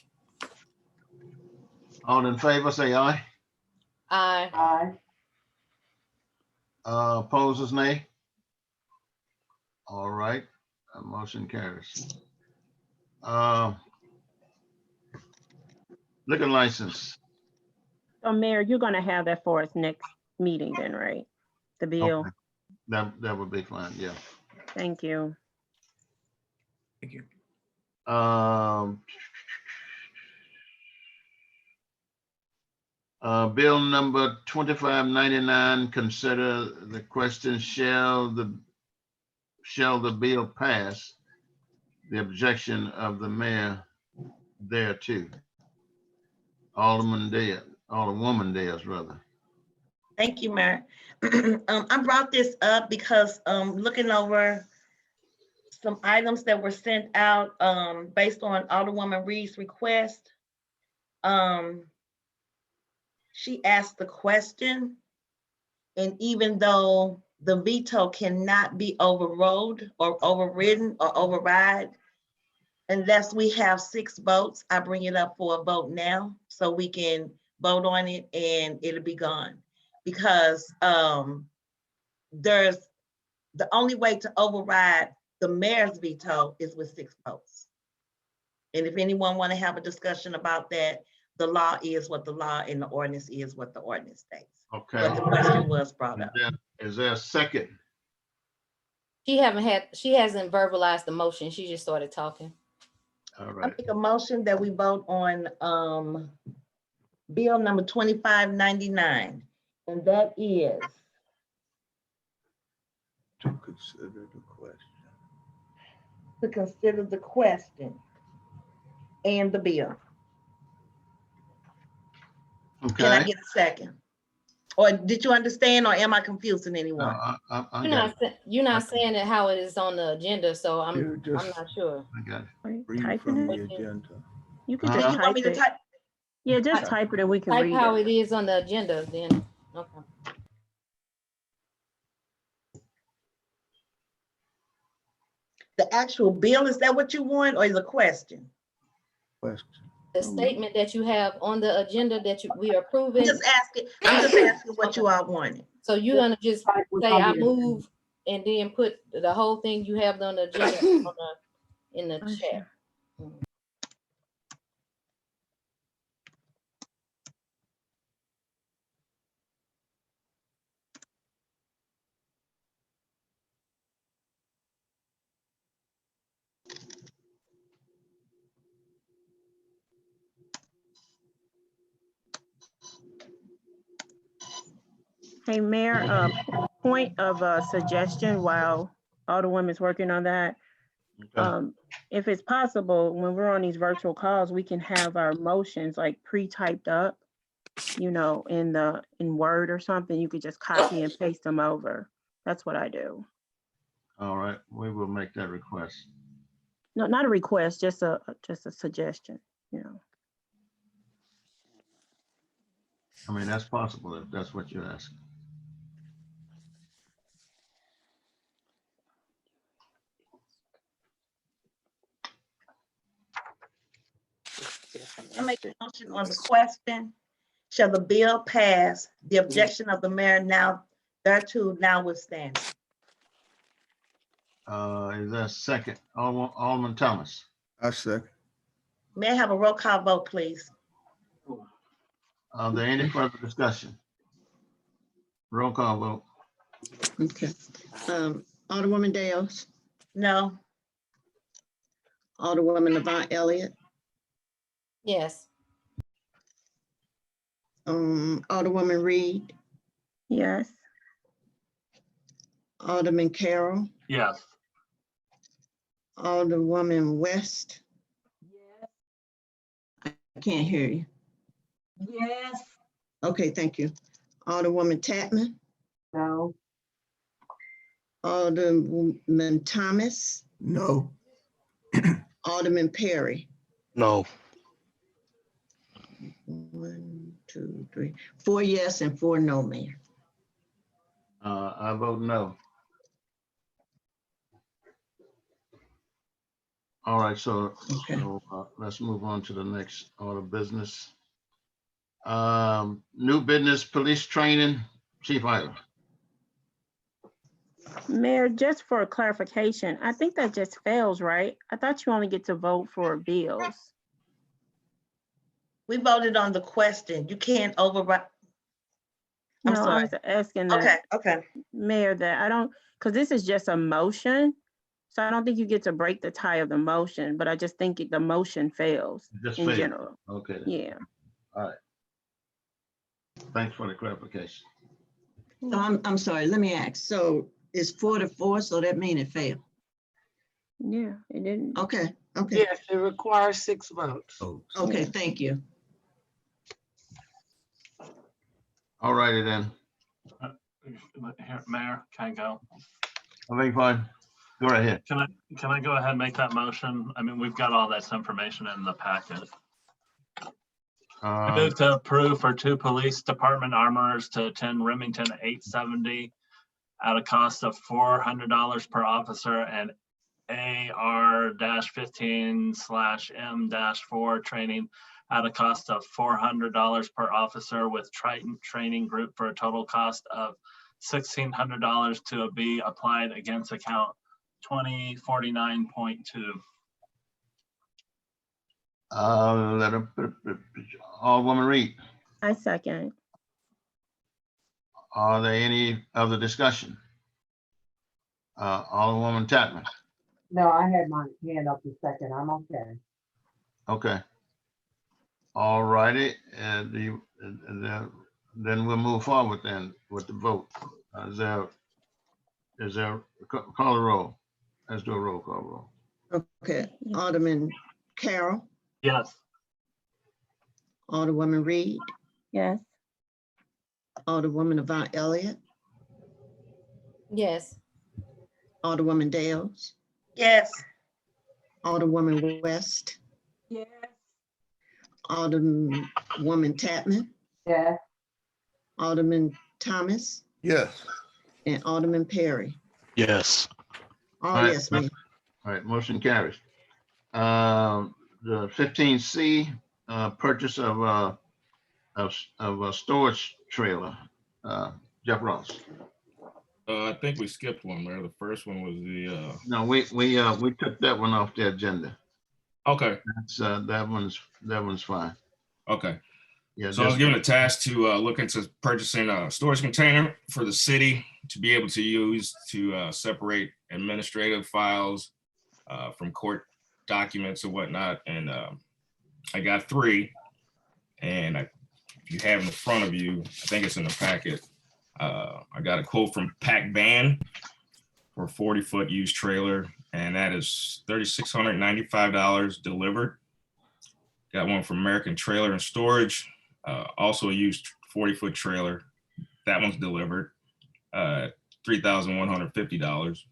[SPEAKER 4] All in favor, say aye.
[SPEAKER 1] Aye.
[SPEAKER 4] Opposers, nay. All right, motion carries. Liquor license.
[SPEAKER 7] So Mayor, you're gonna have that for us next meeting then, right? The bill.
[SPEAKER 4] Okay. That would be fine, yeah.
[SPEAKER 7] Thank you.
[SPEAKER 19] Thank you.
[SPEAKER 4] Bill number 2599, consider the question, shall the bill pass? The objection of the mayor thereto. Alderwoman Diaz, rather.
[SPEAKER 5] Thank you, Mayor. I brought this up because looking over some items that were sent out based on Alderwoman Reed's request. She asked the question, and even though the veto cannot be overrode or overridden or override, unless we have 6 votes, I bring it up for a vote now so we can vote on it and it'll be gone. Because there's the only way to override the mayor's veto is with 6 votes. And if anyone want to have a discussion about that, the law is what the law and the ordinance is what the ordinance states.
[SPEAKER 4] Okay.
[SPEAKER 5] But the question was brought up.
[SPEAKER 4] Is there a second?
[SPEAKER 1] She hasn't verbalized the motion. She just started talking.
[SPEAKER 4] All
[SPEAKER 5] I
[SPEAKER 4] right.
[SPEAKER 5] make a motion that we vote on bill number 2599, and that is
[SPEAKER 6] To consider the question.
[SPEAKER 5] to consider the question and the bill. Can I
[SPEAKER 4] Okay.
[SPEAKER 5] get a second? Or did you understand, or am I confusing
[SPEAKER 4] No,
[SPEAKER 5] anyone?
[SPEAKER 4] I
[SPEAKER 1] You're
[SPEAKER 4] got it.
[SPEAKER 1] you're not saying it how it is on the agenda, so I'm
[SPEAKER 6] You're just
[SPEAKER 1] not sure.
[SPEAKER 4] I got it.
[SPEAKER 6] read
[SPEAKER 7] Typing
[SPEAKER 6] from
[SPEAKER 7] it?
[SPEAKER 6] the agenda.
[SPEAKER 7] You can
[SPEAKER 5] So
[SPEAKER 7] just
[SPEAKER 5] you want
[SPEAKER 7] type
[SPEAKER 5] me to
[SPEAKER 7] it.
[SPEAKER 5] type?
[SPEAKER 7] Yeah, just
[SPEAKER 6] Okay.
[SPEAKER 7] type it and we can
[SPEAKER 1] Type
[SPEAKER 7] read
[SPEAKER 1] how
[SPEAKER 7] it.
[SPEAKER 1] it is on the agenda then. Okay.
[SPEAKER 5] The actual bill, is that what you want, or is a question?
[SPEAKER 6] Question.
[SPEAKER 1] The statement that you have on the agenda that we are approving.
[SPEAKER 5] I'm just asking what you all wanted.
[SPEAKER 1] So you're gonna just
[SPEAKER 11] Type what's
[SPEAKER 1] say,
[SPEAKER 11] on
[SPEAKER 1] I
[SPEAKER 11] the
[SPEAKER 1] move, and then put the whole thing you have on the agenda in the
[SPEAKER 7] Oh,
[SPEAKER 1] chat.
[SPEAKER 7] Hey, Mayor, point of suggestion while Alderwoman's working on that.
[SPEAKER 4] Okay.
[SPEAKER 7] If it's possible, when we're on these virtual calls, we can have our motions like pre-typed up, you know, in Word or something. You could just copy and paste them over. That's what I do.
[SPEAKER 4] All right. We will make that request.
[SPEAKER 7] No, not a request, just a suggestion, you know.
[SPEAKER 4] I mean, that's possible if that's what you're asking.
[SPEAKER 5] I make a motion on the question. Shall the bill pass? The objection of the mayor now thereto notwithstanding.
[SPEAKER 4] Is there a second? Alderman Thomas.
[SPEAKER 6] I second.
[SPEAKER 5] May I have a roll call vote, please?
[SPEAKER 4] Are there any further discussion? Roll call vote.
[SPEAKER 3] Okay. Alderwoman Dales,
[SPEAKER 5] No.
[SPEAKER 3] Alderwoman Levant Elliott,
[SPEAKER 1] Yes.
[SPEAKER 3] Alderwoman Reed,
[SPEAKER 7] Yes.
[SPEAKER 3] Alderman Carroll,
[SPEAKER 2] Yes.
[SPEAKER 3] Alderwoman West. I can't hear you.
[SPEAKER 18] Yes.
[SPEAKER 3] Okay, thank you. Alderwoman Tatman,
[SPEAKER 11] No.
[SPEAKER 3] Alderman Thomas,
[SPEAKER 6] No.
[SPEAKER 3] Alderman Perry.
[SPEAKER 9] No.
[SPEAKER 3] 1, 2, 3, 4 yes and 4 no, Mayor.
[SPEAKER 4] I vote no. All right, so, let's move on to the next order of business. New business police training, Chief Iler.
[SPEAKER 7] Mayor, just for clarification, I think that just fails, right? I thought you only get to vote for bills.
[SPEAKER 5] We voted on the question. You can't override. I'm
[SPEAKER 7] No, I
[SPEAKER 5] sorry.
[SPEAKER 7] was asking
[SPEAKER 5] Okay,
[SPEAKER 7] that,
[SPEAKER 5] okay.
[SPEAKER 7] Mayor, that I don't, because this is just a motion. So I don't think you get to break the tie of the motion, but I just think the motion fails
[SPEAKER 4] Just
[SPEAKER 7] in
[SPEAKER 4] failed.
[SPEAKER 7] general.
[SPEAKER 4] Okay. then.
[SPEAKER 7] Yeah.
[SPEAKER 4] All right. Thanks for the clarification.
[SPEAKER 3] So I'm sorry, let me ask. So it's 4 to 4, so that means it failed.
[SPEAKER 7] Yeah, it didn't.
[SPEAKER 3] Okay, okay.
[SPEAKER 18] Yes, it requires 6 votes.
[SPEAKER 3] Okay, thank you.
[SPEAKER 4] All righty then.
[SPEAKER 2] Here, Mayor, can I go?
[SPEAKER 4] I think fine. Go right ahead.
[SPEAKER 2] Can I go ahead and make that motion? I mean, we've got all that information in the packet. I move to approve for 2 police department armorers to attend Remington 870 at a cost of $400 per officer and AR-15/M-4 training at a cost of $400 per officer with Triton Training Group for a total cost of $1,600 to be applied against account 2049.2.
[SPEAKER 4] Alderwoman Reed.
[SPEAKER 7] I second.
[SPEAKER 4] Are there any other discussion? Alderwoman Chapman.
[SPEAKER 11] No, I had my hand up a second. I'm okay.
[SPEAKER 4] Okay. All righty, and then we'll move forward then with the vote. Is there call a roll? Let's do a roll call roll.
[SPEAKER 3] Okay, Alderman Carroll,
[SPEAKER 2] Yes.
[SPEAKER 3] Alderwoman Reed,
[SPEAKER 7] Yes.
[SPEAKER 3] Alderwoman Avant Elliott,
[SPEAKER 1] Yes.
[SPEAKER 3] Alderwoman Dales,
[SPEAKER 5] Yes.
[SPEAKER 3] Alderwoman West,
[SPEAKER 18] Yes.
[SPEAKER 3] Alderwoman Tapman,
[SPEAKER 11] Yes.
[SPEAKER 3] Alderman Thomas,
[SPEAKER 8] Yes.
[SPEAKER 3] and Alderman Perry.
[SPEAKER 9] Yes.
[SPEAKER 3] All
[SPEAKER 4] All right.
[SPEAKER 3] yes, ma'am.
[SPEAKER 4] All right, motion carries. The 15C, purchase of a storage trailer. Jeff Ross.
[SPEAKER 10] I think we skipped one, Mayor. The first one was the,
[SPEAKER 4] No, we took that one off the agenda.
[SPEAKER 10] okay,
[SPEAKER 4] That's, that one's fine.
[SPEAKER 10] okay.
[SPEAKER 4] Yeah.
[SPEAKER 10] So I was
[SPEAKER 4] this
[SPEAKER 10] given
[SPEAKER 4] one.
[SPEAKER 10] a task to look into purchasing a storage container for the city to be able to use to separate administrative files from court documents and whatnot. And I got 3. And if you have in front of you, I think it's in the packet. I got a quote from Pac Van for a 40-foot used trailer, and that is $3,695 delivered. Got one from American Trailer and Storage, also a used 40-foot trailer. That one's delivered, $3,150.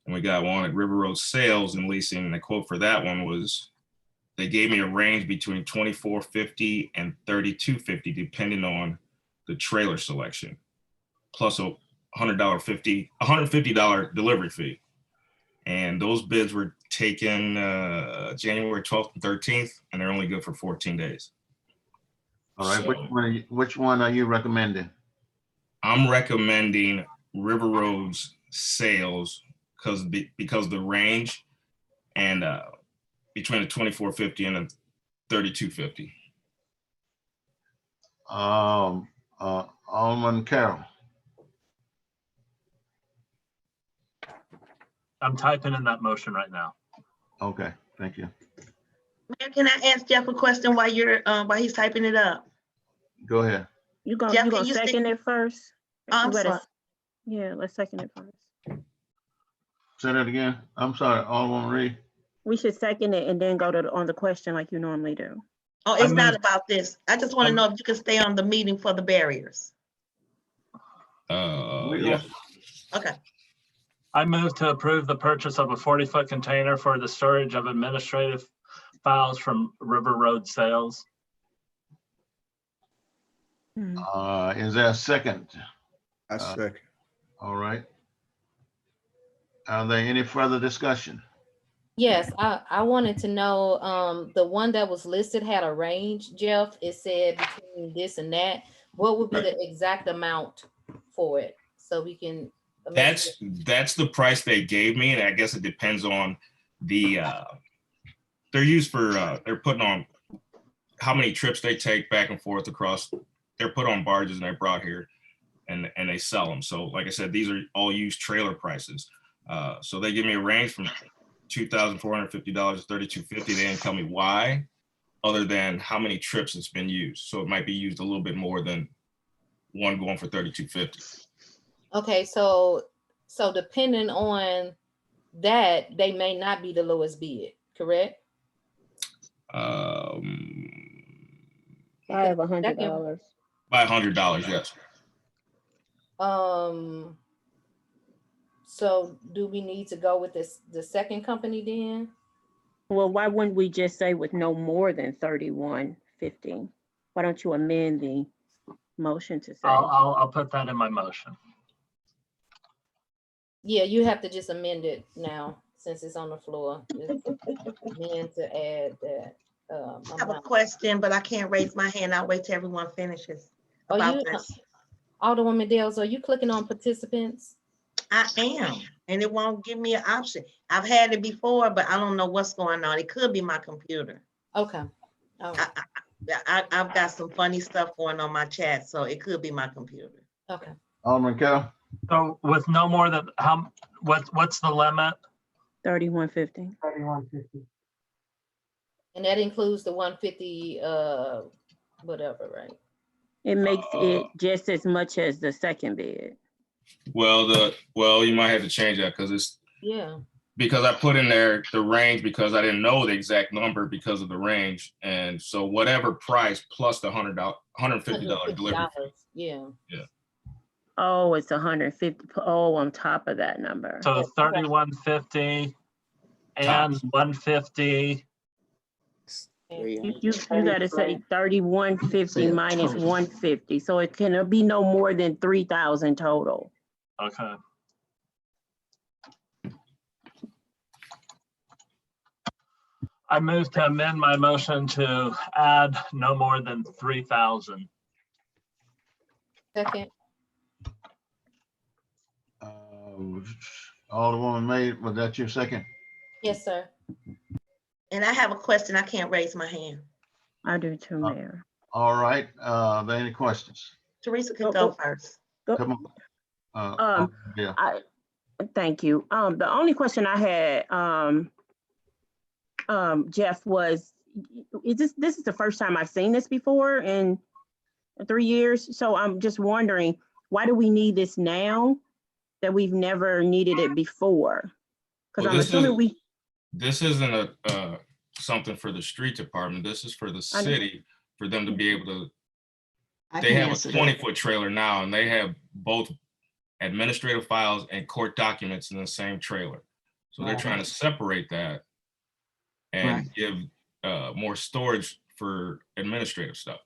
[SPEAKER 10] And we got one at River Road Sales and Leasing, and the quote for that one was, they gave me a range between $2,450 and $3,250, depending on the trailer selection, plus a $150 delivery fee. And those bids were taken January 12th and 13th, and they're only good for 14 days.
[SPEAKER 4] All right,
[SPEAKER 10] So,
[SPEAKER 4] which one are you recommending?
[SPEAKER 10] I'm recommending River Roads Sales because the range and between the $2,450 and the $3,250.
[SPEAKER 4] Alderman Carroll.
[SPEAKER 2] I'm typing in that motion right now.
[SPEAKER 4] Okay, thank you.
[SPEAKER 5] Mayor, can I ask Jeff a question while he's typing it up?
[SPEAKER 4] Go ahead.
[SPEAKER 7] You gonna
[SPEAKER 5] Jeff,
[SPEAKER 7] you
[SPEAKER 5] can
[SPEAKER 7] gonna
[SPEAKER 5] you stick-
[SPEAKER 7] second it first?
[SPEAKER 5] I'm
[SPEAKER 7] You better-
[SPEAKER 5] sorry.
[SPEAKER 7] Yeah, let's second it first.
[SPEAKER 4] Say that again. I'm sorry, Alderman Reed.
[SPEAKER 7] We should second it and then go on the question like you normally do.
[SPEAKER 5] Oh, it's not about this. I just want to know if you can stay on the meeting for the barriers.
[SPEAKER 10] Yeah.
[SPEAKER 5] Okay.
[SPEAKER 2] I move to approve the purchase of a 40-foot container for the storage of administrative files from River Road Sales.
[SPEAKER 4] Is there a second?
[SPEAKER 6] I second.
[SPEAKER 4] All right. Are there any further discussion?
[SPEAKER 1] Yes, I wanted to know, the one that was listed had a range, Jeff. It said between this and that. What would be the exact amount for it? So we can.
[SPEAKER 10] That's the price they gave me, and I guess it depends on the they're used for they're putting on how many trips they take back and forth across. They're put on barges and they're brought here, and they sell them. So like I said, these are all used trailer prices. So they give me a range from $2,450 to $3,250. They didn't tell me why, other than how many trips it's been used. So it might be used a little bit more than one going for $3,250.
[SPEAKER 1] Okay, so depending on that, they may not be the lowest bid, correct?
[SPEAKER 7] I have $100.
[SPEAKER 10] By $100, yes.
[SPEAKER 1] So do we need to go with the second company then?
[SPEAKER 7] Well, why wouldn't we just say with no more than 31.50? Why don't you amend the motion to say?
[SPEAKER 2] I'll put that in my motion.
[SPEAKER 1] Yeah, you have to just amend it now since it's on the floor. Just amend to add that.
[SPEAKER 5] I have a question, but I can't raise my hand. I'll wait till everyone finishes about this.
[SPEAKER 1] Alderwoman Dales, are you clicking on participants?
[SPEAKER 5] I am, and it won't give me an option. I've had it before, but I don't know what's going on. It could be my computer.
[SPEAKER 1] Okay.
[SPEAKER 5] I've got some funny stuff going on my chat, so it could be my computer.
[SPEAKER 1] Okay.
[SPEAKER 4] Alderman Carroll.
[SPEAKER 2] So with no more than what's the limit?
[SPEAKER 7] 3150.
[SPEAKER 11] 3150.
[SPEAKER 1] And that includes the 150, whatever, right?
[SPEAKER 7] It makes it just as much as the second bid.
[SPEAKER 10] Well, you might have to change that
[SPEAKER 1] Yeah.
[SPEAKER 10] because I put in there the range because I didn't know the exact number because of the range. And so whatever price plus the $150 delivery fee.
[SPEAKER 1] Yeah.
[SPEAKER 10] Yeah.
[SPEAKER 7] Oh, it's 150. Oh, on top of that number.
[SPEAKER 2] So 3150 and
[SPEAKER 10] Tops.
[SPEAKER 2] 150.
[SPEAKER 7] You gotta say 3150 minus 150. So it can be no more than 3,000 total.
[SPEAKER 2] Okay. I move to amend my motion to add no more than 3,000.
[SPEAKER 1] Second.
[SPEAKER 4] Alderwoman May, was that your second?
[SPEAKER 1] Yes, sir.
[SPEAKER 5] And I have a question. I can't raise my hand.
[SPEAKER 7] I do too, Mayor.
[SPEAKER 4] All right, are there any questions?
[SPEAKER 5] Teresa can go first.
[SPEAKER 4] Come on. Yeah.
[SPEAKER 7] Thank you. The only question I had, Jeff, was, this is the first time I've seen this before in 3 years. So I'm just wondering, why do we need this now that we've never needed it before? Because
[SPEAKER 10] Well,
[SPEAKER 7] I'm assuming
[SPEAKER 10] this isn't something for the street department. This is for the city, for them to be able to. They have a 20-foot trailer now, and they have both administrative files and court documents in the same trailer. So they're trying to separate that and give more storage for administrative stuff.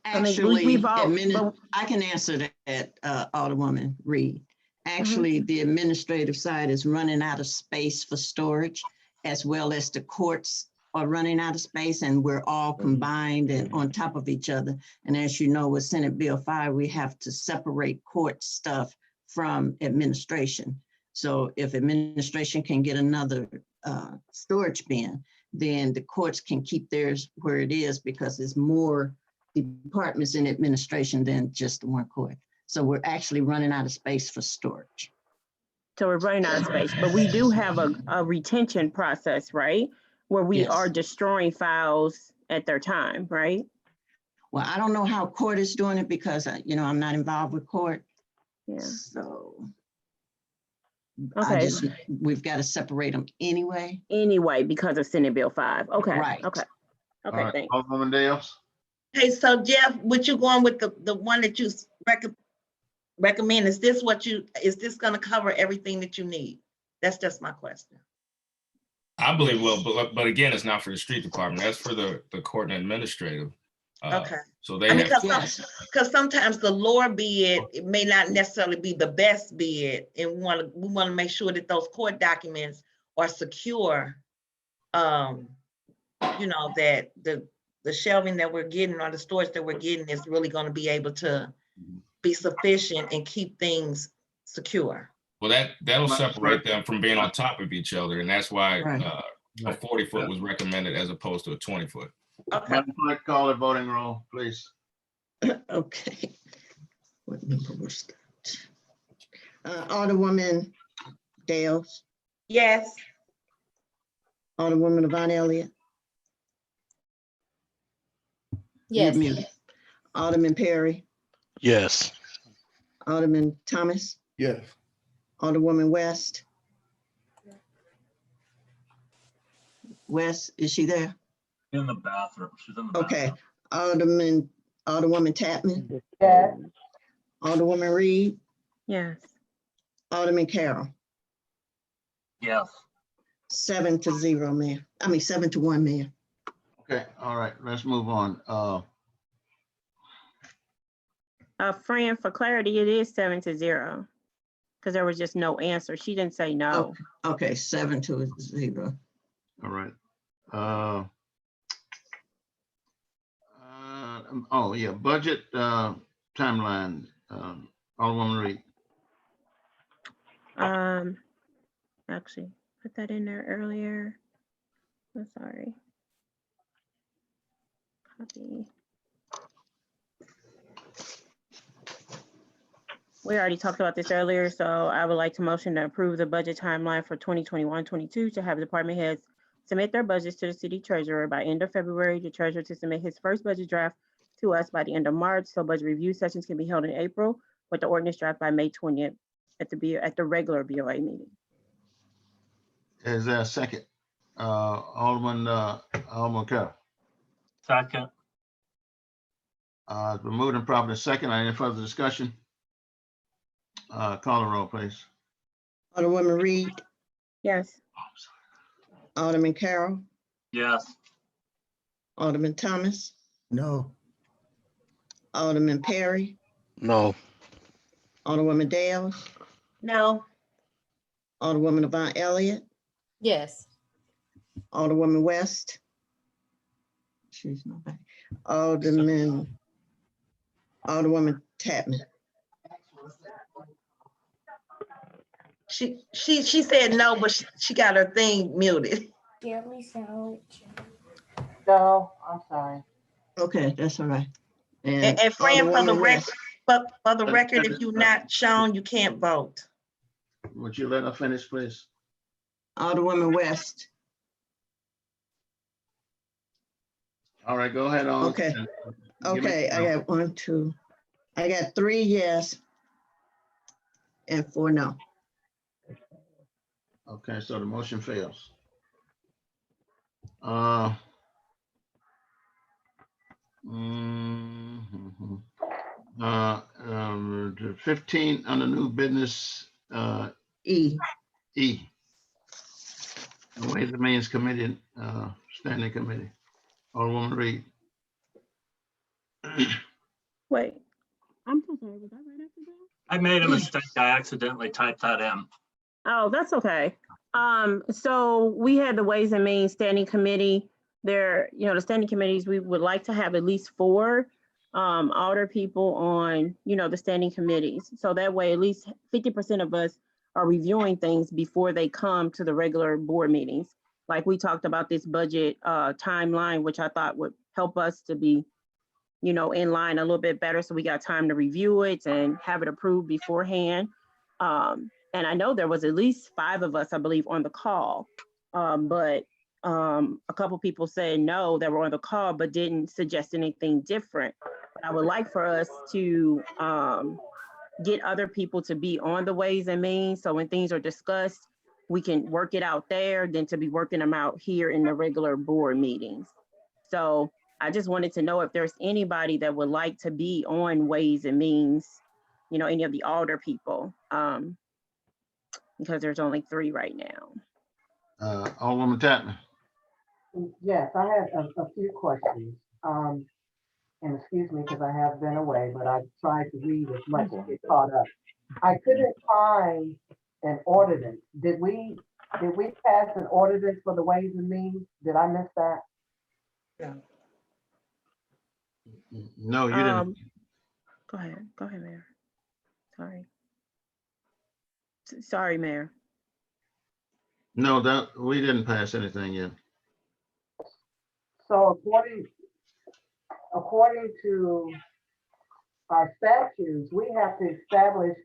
[SPEAKER 3] Actually, I can answer that, Alderwoman Reed. Actually, the administrative side is running out of space for storage, as well as the courts are running out of space, and we're all combined and on top of each other. And as you know, with Senate Bill 5, we have to separate court stuff from administration. So if administration can get another storage bin, then the courts can keep theirs where it is, because there's more departments in administration than just the one court. So we're actually running out of space for storage.
[SPEAKER 7] So we're running out of space, but we do have a retention process, right? Where we are destroying files at their time, right?
[SPEAKER 3] Well, I don't know how court is doing it, because I'm not involved with court.
[SPEAKER 7] Yeah.
[SPEAKER 3] So
[SPEAKER 7] okay,
[SPEAKER 3] we've got to separate them anyway.
[SPEAKER 7] Anyway, because of Senate Bill 5. Okay.
[SPEAKER 3] Right.
[SPEAKER 7] Okay. Okay.
[SPEAKER 4] All right.
[SPEAKER 7] Thanks.
[SPEAKER 4] Alderwoman Dales.
[SPEAKER 5] Hey, so Jeff, what you going with the one that you recommend? Is this going to cover everything that you need? That's just my question.
[SPEAKER 10] I believe but again, it's not for the street department. That's for the court and administrative.
[SPEAKER 5] Okay.
[SPEAKER 10] So they
[SPEAKER 5] because sometimes the lower bid, it may not necessarily be the best bid, and we want to make sure that those court documents are secure. That the shelving that we're getting or the storage that we're getting is really going to be able to be sufficient and keep things secure.
[SPEAKER 10] Well, that'll separate them from being on top of each other, and that's why a 40-foot was recommended as opposed to a 20-foot.
[SPEAKER 5] Okay.
[SPEAKER 4] Madam Clerk, call the voting roll, please.
[SPEAKER 3] Okay. What number was that? Alderwoman Dales.
[SPEAKER 5] Yes.
[SPEAKER 3] Alderwoman Yvonne Elliott.
[SPEAKER 1] Yes.
[SPEAKER 3] Alderman Perry.
[SPEAKER 9] Yes.
[SPEAKER 3] Alderman Thomas.
[SPEAKER 6] Yes.
[SPEAKER 3] Alderwoman West. West, is she there?
[SPEAKER 2] In the bathroom. She's in the bathroom.
[SPEAKER 3] Okay. Alderwoman Tapman.
[SPEAKER 11] Yes.
[SPEAKER 3] Alderwoman Reed.
[SPEAKER 7] Yes.
[SPEAKER 3] Alderman Carroll.
[SPEAKER 2] Yes.
[SPEAKER 3] 7-0, Mayor. 7-1, Mayor.
[SPEAKER 4] Okay, all right, let's move on.
[SPEAKER 7] Fran, for clarity, it is 7-0, because there was just no answer. She didn't say no.
[SPEAKER 3] Okay, 7-0.
[SPEAKER 4] All right. Budget timeline. Alderwoman Reed.
[SPEAKER 7] Actually, put that in there earlier. I'm sorry. Copy. We already talked about this earlier, so I would like to motion to approve the budget timeline for 2021-22 to have department heads submit their budgets to the city treasurer by end of February, the treasurer to submit his first budget draft to us by the end of March, so budget review sessions can be held in April, with the ordinance draft by May 20th at the regular BOA meeting.
[SPEAKER 4] Is there a second? Alderman Carroll.
[SPEAKER 2] Second.
[SPEAKER 4] It's been moved and properly second. Any further discussion? Call the roll, please.
[SPEAKER 3] Alderwoman Reed,
[SPEAKER 7] Yes.
[SPEAKER 3] Alderman Carroll,
[SPEAKER 2] Yes.
[SPEAKER 3] Alderman Thomas,
[SPEAKER 6] No.
[SPEAKER 3] Alderman Perry,
[SPEAKER 9] No.
[SPEAKER 3] Alderwoman Dales,
[SPEAKER 5] No.
[SPEAKER 3] Alderwoman Avant Elliott,
[SPEAKER 1] Yes.
[SPEAKER 3] Alderwoman West. She's not back. Alderwoman Tapman.
[SPEAKER 5] She said no, but she got her thing muted.
[SPEAKER 11] No, I'm sorry.
[SPEAKER 3] Okay, that's all right.
[SPEAKER 5] And Fran, for the
[SPEAKER 3] Alderwoman
[SPEAKER 5] record,
[SPEAKER 3] West.
[SPEAKER 5] for the record, if you're not shown, you can't vote.
[SPEAKER 4] Would you let her finish, please?
[SPEAKER 3] Alderwoman West.
[SPEAKER 4] All right, go ahead on.
[SPEAKER 3] Okay. Okay, I got 3 yes and 4 no.
[SPEAKER 4] Okay, so the motion fails. 15 on the new business,
[SPEAKER 3] E.
[SPEAKER 4] E. The Ways and Means Committee, Standing Committee. Alderwoman Reed.
[SPEAKER 7] Wait, I'm so sorry, was I right after that?
[SPEAKER 2] I made a mistake. I accidentally typed that in.
[SPEAKER 7] Oh, that's okay. So we had the Ways and Means Standing Committee. There, the standing committees, we would like to have at least 4 older people on, the standing committees. So that way, at least 50% of us are reviewing things before they come to the regular board meetings. Like we talked about this budget timeline, which I thought would help us to be, in line a little bit better. So we got time to review it and have it approved beforehand. And I know there was at least 5 of us, I believe, on the call. But a couple people said no, that were on the call, but didn't suggest anything different. But I would like for us to get other people to be on the Ways and Means. So when things are discussed, we can work it out there than to be working them out here in the regular board meetings. So I just wanted to know if there's anybody that would like to be on Ways and Means, any of the older people, because there's only 3 right now.
[SPEAKER 4] Alderwoman Tapman.
[SPEAKER 11] Yes, I had a few questions. And excuse me, because I have been away, but I've tried to read as much as get caught up. I couldn't find an ordinance. Did we pass an ordinance for the Ways and Means? Did I miss that?
[SPEAKER 5] Yeah.
[SPEAKER 4] No, you didn't.
[SPEAKER 7] Go ahead, Mayor. Sorry, Mayor.
[SPEAKER 4] No, we didn't pass anything yet.
[SPEAKER 11] So according to our statutes, we have to establish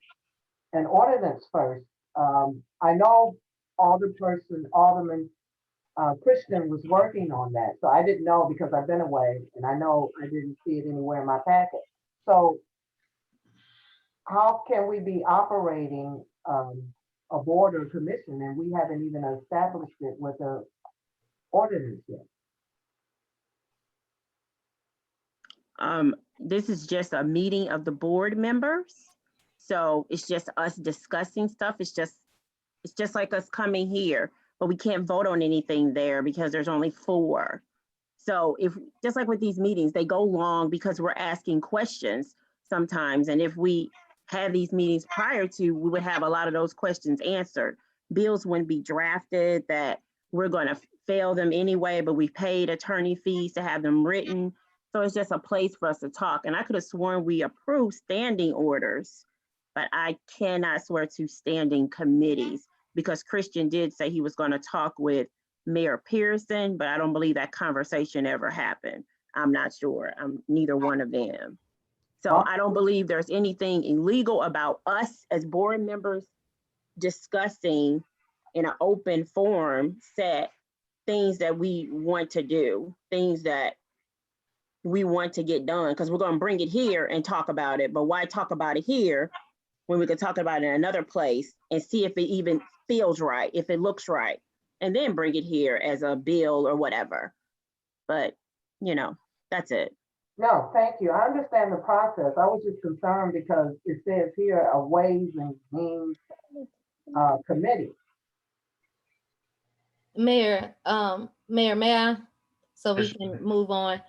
[SPEAKER 11] an ordinance first. I know Alderman Christian was working on that, so I didn't know because I've been away, and I know I didn't see it anywhere in my packet. So how can we be operating a board or commission and we haven't even established it with a ordinance yet?
[SPEAKER 7] This is just a meeting of the board members. So it's just us discussing stuff. It's just like us coming here, but we can't vote on anything there because there's only 4. So just like with these meetings, they go long because we're asking questions sometimes. And if we had these meetings prior to, we would have a lot of those questions answered. Bills wouldn't be drafted that we're going to fail them anyway, but we paid attorney fees to have them written. So it's just a place for us to talk. And I could have sworn we approved standing orders, but I cannot swear to standing committees because Christian did say he was going to talk with Mayor Pearson, but I don't believe that conversation ever happened. I'm not sure. I'm neither one of them. So I don't believe there's anything illegal about us as board members discussing in an open forum set things that we want to do, things that we want to get done, because we're going to bring it here and talk about it. But why talk about it here when we could talk about it in another place and see if it even feels right, if it looks right, and then bring it here as a bill or whatever. But, you know, that's it.
[SPEAKER 11] No, thank you. I understand the process. I was just concerned because it says here a Ways and Means Committee.
[SPEAKER 1] Mayor, Mayor, may I? So we can move on.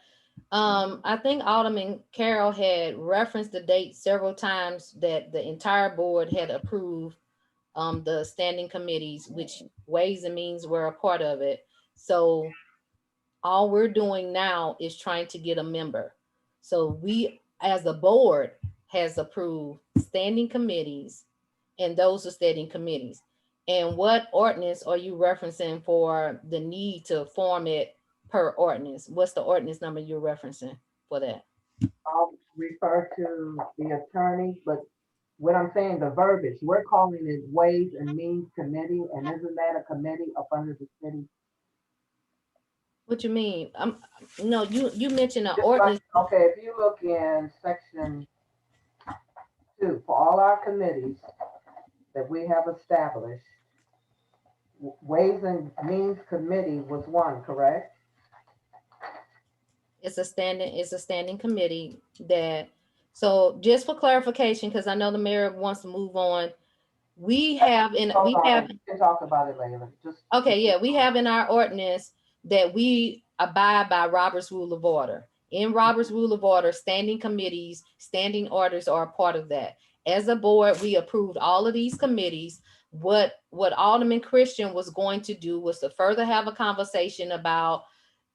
[SPEAKER 1] I think Alderman Carroll had referenced the date several times that the entire board had approved the standing committees, which Ways and Means were a part of it. So all we're doing now is trying to get a member. So we, as a board, has approved standing committees, and those are standing committees. And what ordinance are you referencing for the need to form it per ordinance? What's the ordinance number you're referencing for that?
[SPEAKER 11] I'll refer to the attorney, but what I'm saying, the verbiage, we're calling it Ways and Means Committee, and isn't that a committee up under the city?
[SPEAKER 1] What you mean? No, you mentioned an
[SPEAKER 11] Just
[SPEAKER 1] ordinance.
[SPEAKER 11] like, okay, if you look in section 2, for all our committees that we have established, Ways and Means Committee was one, correct?
[SPEAKER 1] It's a standing committee that, so just for clarification, because I know the mayor wants to move on. We have in, we have.
[SPEAKER 11] We can talk about it later. Just
[SPEAKER 1] Okay, yeah, we have in our ordinance that we abide by Robert's Rule of Order. In Robert's Rule of Order, standing committees, standing orders are a part of that. As a board, we approved all of these committees. What Alderman Christian was going to do was to further have a conversation about,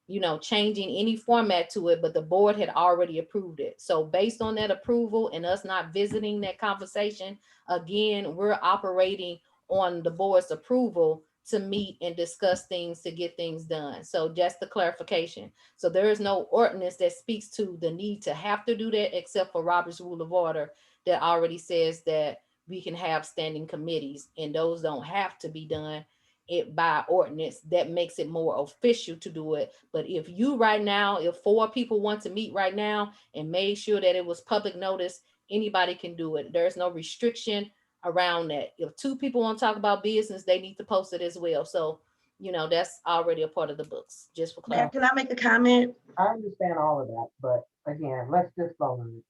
[SPEAKER 1] you know, changing any format to it, but the board had already approved it. So based on that approval and us not visiting that conversation, again, we're operating on the board's approval to meet and discuss things to get things done. So just the clarification. So there is no ordinance that speaks to the need to have to do that except for Robert's Rule of Order that already says that we can have standing committees, and those don't have to be done it by ordinance. That makes it more official to do it. But if you right now, if 4 people want to meet right now and made sure that it was public notice, anybody can do it. There's no restriction around that. If 2 people want to talk about business, they need to post it as well. So, you know, that's already a part of the books, just for
[SPEAKER 5] Mayor,
[SPEAKER 1] clarity.
[SPEAKER 5] can I make a comment?
[SPEAKER 11] I understand all of that, but again, let's just vote on it.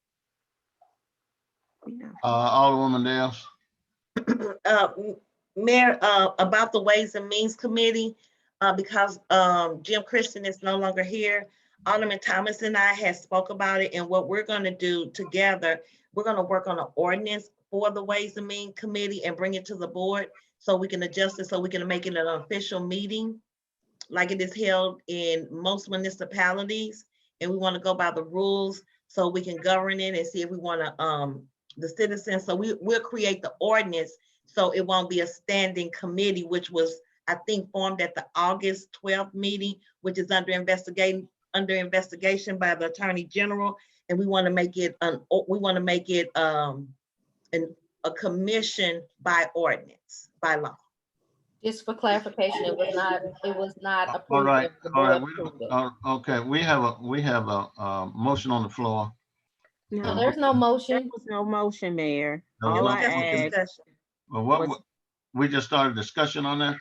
[SPEAKER 4] Alderwoman Dales.
[SPEAKER 5] Mayor, about the Ways and Means Committee, because Jim Christian is no longer here, Alderman Thomas and I had spoke about it, and what we're going to do together, we're going to work on an ordinance for the Ways and Means Committee and bring it to the board so we can adjust it, so we can make it an official meeting like it is held in most municipalities. And we want to go by the rules so we can govern it and see if we want to, the citizens. So we'll create the ordinance so it won't be a standing committee, which was, I think, formed at the August 12th meeting, which is under investigation by the Attorney General. And we want to make it a commission by ordinance, by law.
[SPEAKER 1] Just for clarification, it was not
[SPEAKER 4] All
[SPEAKER 1] approved.
[SPEAKER 4] right,
[SPEAKER 1] The
[SPEAKER 4] all right.
[SPEAKER 1] board approved it.
[SPEAKER 4] Okay, we have a motion on the floor.
[SPEAKER 1] No, there's no motion.
[SPEAKER 7] There was no motion, Mayor.
[SPEAKER 4] There was
[SPEAKER 7] All
[SPEAKER 4] no
[SPEAKER 7] I
[SPEAKER 4] motion.
[SPEAKER 7] asked
[SPEAKER 4] Well,
[SPEAKER 7] was,
[SPEAKER 4] we just started discussion on that?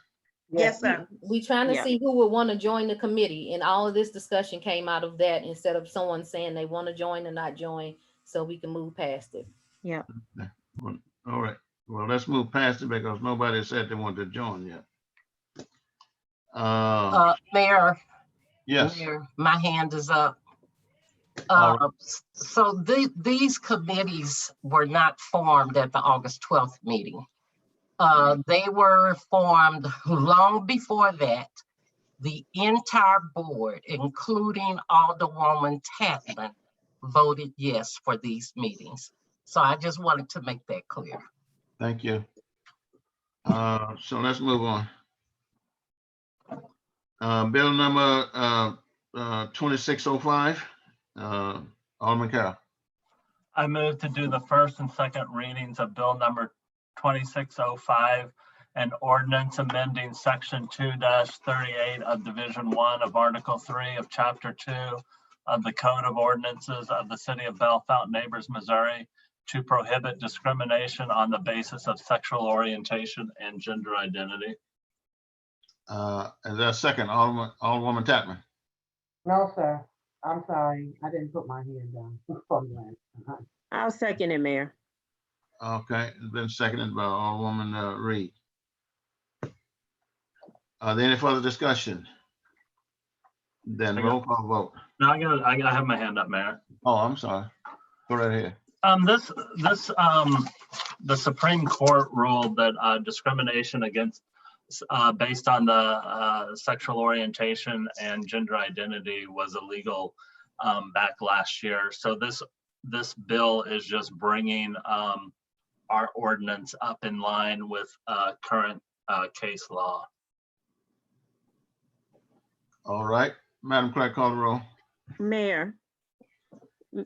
[SPEAKER 5] Yes, sir.
[SPEAKER 1] We trying to
[SPEAKER 7] Yeah.
[SPEAKER 1] see who would want to join the committee, and all of this discussion came out of that instead of someone saying they want to join or not join, so we can move past it.
[SPEAKER 7] yeah.
[SPEAKER 4] Well, all right, well, let's move past it because nobody said they wanted to join yet.
[SPEAKER 13] Mayor.
[SPEAKER 4] Yes.
[SPEAKER 13] Mayor, my hand is up.
[SPEAKER 4] All right.
[SPEAKER 13] So these committees were not formed at the August 12th meeting. They were formed long before that. The entire board, including Alderwoman Tatlin, voted yes for these meetings. So I just wanted to make that clear.
[SPEAKER 4] Thank you. So let's move on. Bill number 2605, Alderman Carroll.
[SPEAKER 2] I move to do the first and second readings of bill number 2605, an ordinance amending section 2-38 of division 1 of article 3 of chapter 2 of the Code of Ordinances of the city of Belle Fountain Neighbors, Missouri, to prohibit discrimination on the basis of sexual orientation and gender identity.
[SPEAKER 4] Is there a second, Alderwoman Tapman?
[SPEAKER 11] No, sir. I'm sorry. I didn't put my hand down.
[SPEAKER 7] I'll second it, Mayor.
[SPEAKER 4] Okay, it's been seconded by Alderwoman Reed. Are there any further discussion? Then roll call vote.
[SPEAKER 2] No, I gotta have my hand up, Mayor.
[SPEAKER 4] Oh, I'm sorry. Go right ahead.
[SPEAKER 2] The Supreme Court ruled that discrimination against based on the sexual orientation and gender identity was illegal back last year. So this bill is just bringing our ordinance up in line with current case law.
[SPEAKER 4] All right, Madam Clerk, call the roll.
[SPEAKER 7] Mayor.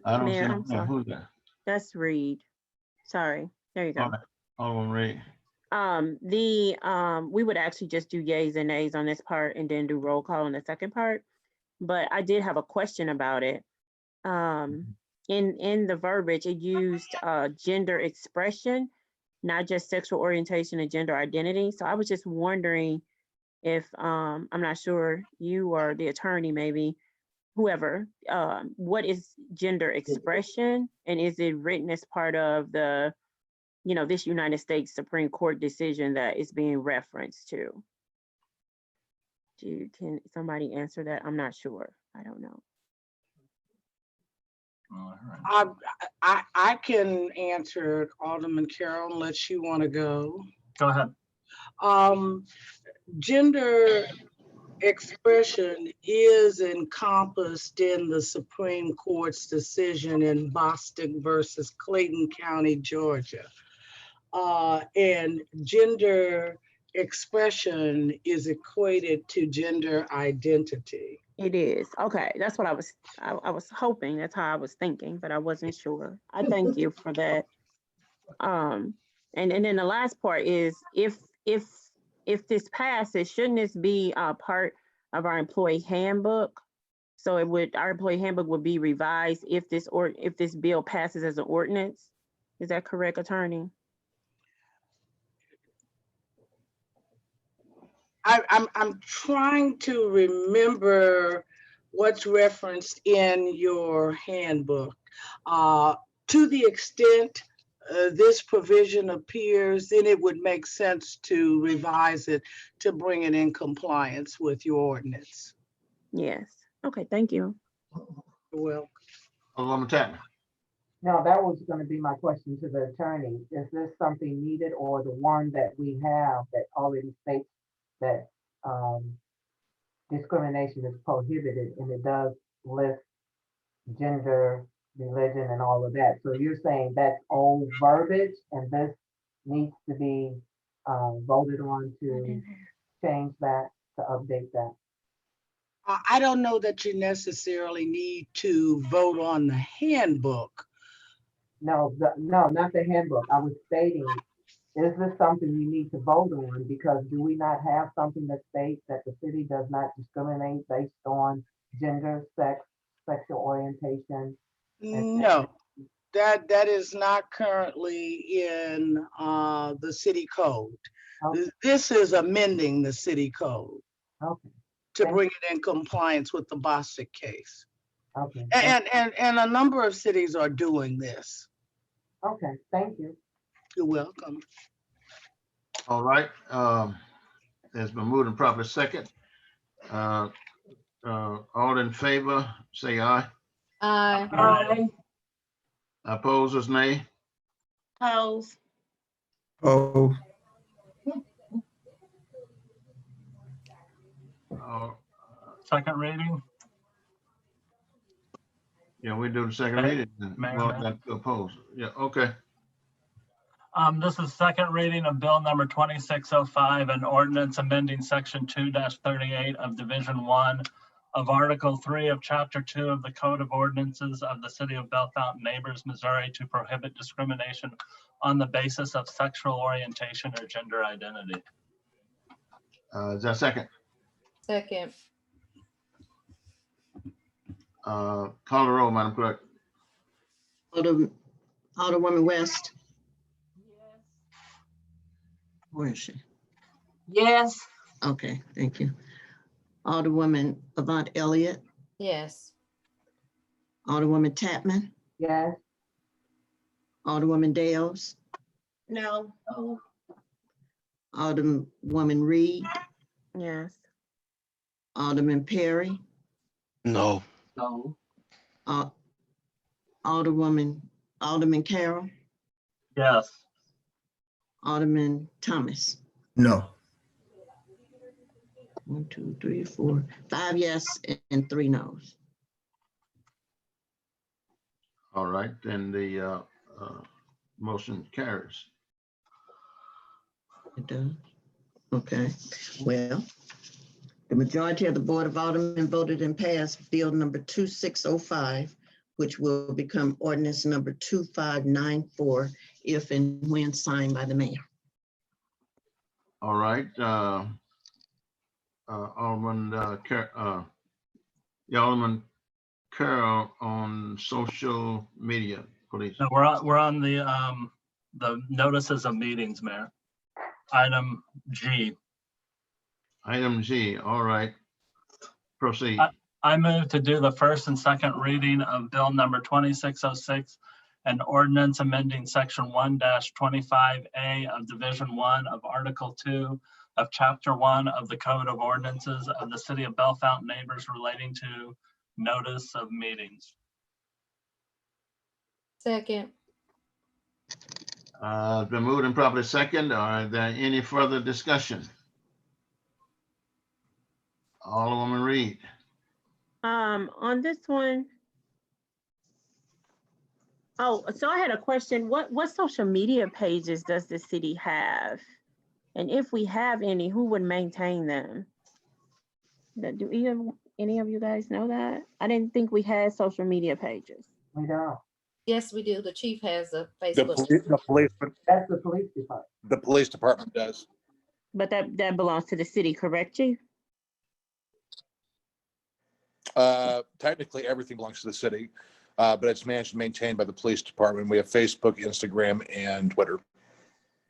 [SPEAKER 4] I don't
[SPEAKER 7] Mayor,
[SPEAKER 4] see
[SPEAKER 7] I'm sorry.
[SPEAKER 4] who's that?
[SPEAKER 7] That's Reed. Sorry. There you go.
[SPEAKER 4] All right, Alderwoman Reed.
[SPEAKER 7] We would actually just do yays and nays on this part and then do roll call on the second part. But I did have a question about it. In the verbiage, it used gender expression, not just sexual orientation and gender identity. So I was just wondering if I'm not sure, you or the attorney, maybe whoever, what is gender expression, and is it written as part of the, this United States Supreme Court decision that is being referenced to? Can somebody answer that? I'm not sure. I don't know.
[SPEAKER 18] I can answer, Alderman Carroll, unless you want to go.
[SPEAKER 2] Go ahead.
[SPEAKER 18] Gender expression is encompassed in the Supreme Court's decision in Bostic versus Clayton County, Georgia. And gender expression is equated to gender identity.
[SPEAKER 7] It is. Okay, that's what I was hoping. That's how I was thinking, but I wasn't sure. I thank you for that. And then the last part is, if this passes, shouldn't this be part of our employee handbook? So our employee handbook would be revised if this bill passes as an ordinance. Is that correct, attorney?
[SPEAKER 18] I'm trying to remember what's referenced in your handbook. To the extent this provision appears, then it would make sense to revise it to bring it in compliance with your ordinance.
[SPEAKER 7] Yes. Okay, thank you.
[SPEAKER 18] You're welcome.
[SPEAKER 4] Alderwoman Tapman.
[SPEAKER 11] No, that was going to be my question to the attorney. Is this something needed, or the one that we have that already states that discrimination is prohibited, and it does list gender, religion, and all of that? So you're saying that's old verbiage, and this needs to be voted on to change that, to update that?
[SPEAKER 18] I don't know that you necessarily need to vote on the handbook.
[SPEAKER 11] No, not the handbook. I was stating, is this something we need to vote on? Because do we not have something that states that the city does not discriminate based on gender, sex, sexual orientation?
[SPEAKER 18] No, that is not currently in the city code. Okay. This is amending the city code.
[SPEAKER 11] Okay.
[SPEAKER 18] To bring it in compliance with the Bostic case.
[SPEAKER 11] Okay.
[SPEAKER 18] And a number of cities are doing this.
[SPEAKER 11] Okay, thank you.
[SPEAKER 18] You're welcome.
[SPEAKER 4] All right. It's been moved and properly second. All in favor, say aye.
[SPEAKER 1] Aye.
[SPEAKER 18] Aye.
[SPEAKER 4] Opposers, nay.
[SPEAKER 7] Oppose.
[SPEAKER 6] Oh,
[SPEAKER 2] Second reading.
[SPEAKER 4] Yeah, we do the second reading. Well, that's opposed. Yeah, okay.
[SPEAKER 2] This is second reading of bill number 2605, an ordinance amending section 2-38 of division 1 of Article 3 of Chapter 2 of the Code of Ordinances of the City of Belle Fountain Neighbors, Missouri, to prohibit discrimination on the basis of sexual orientation or gender identity.
[SPEAKER 4] Is there a second?
[SPEAKER 1] Second.
[SPEAKER 4] Call the roll, Madam Clerk.
[SPEAKER 3] Alderwoman West. Where is she?
[SPEAKER 13] Yes.
[SPEAKER 3] Okay, thank you. Alderwoman Avant Elliott,
[SPEAKER 1] Yes.
[SPEAKER 3] Alderwoman Tapman,
[SPEAKER 11] Yes.
[SPEAKER 3] Alderwoman Dales,
[SPEAKER 5] No.
[SPEAKER 3] Alderwoman Reed,
[SPEAKER 7] Yes.
[SPEAKER 3] Alderman Perry,
[SPEAKER 9] No.
[SPEAKER 2] No.
[SPEAKER 3] Alderman Carroll,
[SPEAKER 2] Yes.
[SPEAKER 3] Alderman Thomas.
[SPEAKER 6] No.
[SPEAKER 3] 1, 2, 3, 4, 5 yes and 3 no's.
[SPEAKER 4] All right, then the motion carries.
[SPEAKER 3] It does. Okay, well, the majority of the Board of Aldermen voted and passed Bill number 2605, which will become ordinance number 2594 if and when signed by the mayor.
[SPEAKER 4] All right, Alderman Alderman Carroll on social media, please.
[SPEAKER 2] No, we're on the notices of meetings, Mayor. Item G.
[SPEAKER 4] Item G, all right. Proceed.
[SPEAKER 2] I move to do the first and second reading of Bill number 2606, an ordinance amending Section 1-25A of Division 1 of Article 2 of Chapter 1 of the Code of Ordinances of the City of Belle Fountain Neighbors relating to notice of meetings.
[SPEAKER 1] Second.
[SPEAKER 4] It's been moved and properly second. Are there any further discussion? Alderwoman Reed.
[SPEAKER 7] On this one. Oh, so I had a question. What social media pages does the city have? And if we have any, who would maintain them? Do any of you guys know that? I didn't think we had social media pages.
[SPEAKER 11] We don't.
[SPEAKER 1] Yes, we do. The chief has a
[SPEAKER 8] The
[SPEAKER 1] Facebook.
[SPEAKER 8] police,
[SPEAKER 11] That's the police department.
[SPEAKER 8] the police department does.
[SPEAKER 7] But that belongs to the city, correct, Chief?
[SPEAKER 8] Technically, everything belongs to the city, but it's managed and maintained by the police department. We have Facebook, Instagram, and Twitter.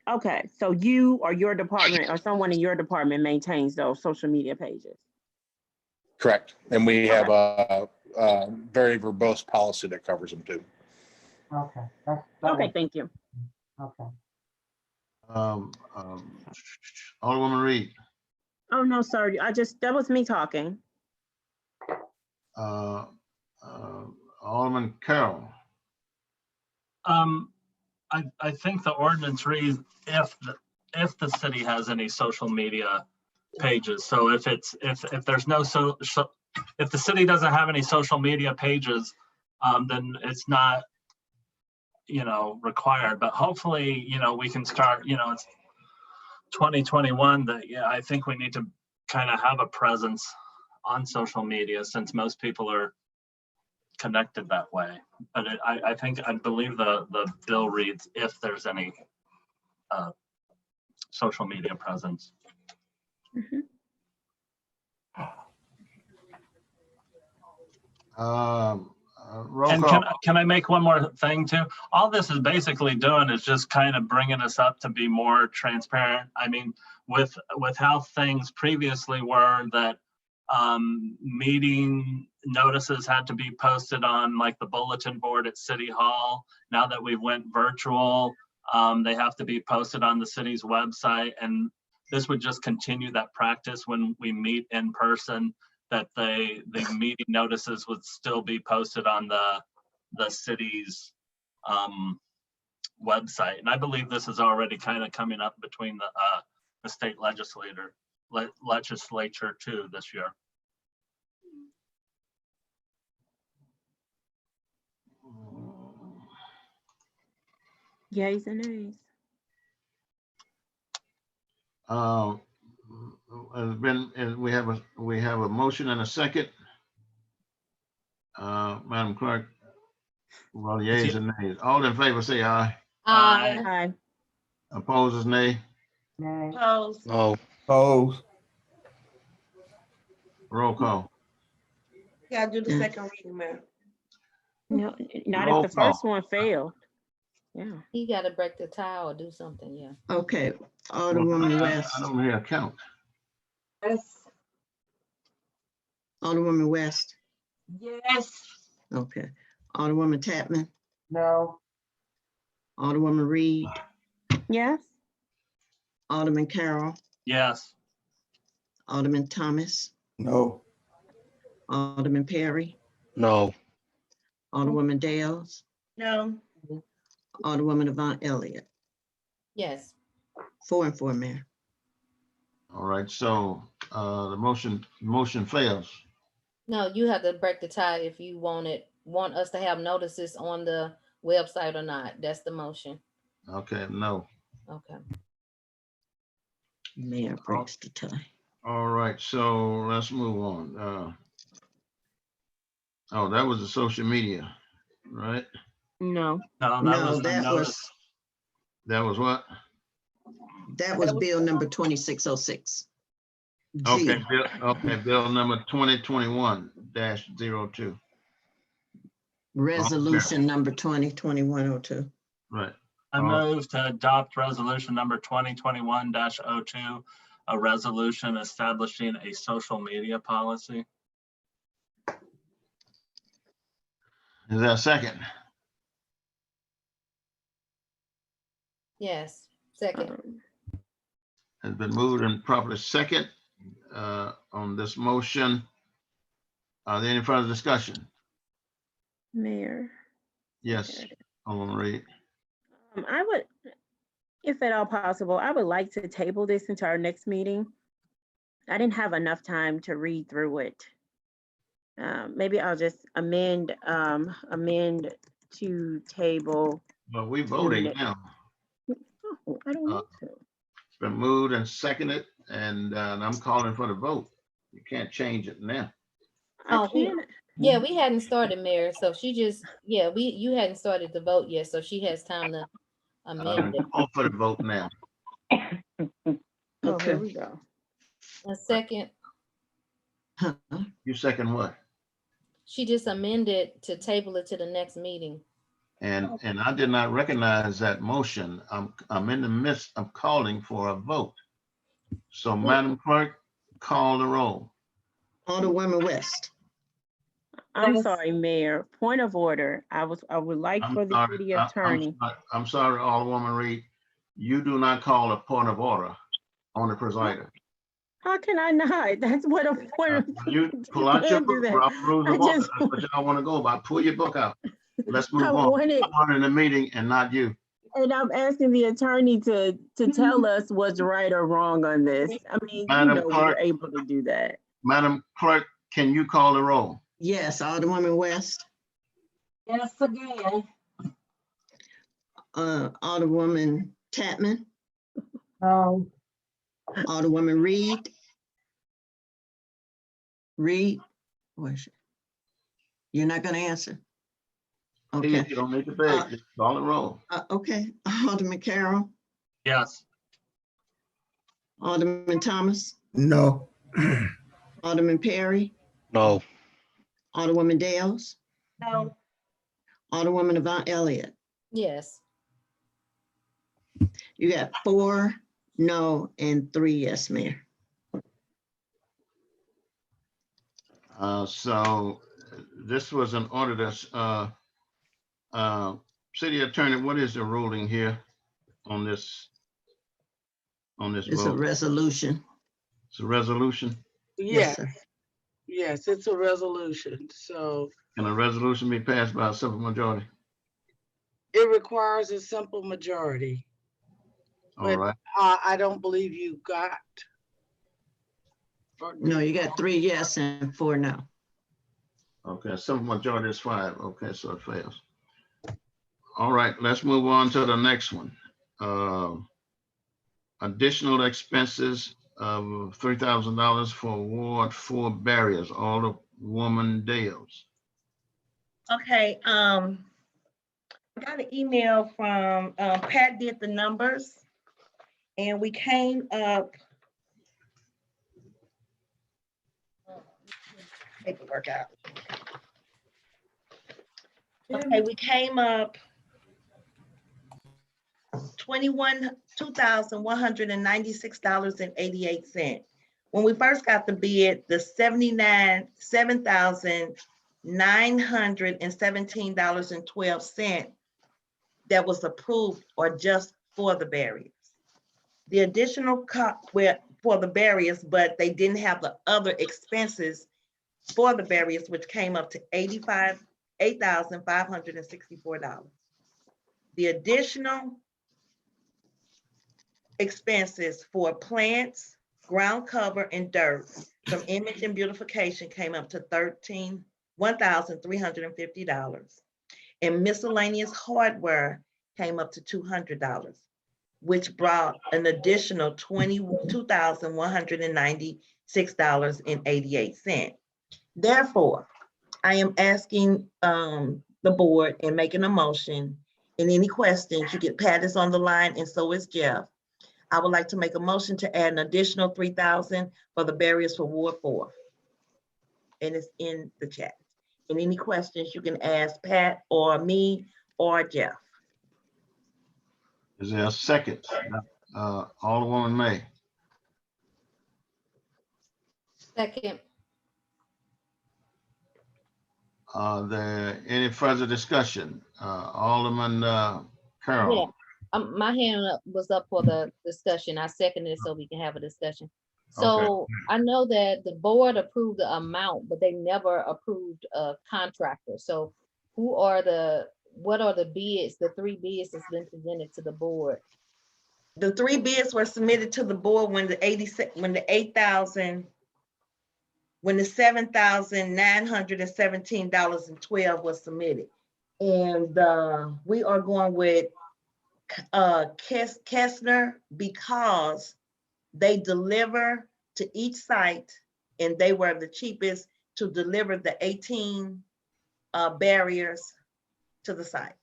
[SPEAKER 7] Okay, so you or your department or someone in your department maintains those social media pages.
[SPEAKER 8] Correct. And we have a very verbose policy that covers them too.
[SPEAKER 11] Okay.
[SPEAKER 7] Okay, thank you.
[SPEAKER 11] Okay.
[SPEAKER 4] Alderwoman Reed.
[SPEAKER 7] Oh, no, sorry. That was me talking.
[SPEAKER 4] Alderman Carroll.
[SPEAKER 2] I think the ordinance reads if the city has any social media pages. So if there's no if the city doesn't have any social media pages, then it's not required. But hopefully we can start. It's 2021. That I think we need to kind of have a presence on social media since most people are connected that way. But I believe the bill reads if there's any social media presence.
[SPEAKER 7] Mm-hmm.
[SPEAKER 4] Roll
[SPEAKER 2] And
[SPEAKER 4] call.
[SPEAKER 2] can I make one more thing too? All this is basically doing is just kind of bringing us up to be more transparent. I mean, with how things previously were that meeting notices had to be posted on like the bulletin board at City Hall. Now that we went virtual, they have to be posted on the city's website. And this would just continue that practice when we meet in person, that the meeting notices would still be posted on the city's website. And I believe this is already kind of coming up between the state legislature too this year.
[SPEAKER 7] Yays and nays.
[SPEAKER 4] We have a motion and a second. Madam Clerk, well, yeas and nays. All in favor, say aye.
[SPEAKER 1] Aye.
[SPEAKER 7] Aye.
[SPEAKER 4] Opposes, nay.
[SPEAKER 11] Nay.
[SPEAKER 5] Opposed?
[SPEAKER 9] No.
[SPEAKER 6] Opposed.
[SPEAKER 4] Roll call.
[SPEAKER 5] Gotta do the second reading, Mayor.
[SPEAKER 7] No, not
[SPEAKER 4] Roll
[SPEAKER 7] if the first
[SPEAKER 4] call.
[SPEAKER 7] one failed. Yeah.
[SPEAKER 1] He gotta break the tie or do something, yeah.
[SPEAKER 3] Okay, Alderwoman West,
[SPEAKER 4] I don't hear a count.
[SPEAKER 5] Yes.
[SPEAKER 3] Alderwoman West,
[SPEAKER 5] Yes.
[SPEAKER 3] okay. Alderwoman Tapman,
[SPEAKER 11] No.
[SPEAKER 3] Alderwoman Reed,
[SPEAKER 7] Yes.
[SPEAKER 3] Alderman Carroll,
[SPEAKER 2] Yes.
[SPEAKER 3] Alderman Thomas,
[SPEAKER 6] No.
[SPEAKER 3] Alderman Perry,
[SPEAKER 9] No.
[SPEAKER 3] Alderwoman Dales,
[SPEAKER 5] No.
[SPEAKER 3] Alderwoman Avant Elliott.
[SPEAKER 1] Yes.
[SPEAKER 3] 4 and 4, Mayor.
[SPEAKER 4] All right, so the motion fails.
[SPEAKER 1] No, you have to break the tie if you want us to have notices on the website or not. That's the motion.
[SPEAKER 4] Okay, no.
[SPEAKER 1] Okay.
[SPEAKER 3] Mayor breaks the tie.
[SPEAKER 4] All right, so let's move on. Oh, that was the social media, right?
[SPEAKER 7] No.
[SPEAKER 2] No,
[SPEAKER 3] No, that was
[SPEAKER 4] what?
[SPEAKER 3] That was bill number 2606.
[SPEAKER 4] Okay,
[SPEAKER 3] G.
[SPEAKER 4] bill number 2021-02.
[SPEAKER 3] Resolution number 2021-02.
[SPEAKER 4] Right.
[SPEAKER 2] I move to adopt resolution number 2021-02, a resolution establishing a social media policy.
[SPEAKER 4] Is there a second?
[SPEAKER 1] Yes. Second.
[SPEAKER 4] Has been moved and properly second on this motion. Are there any further discussion?
[SPEAKER 7] Mayor.
[SPEAKER 4] Yes, Alderman Reed.
[SPEAKER 7] I would, if at all possible, I would like to table this into our next meeting. I didn't have enough time to read through it. Maybe I'll just amend to table.
[SPEAKER 4] But we voting now.
[SPEAKER 7] Oh, I don't want to.
[SPEAKER 4] It's been moved and seconded, and I'm calling for the vote. You can't change it now.
[SPEAKER 1] Oh, yeah, we hadn't started, Mayor. So she just, you hadn't started the vote yet, so she has time to amend it.
[SPEAKER 4] Call for the vote now.
[SPEAKER 7] Oh, here we go.
[SPEAKER 1] A second.
[SPEAKER 4] You second what?
[SPEAKER 1] She just amended to table it to the next meeting.
[SPEAKER 4] And I did not recognize that motion. I'm in the midst of calling for a vote. So Madam Clerk, call the roll.
[SPEAKER 3] Alderwoman West.
[SPEAKER 7] I'm sorry, Mayor. Point of order. I would like for the city attorney.
[SPEAKER 4] I'm sorry, Alderwoman Reed. You do not call a point of order on the presider.
[SPEAKER 7] How can I not? That's what a point of.
[SPEAKER 4] You pull out your book. Rules of order. That's what y'all want to go by. Pull your book out. Let's move on. I'm running the meeting and not you.
[SPEAKER 7] And I'm asking the attorney to tell us what's right or wrong on this. I mean,
[SPEAKER 4] Madam Clerk,
[SPEAKER 7] we're able to do that.
[SPEAKER 4] Madam Clerk, can you call the roll?
[SPEAKER 3] Yes, Alderwoman West.
[SPEAKER 13] Yes, again.
[SPEAKER 3] Alderwoman Tapman.
[SPEAKER 11] No.
[SPEAKER 3] Alderwoman Reed. Reed, where's she? You're not going to answer? Okay.
[SPEAKER 4] You don't need to beg. Just call the roll.
[SPEAKER 3] Okay. Alderman Carroll.
[SPEAKER 2] Yes.
[SPEAKER 3] Alderman Thomas.
[SPEAKER 6] No.
[SPEAKER 3] Alderman Perry.
[SPEAKER 9] No.
[SPEAKER 3] Alderwoman Dales.
[SPEAKER 5] No.
[SPEAKER 3] Alderwoman Avant Elliott.
[SPEAKER 1] Yes.
[SPEAKER 3] You got 4 no and 3 yes, Mayor.
[SPEAKER 4] So this was an order that's City Attorney, what is the ruling here on this?
[SPEAKER 3] It's
[SPEAKER 4] vote?
[SPEAKER 3] a resolution.
[SPEAKER 4] It's a resolution.
[SPEAKER 18] Yes,
[SPEAKER 3] sir.
[SPEAKER 18] yes, it's a resolution. So
[SPEAKER 4] Can a resolution be passed by a simple majority?
[SPEAKER 18] it requires a simple majority.
[SPEAKER 4] All right.
[SPEAKER 18] I don't believe you got.
[SPEAKER 3] No, you got 3 yes and 4 no.
[SPEAKER 4] Okay, simple majority is 5. Okay, so it fails. All right, let's move on to the next one. Additional expenses of $3,000 for Ward 4 barriers, Alderwoman Dales.
[SPEAKER 5] Okay, I got an email from, Pat did the numbers, and we came up. Paperwork out. Okay, we came up $2,196.88. When we first got the bid, the $7,917.12 that was approved or just for the barriers. The additional were for the barriers, but they didn't have the other expenses for the barriers, which came up to $8,564. The additional expenses for plants, ground cover, and dirt from image and beautification came up to $1,350. And miscellaneous hardware came up to $200, which brought an additional $22,196.88. Therefore, I am asking the board and making a motion. And any questions, you get Pat is on the line, and so is Jeff. I would like to make a motion to add an additional $3,000 for the barriers for Ward 4. And it's in the chat. And any questions, you can ask Pat or me or Jeff.
[SPEAKER 4] Is there a second? Alderwoman May.
[SPEAKER 1] Second.
[SPEAKER 4] Are there any further discussion? Alderman Carroll.
[SPEAKER 1] Yeah, my hand was up for the discussion. I seconded it so we can have a discussion. So
[SPEAKER 4] Okay.
[SPEAKER 1] I know that the board approved the amount, but they never approved a contractor. So what are the bids, the 3 bids that's been presented to the board?
[SPEAKER 5] The 3 bids were submitted to the board when the $7,917.12 was submitted. And we are going with Kessner because they deliver to each site, and they were the cheapest to deliver the 18 barriers to the site.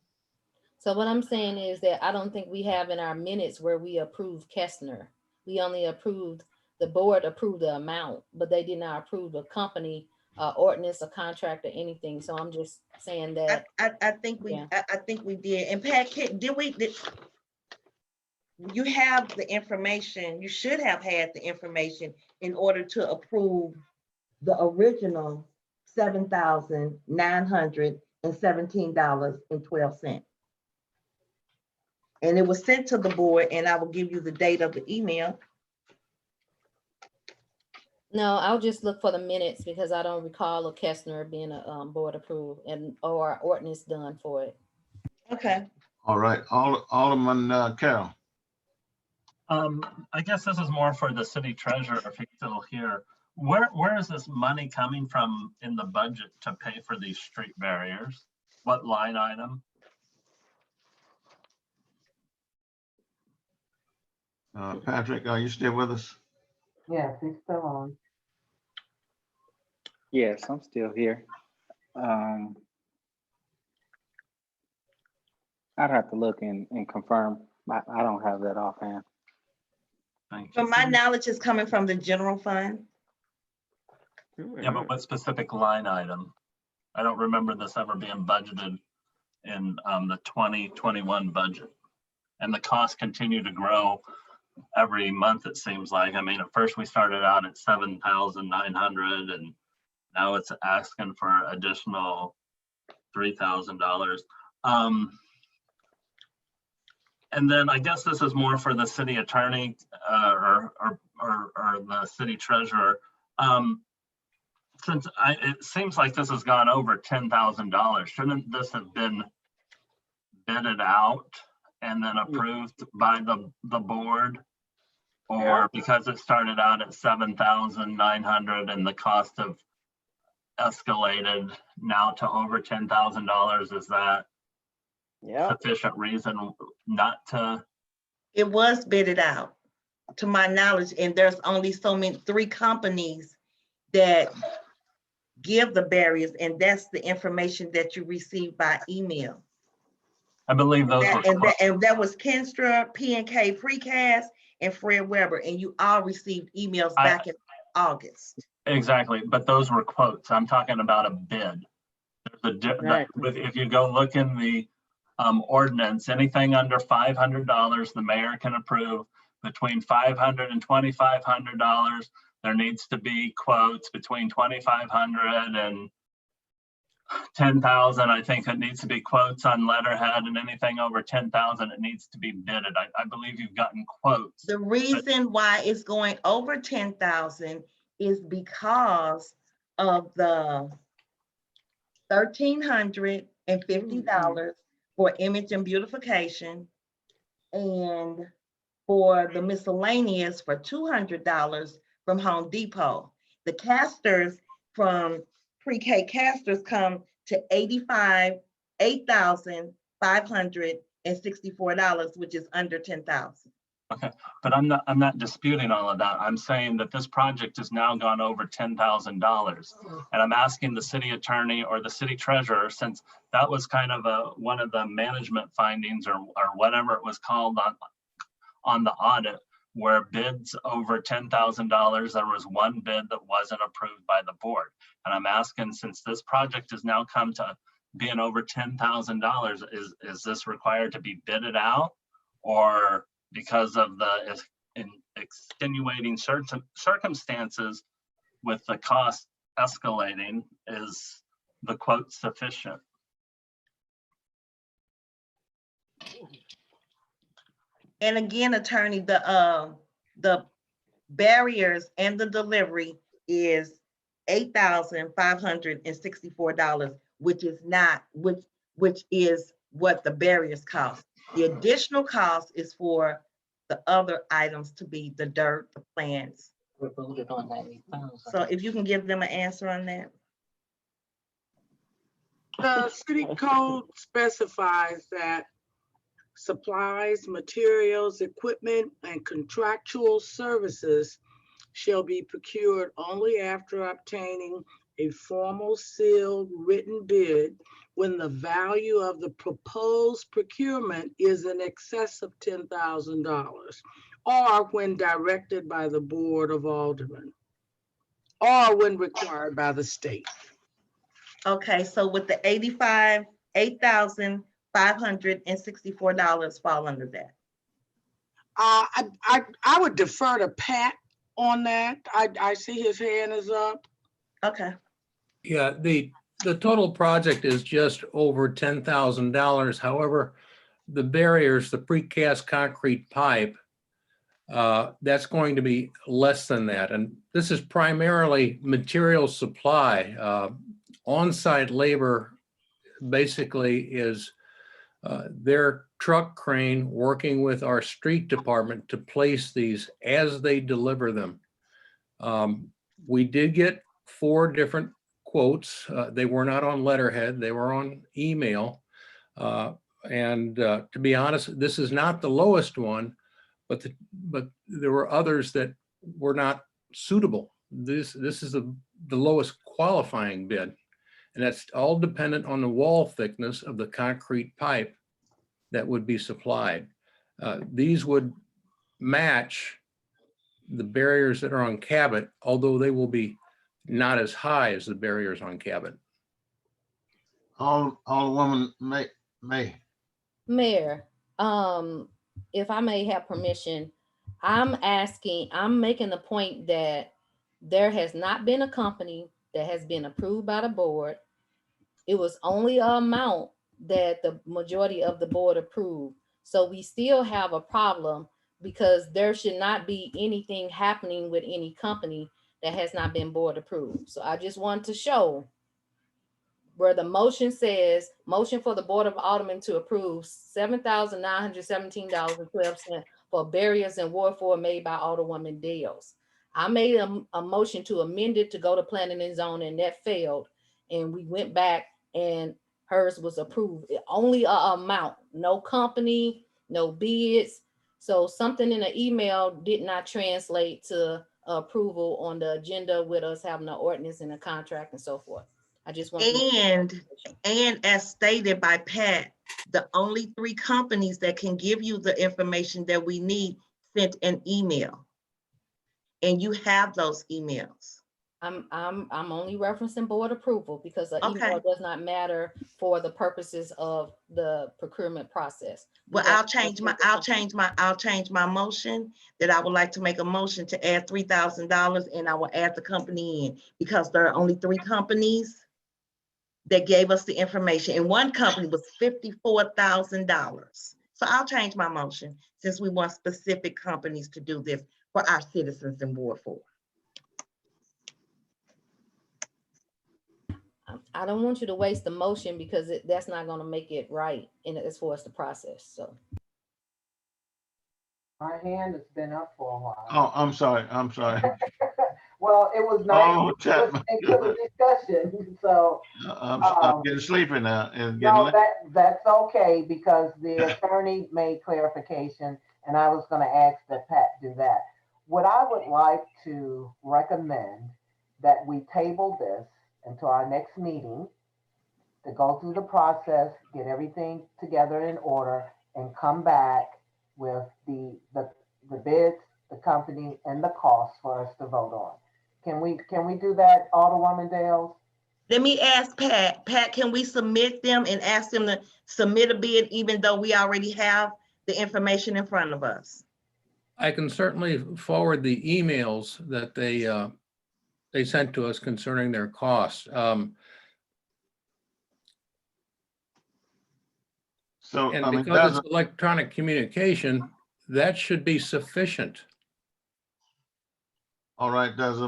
[SPEAKER 1] So what I'm saying is that I don't think we have in our minutes where we approved Kessner. We only approved, the board approved the amount, but they did not approve a company, ordinance, a contract, or anything. So I'm just saying that.
[SPEAKER 5] I think we, yeah. I think we did. And Pat, you have the information, you should have had the information in order to approve the original $7,917.12. And it was sent to the board, and I will give you the date of the email.
[SPEAKER 1] No, I'll just look for the minutes because I don't recall a Kessner being a board approved or ordinance done for it.
[SPEAKER 5] Okay.
[SPEAKER 4] All right, Alderman Carroll.
[SPEAKER 2] I guess this is more for the city treasurer if he's still here. Where is this money coming from in the budget to pay for these street barriers? What line item?
[SPEAKER 4] Patrick, are you still with us?
[SPEAKER 11] Yes, he's still on.
[SPEAKER 16] Yes, I'm still here. I'd have to look and confirm. I don't have that offhand.
[SPEAKER 5] So my knowledge is coming from the general fund.
[SPEAKER 2] Yeah, but what specific line item? I don't remember this ever being budgeted in the 2021 budget. And the costs continue to grow every month, it seems like. I mean, at first we started out at 7,900 and now it's asking for additional $3,000. And then I guess this is more for the city attorney or the city treasurer. Since it seems like this has gone over $10,000, shouldn't this have been bidded out and then approved by the board? Or because it started out at 7,900 and the cost have escalated now to over $10,000, is that sufficient reason not to?
[SPEAKER 5] It was bidded out, to my knowledge, and there's only 3 companies that give the barriers, and that's the information that you received by email.
[SPEAKER 2] I believe those were.
[SPEAKER 5] And that was Kenstra, P&K Precast, and Fred Weber, and you all received emails back in August.
[SPEAKER 2] Exactly, but those were quotes. I'm talking about a bid.
[SPEAKER 7] Right.
[SPEAKER 2] If you go look in the ordinance, anything under $500, the mayor can approve. Between $500 and $2,500, there needs to be quotes. Between $2,500 and $10,000, I think it needs to be quotes on letterhead, and anything over $10,000, it needs to be bidded. I believe you've gotten quotes.
[SPEAKER 5] The reason why it's going over 10,000 is because of the $1,350 for image and beautification, and for the miscellaneous for $200 from Home Depot. The casters from pre-K casters come to $8,564, which is under 10,000.
[SPEAKER 2] Okay, but I'm not disputing all of that. I'm saying that this project has now gone over $10,000, and I'm asking the city attorney or the city treasurer, since that was kind of one of the management findings or whatever it was called on the audit, where bids over $10,000, there was one bid that wasn't approved by the board. And I'm asking, since this project has now come to being over $10,000, is this required to be bidded out, or because of the extenuating circumstances with the cost escalating, is the quote sufficient?
[SPEAKER 5] And again, attorney, the barriers and the delivery is $8,564, which is what the barriers cost. The additional cost is for the other items to be the dirt, the plants.
[SPEAKER 13] We're voted on that 8,000.
[SPEAKER 5] So if you can give them an answer on that.
[SPEAKER 18] The city code specifies that supplies, materials, equipment, and contractual services shall be procured only after obtaining a formal sealed written bid when the value of the proposed procurement is in excess of $10,000, or when directed by the Board of Aldermen, or when required by the state.
[SPEAKER 5] Okay, so with the $8,564 fall under that.
[SPEAKER 18] I would defer to Pat on that. I see his hand is up.
[SPEAKER 5] Okay.
[SPEAKER 19] Yeah, the total project is just over $10,000. However, the barriers, the precast concrete pipe, that's going to be less than that. And this is primarily material supply. On-site labor basically is their truck crane working with our street department to place these as they deliver them. We did get 4 different quotes. They were not on letterhead, they were on email. And to be honest, this is not the lowest one, but there were others that were not suitable. This is the lowest qualifying bid. And that's all dependent on the wall thickness of the concrete pipe that would be supplied. These would match the barriers that are on Cabot, although they will be not as high as the barriers on Cabot.
[SPEAKER 4] Alderwoman May.
[SPEAKER 1] Mayor, if I may have permission, I'm making the point that there has not been a company that has been approved by the board. It was only an amount that the majority of the board approved. So we still have a problem, because there should not be anything happening with any company that has not been board approved. So I just want to show where the motion says, motion for the Board of Aldermen to approve $7,917.12 for barriers in Ward 4 made by Alderwoman Dales. I made a motion to amend it to go to planning and zoning, and that failed. And we went back and hers was approved. Only a amount, no company, no bids. So something in the email did not translate to approval on the agenda with us having an ordinance and a contract and so forth. I just want.
[SPEAKER 5] And as stated by Pat, the only 3 companies that can give you the information that we need sent an email. And you have those emails.
[SPEAKER 1] I'm only referencing board approval because the email does not matter for the purposes of the procurement process.
[SPEAKER 5] Well, I'll change my motion that I would like to make a motion to add $3,000 and I will add the company in because there are only 3 companies that gave us the information and one company was $54,000. So I'll change my motion since we want specific companies to do this for our citizens in Ward 4.
[SPEAKER 1] I don't want you to waste the motion because that's not going to make it right as far as the process. So
[SPEAKER 11] my hand has been up for a while.
[SPEAKER 4] Oh, I'm sorry.
[SPEAKER 11] Well, it was nice.
[SPEAKER 4] Oh, Chapman.
[SPEAKER 11] Into the discussion. So
[SPEAKER 4] I'm getting sleepy now.
[SPEAKER 11] No, that's okay because the attorney made clarification and I was going to ask that Pat do that. What I would like to recommend that we table this until our next meeting to go through the process, get everything together in order, and come back with the bids, the company, and the cost for us to vote on. Can we do that, Alderwoman Dales?
[SPEAKER 5] Let me ask Pat. Pat, can we submit them and ask them to submit a bid even though we already have the information in front of us?
[SPEAKER 19] I can certainly forward the emails that they sent to us concerning their costs. Because it's electronic communication, that should be sufficient.
[SPEAKER 4] All right,
[SPEAKER 11] Okay,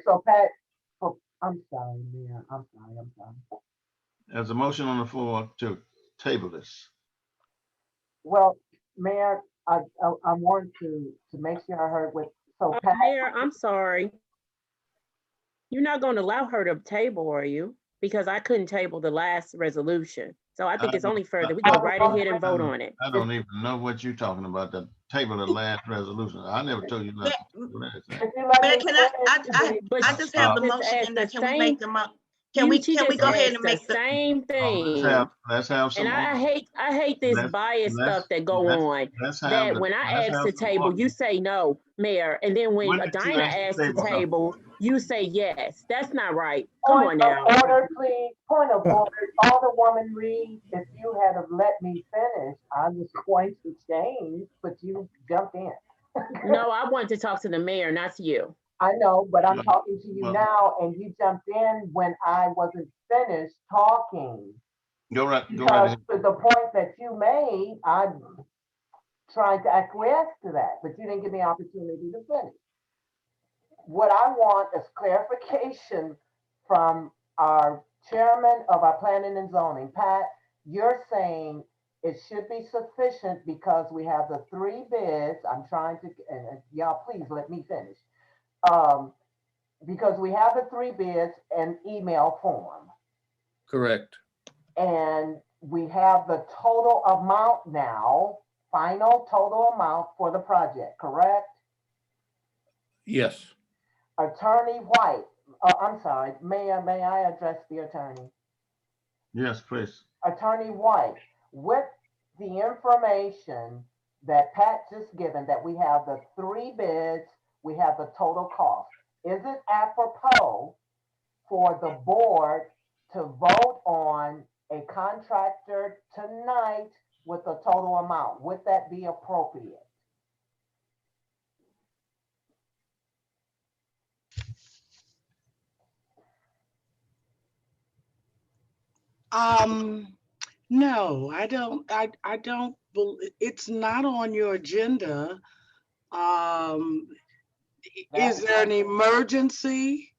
[SPEAKER 11] so Pat, I'm sorry, Mayor. I'm sorry.
[SPEAKER 4] There's a motion on the floor to table this.
[SPEAKER 11] Well, Mayor, I want to make sure I heard what, so Pat.
[SPEAKER 7] Mayor, I'm sorry. You're not going to allow her to table, are you? Because I couldn't table the last resolution. So I think it's only fair that we go right ahead and vote on it.
[SPEAKER 4] I don't even know what you're talking about, the table of the last resolution. I never told you nothing.
[SPEAKER 5] Mayor, can I just have the motion and then can we make them up? Can we go ahead and make the
[SPEAKER 7] same thing?
[SPEAKER 4] Let's have some.
[SPEAKER 7] And I hate this bias stuff that go on. That when I ask to table, you say no, Mayor, and then when Dinah asks to table, you say yes. That's not right. Come on now.
[SPEAKER 11] Point of order, please. Point of order. Alderwoman Reed, if you had have let me finish, I was going to change, but you jumped in.
[SPEAKER 7] No, I wanted to talk to the mayor, not to you.
[SPEAKER 11] I know, but I'm talking to you now, and you jumped in when I wasn't finished talking.
[SPEAKER 4] Go right
[SPEAKER 11] ahead. To the point that you made, I'm trying to acquiesce to that, but you didn't give me an opportunity to finish. What I want is clarification from our chairman of our planning and zoning. Pat, you're saying it should be sufficient because we have the 3 bids. I'm trying to, and y'all please let me finish. Because we have the 3 bids in email form.
[SPEAKER 19] Correct.
[SPEAKER 11] And we have the total amount now, final total amount for the project, correct?
[SPEAKER 19] Yes.
[SPEAKER 11] Attorney White, I'm sorry, may I address the attorney?
[SPEAKER 4] Yes, please.
[SPEAKER 11] Attorney White, with the information that Pat just given, that we have the 3 bids, we have the total cost. Is it apropos for the board to vote on a contractor tonight with the total amount? Would that be appropriate?
[SPEAKER 18] No, I don't believe it's not on your agenda. Is there an emergency?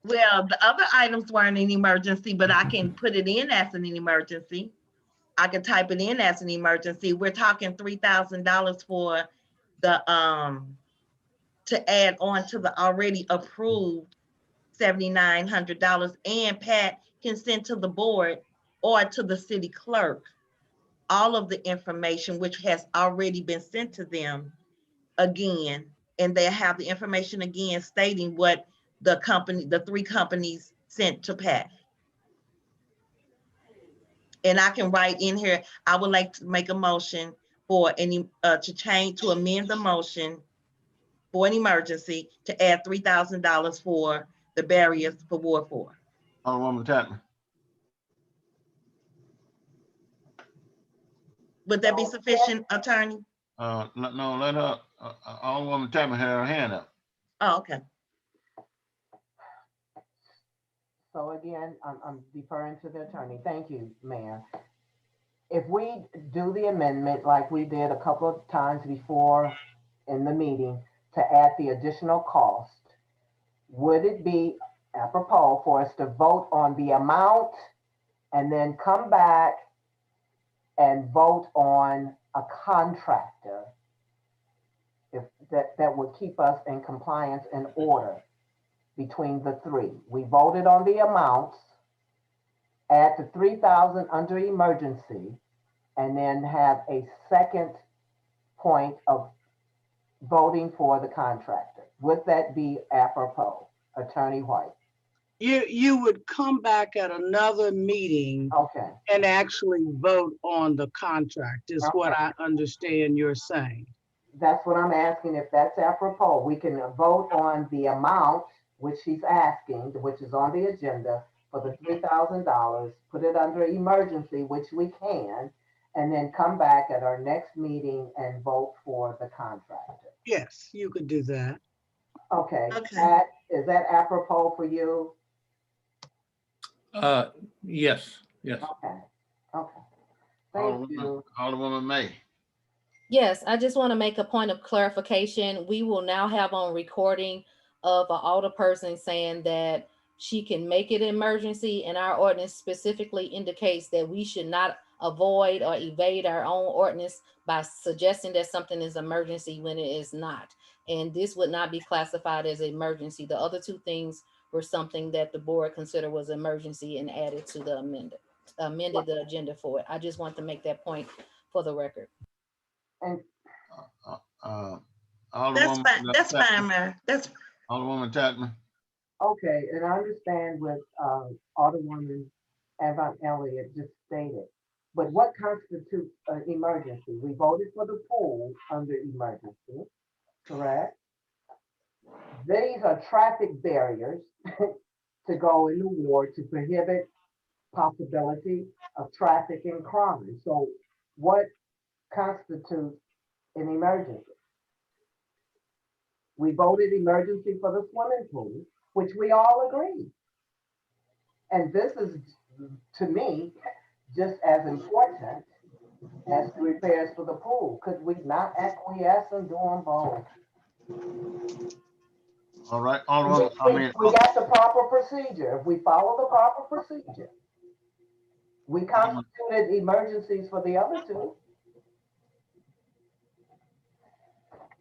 [SPEAKER 5] Well, the other items weren't an emergency, but I can put it in as an emergency. I can type it in as an emergency. We're talking $3,000 for the to add on to the already approved $7,900, and Pat can send to the board or to the city clerk all of the information which has already been sent to them again, and they have the information again stating what the three companies sent to Pat. And I can write in here, I would like to make a motion for any, to amend the motion for an emergency to add $3,000 for the barriers for Ward 4.
[SPEAKER 4] Alderwoman Chapman.
[SPEAKER 5] Would that be sufficient, attorney?
[SPEAKER 4] No, let her, Alderwoman Chapman had her hand up.
[SPEAKER 5] Oh, okay.
[SPEAKER 11] So again, I'm deferring to the attorney. Thank you, Mayor. If we do the amendment like we did a couple of times before in the meeting to add the additional cost, would it be apropos for us to vote on the amount and then come back and vote on a contractor if that would keep us in compliance and order between the three? We voted on the amounts, add the 3,000 under emergency, and then have a second point of voting for the contractor. Would that be apropos, Attorney White?
[SPEAKER 18] You would come back at another meeting,
[SPEAKER 11] okay,
[SPEAKER 18] and actually vote on the contract, is
[SPEAKER 11] okay.
[SPEAKER 18] what I understand you're saying.
[SPEAKER 11] That's what I'm asking, if that's apropos. We can vote on the amount, which she's asking, which is on the agenda for the $3,000, put it under emergency, which we can, and then come back at our next meeting and vote for the contractor.
[SPEAKER 18] Yes, you could do that.
[SPEAKER 11] Okay, Pat, is that apropos for you?
[SPEAKER 19] Yes.
[SPEAKER 11] Okay, okay. Thank you.
[SPEAKER 4] Alderwoman May.
[SPEAKER 1] Yes, I just want to make a point of clarification. We will now have on recording of an alderperson saying that she can make it an emergency, and our ordinance specifically indicates that we should not avoid or evade our own ordinance by suggesting that something is emergency when it is not. And this would not be classified as emergency. The other two things were something that the board considered was emergency and added to the amended the agenda for it. I just want to make that point for the record.
[SPEAKER 11] And
[SPEAKER 4] Alderwoman,
[SPEAKER 5] That's fine, Mayor. That's
[SPEAKER 4] Alderwoman Chapman.
[SPEAKER 11] Okay, and I understand what Alderwoman Avant Elliott just stated, but what constitutes an emergency? We voted for the pool under emergency, correct? These are traffic barriers to go in the ward to prohibit possibility of traffic and crime. So what constitutes an emergency? We voted emergency for the swimming pool, which we all agree. And this is, to me, just as important as the repairs for the pool. Could we not acquiesce in doing both?
[SPEAKER 4] All right,
[SPEAKER 11] we got the proper procedure. If we follow the proper procedure, we constituted emergencies for the other two.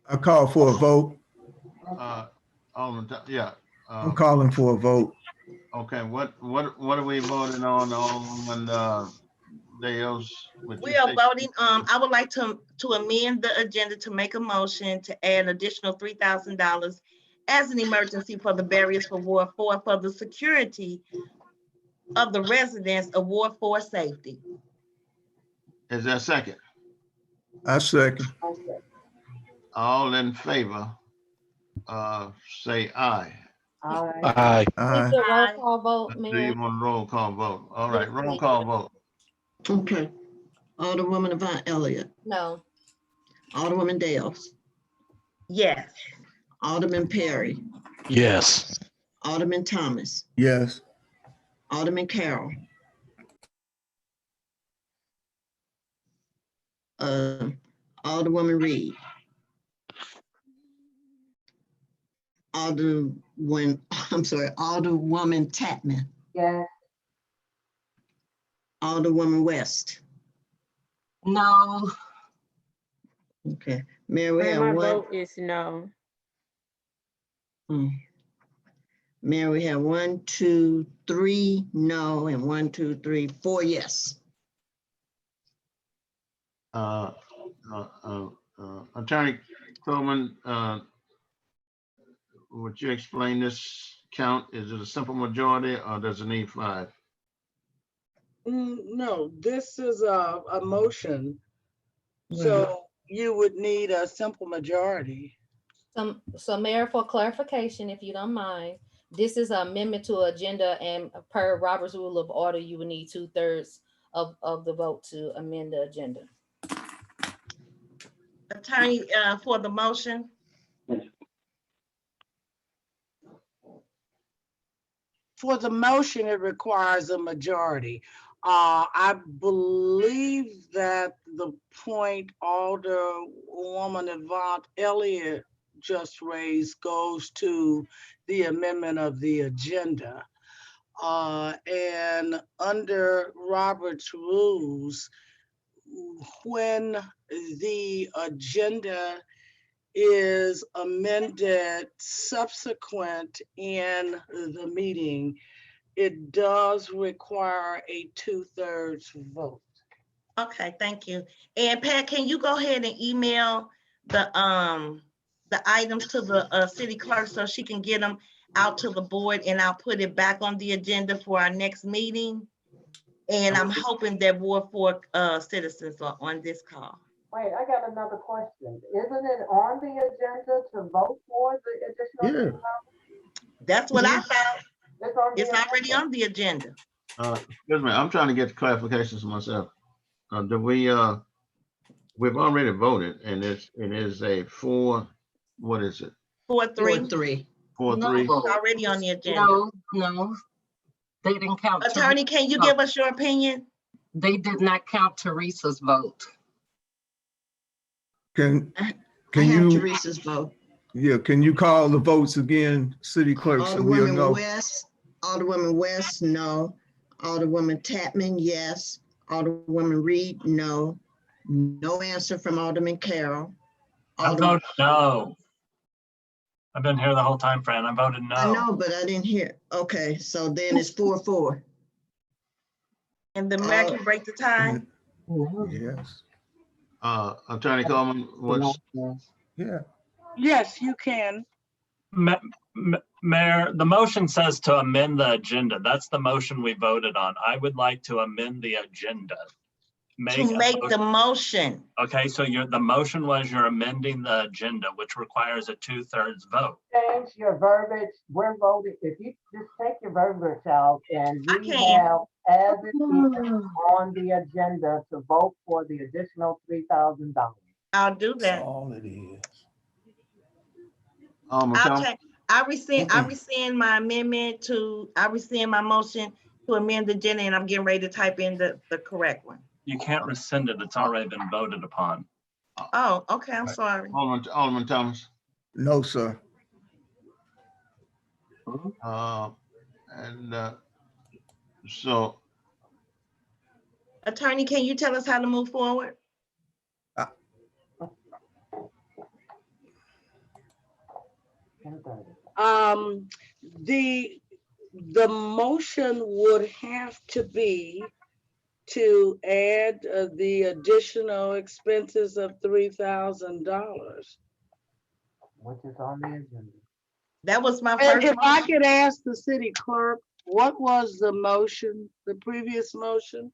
[SPEAKER 6] I call for a vote.
[SPEAKER 4] Yeah.
[SPEAKER 6] I'm calling for a vote.
[SPEAKER 4] Okay, what are we voting on, Alderwoman Dales?
[SPEAKER 5] We are voting, I would like to amend the agenda to make a motion to add an additional $3,000 as an emergency for the barriers for Ward 4 for the security of the residents of Ward 4 safety.
[SPEAKER 4] Is there a second?
[SPEAKER 6] I second.
[SPEAKER 4] All in favor, say aye.
[SPEAKER 1] Aye. Please do a roll call vote,
[SPEAKER 4] Do you
[SPEAKER 1] Mayor.
[SPEAKER 4] want a roll call vote? All right,
[SPEAKER 1] Yes,
[SPEAKER 4] roll
[SPEAKER 1] please.
[SPEAKER 4] call vote.
[SPEAKER 3] Okay. Alderwoman Avant Elliott.
[SPEAKER 1] No.
[SPEAKER 3] Alderwoman Dales.
[SPEAKER 5] Yes.
[SPEAKER 3] Alderman Perry.
[SPEAKER 9] Yes.
[SPEAKER 3] Alderman Thomas.
[SPEAKER 6] Yes.
[SPEAKER 3] Alderman Carroll. Alderwoman Reed. Alderwoman Tatman.
[SPEAKER 11] Yes.
[SPEAKER 3] Alderwoman West.
[SPEAKER 13] No.
[SPEAKER 3] Okay, Mayor, we
[SPEAKER 7] And
[SPEAKER 3] have
[SPEAKER 7] my
[SPEAKER 3] one.
[SPEAKER 7] vote is no.
[SPEAKER 3] Mayor, we have 1, 2, 3 no, and 1, 2, 3, 4 yes.
[SPEAKER 4] Attorney Coleman, would you explain this count? Is it a simple majority or does it need 5?
[SPEAKER 18] No, this is a motion. So you would need a simple majority.
[SPEAKER 1] So Mayor, for clarification, if you don't mind, this is an amendment to agenda, and per Robert's Rule of Order, you would need 2/3 of the vote to amend the agenda.
[SPEAKER 5] Attorney, for the motion.
[SPEAKER 18] For the motion, it requires a majority. I believe that the point Alderwoman Yvonne Elliott just raised goes to the amendment of the agenda. And under Robert's rules, when the agenda is amended subsequent in the meeting, it does require a 2/3 vote.
[SPEAKER 5] Okay, thank you. And Pat, can you go ahead and email the items to the city clerk so she can get them out to the board, and I'll put it back on the agenda for our next meeting. And I'm hoping that Ward 4 citizens are on this call.
[SPEAKER 11] Wait, I got another question. Isn't it on the agenda to vote for the additional?
[SPEAKER 5] That's what I found. It's
[SPEAKER 11] the
[SPEAKER 5] already on the agenda.
[SPEAKER 4] Excuse me, I'm trying to get clarifications myself. Do we, we've already voted and it is a 4, what is it?
[SPEAKER 5] 4-3.
[SPEAKER 4] 4-3.
[SPEAKER 5] It's already on the agenda.
[SPEAKER 13] No, they didn't count.
[SPEAKER 5] Attorney, can you give us your opinion?
[SPEAKER 13] They did not count Teresa's vote.
[SPEAKER 6] Can
[SPEAKER 3] I have
[SPEAKER 6] you,
[SPEAKER 3] Teresa's vote.
[SPEAKER 6] yeah, can you call the votes again, city clerk, so we'll know?
[SPEAKER 3] Alderwoman West, no. Alderwoman Tapman, yes. Alderwoman Reed, no. No answer from Alderman Carroll.
[SPEAKER 2] I voted no. I've been here the whole time, Fran. I voted no.
[SPEAKER 3] I know, but I didn't hear. Okay, so then it's 4-4.
[SPEAKER 5] And the mayor can break the tie?
[SPEAKER 6] Yes.
[SPEAKER 4] Attorney Coleman, what's?
[SPEAKER 6] Yeah.
[SPEAKER 18] Yes, you can.
[SPEAKER 2] Mayor, the motion says to amend the agenda. That's the motion we voted on. I would like to amend the agenda.
[SPEAKER 5] To make the motion.
[SPEAKER 2] Okay, so the motion was you're amending the agenda, which requires a 2/3 vote.
[SPEAKER 11] Change your verbiage. We're voting. If you just take your verbiage out and we have as it is on the agenda to vote for the additional $3,000.
[SPEAKER 5] I'll do that.
[SPEAKER 6] That's all it is.
[SPEAKER 5] I rescind my amendment to, I rescind my motion to amend the agenda, and I'm getting ready to type in the correct one.
[SPEAKER 2] You can't rescind it. It's already been voted upon.
[SPEAKER 5] Oh, okay, I'm sorry.
[SPEAKER 4] Alderman Thomas.
[SPEAKER 6] No, sir.
[SPEAKER 4] So.
[SPEAKER 5] Attorney, can you tell us how to move forward?
[SPEAKER 18] The motion would have to be to add the additional expenses of $3,000.
[SPEAKER 11] Which is on the agenda.
[SPEAKER 5] That was my
[SPEAKER 18] And
[SPEAKER 5] first
[SPEAKER 18] if
[SPEAKER 5] motion.
[SPEAKER 18] I could ask the city clerk, what was the motion, the previous motion?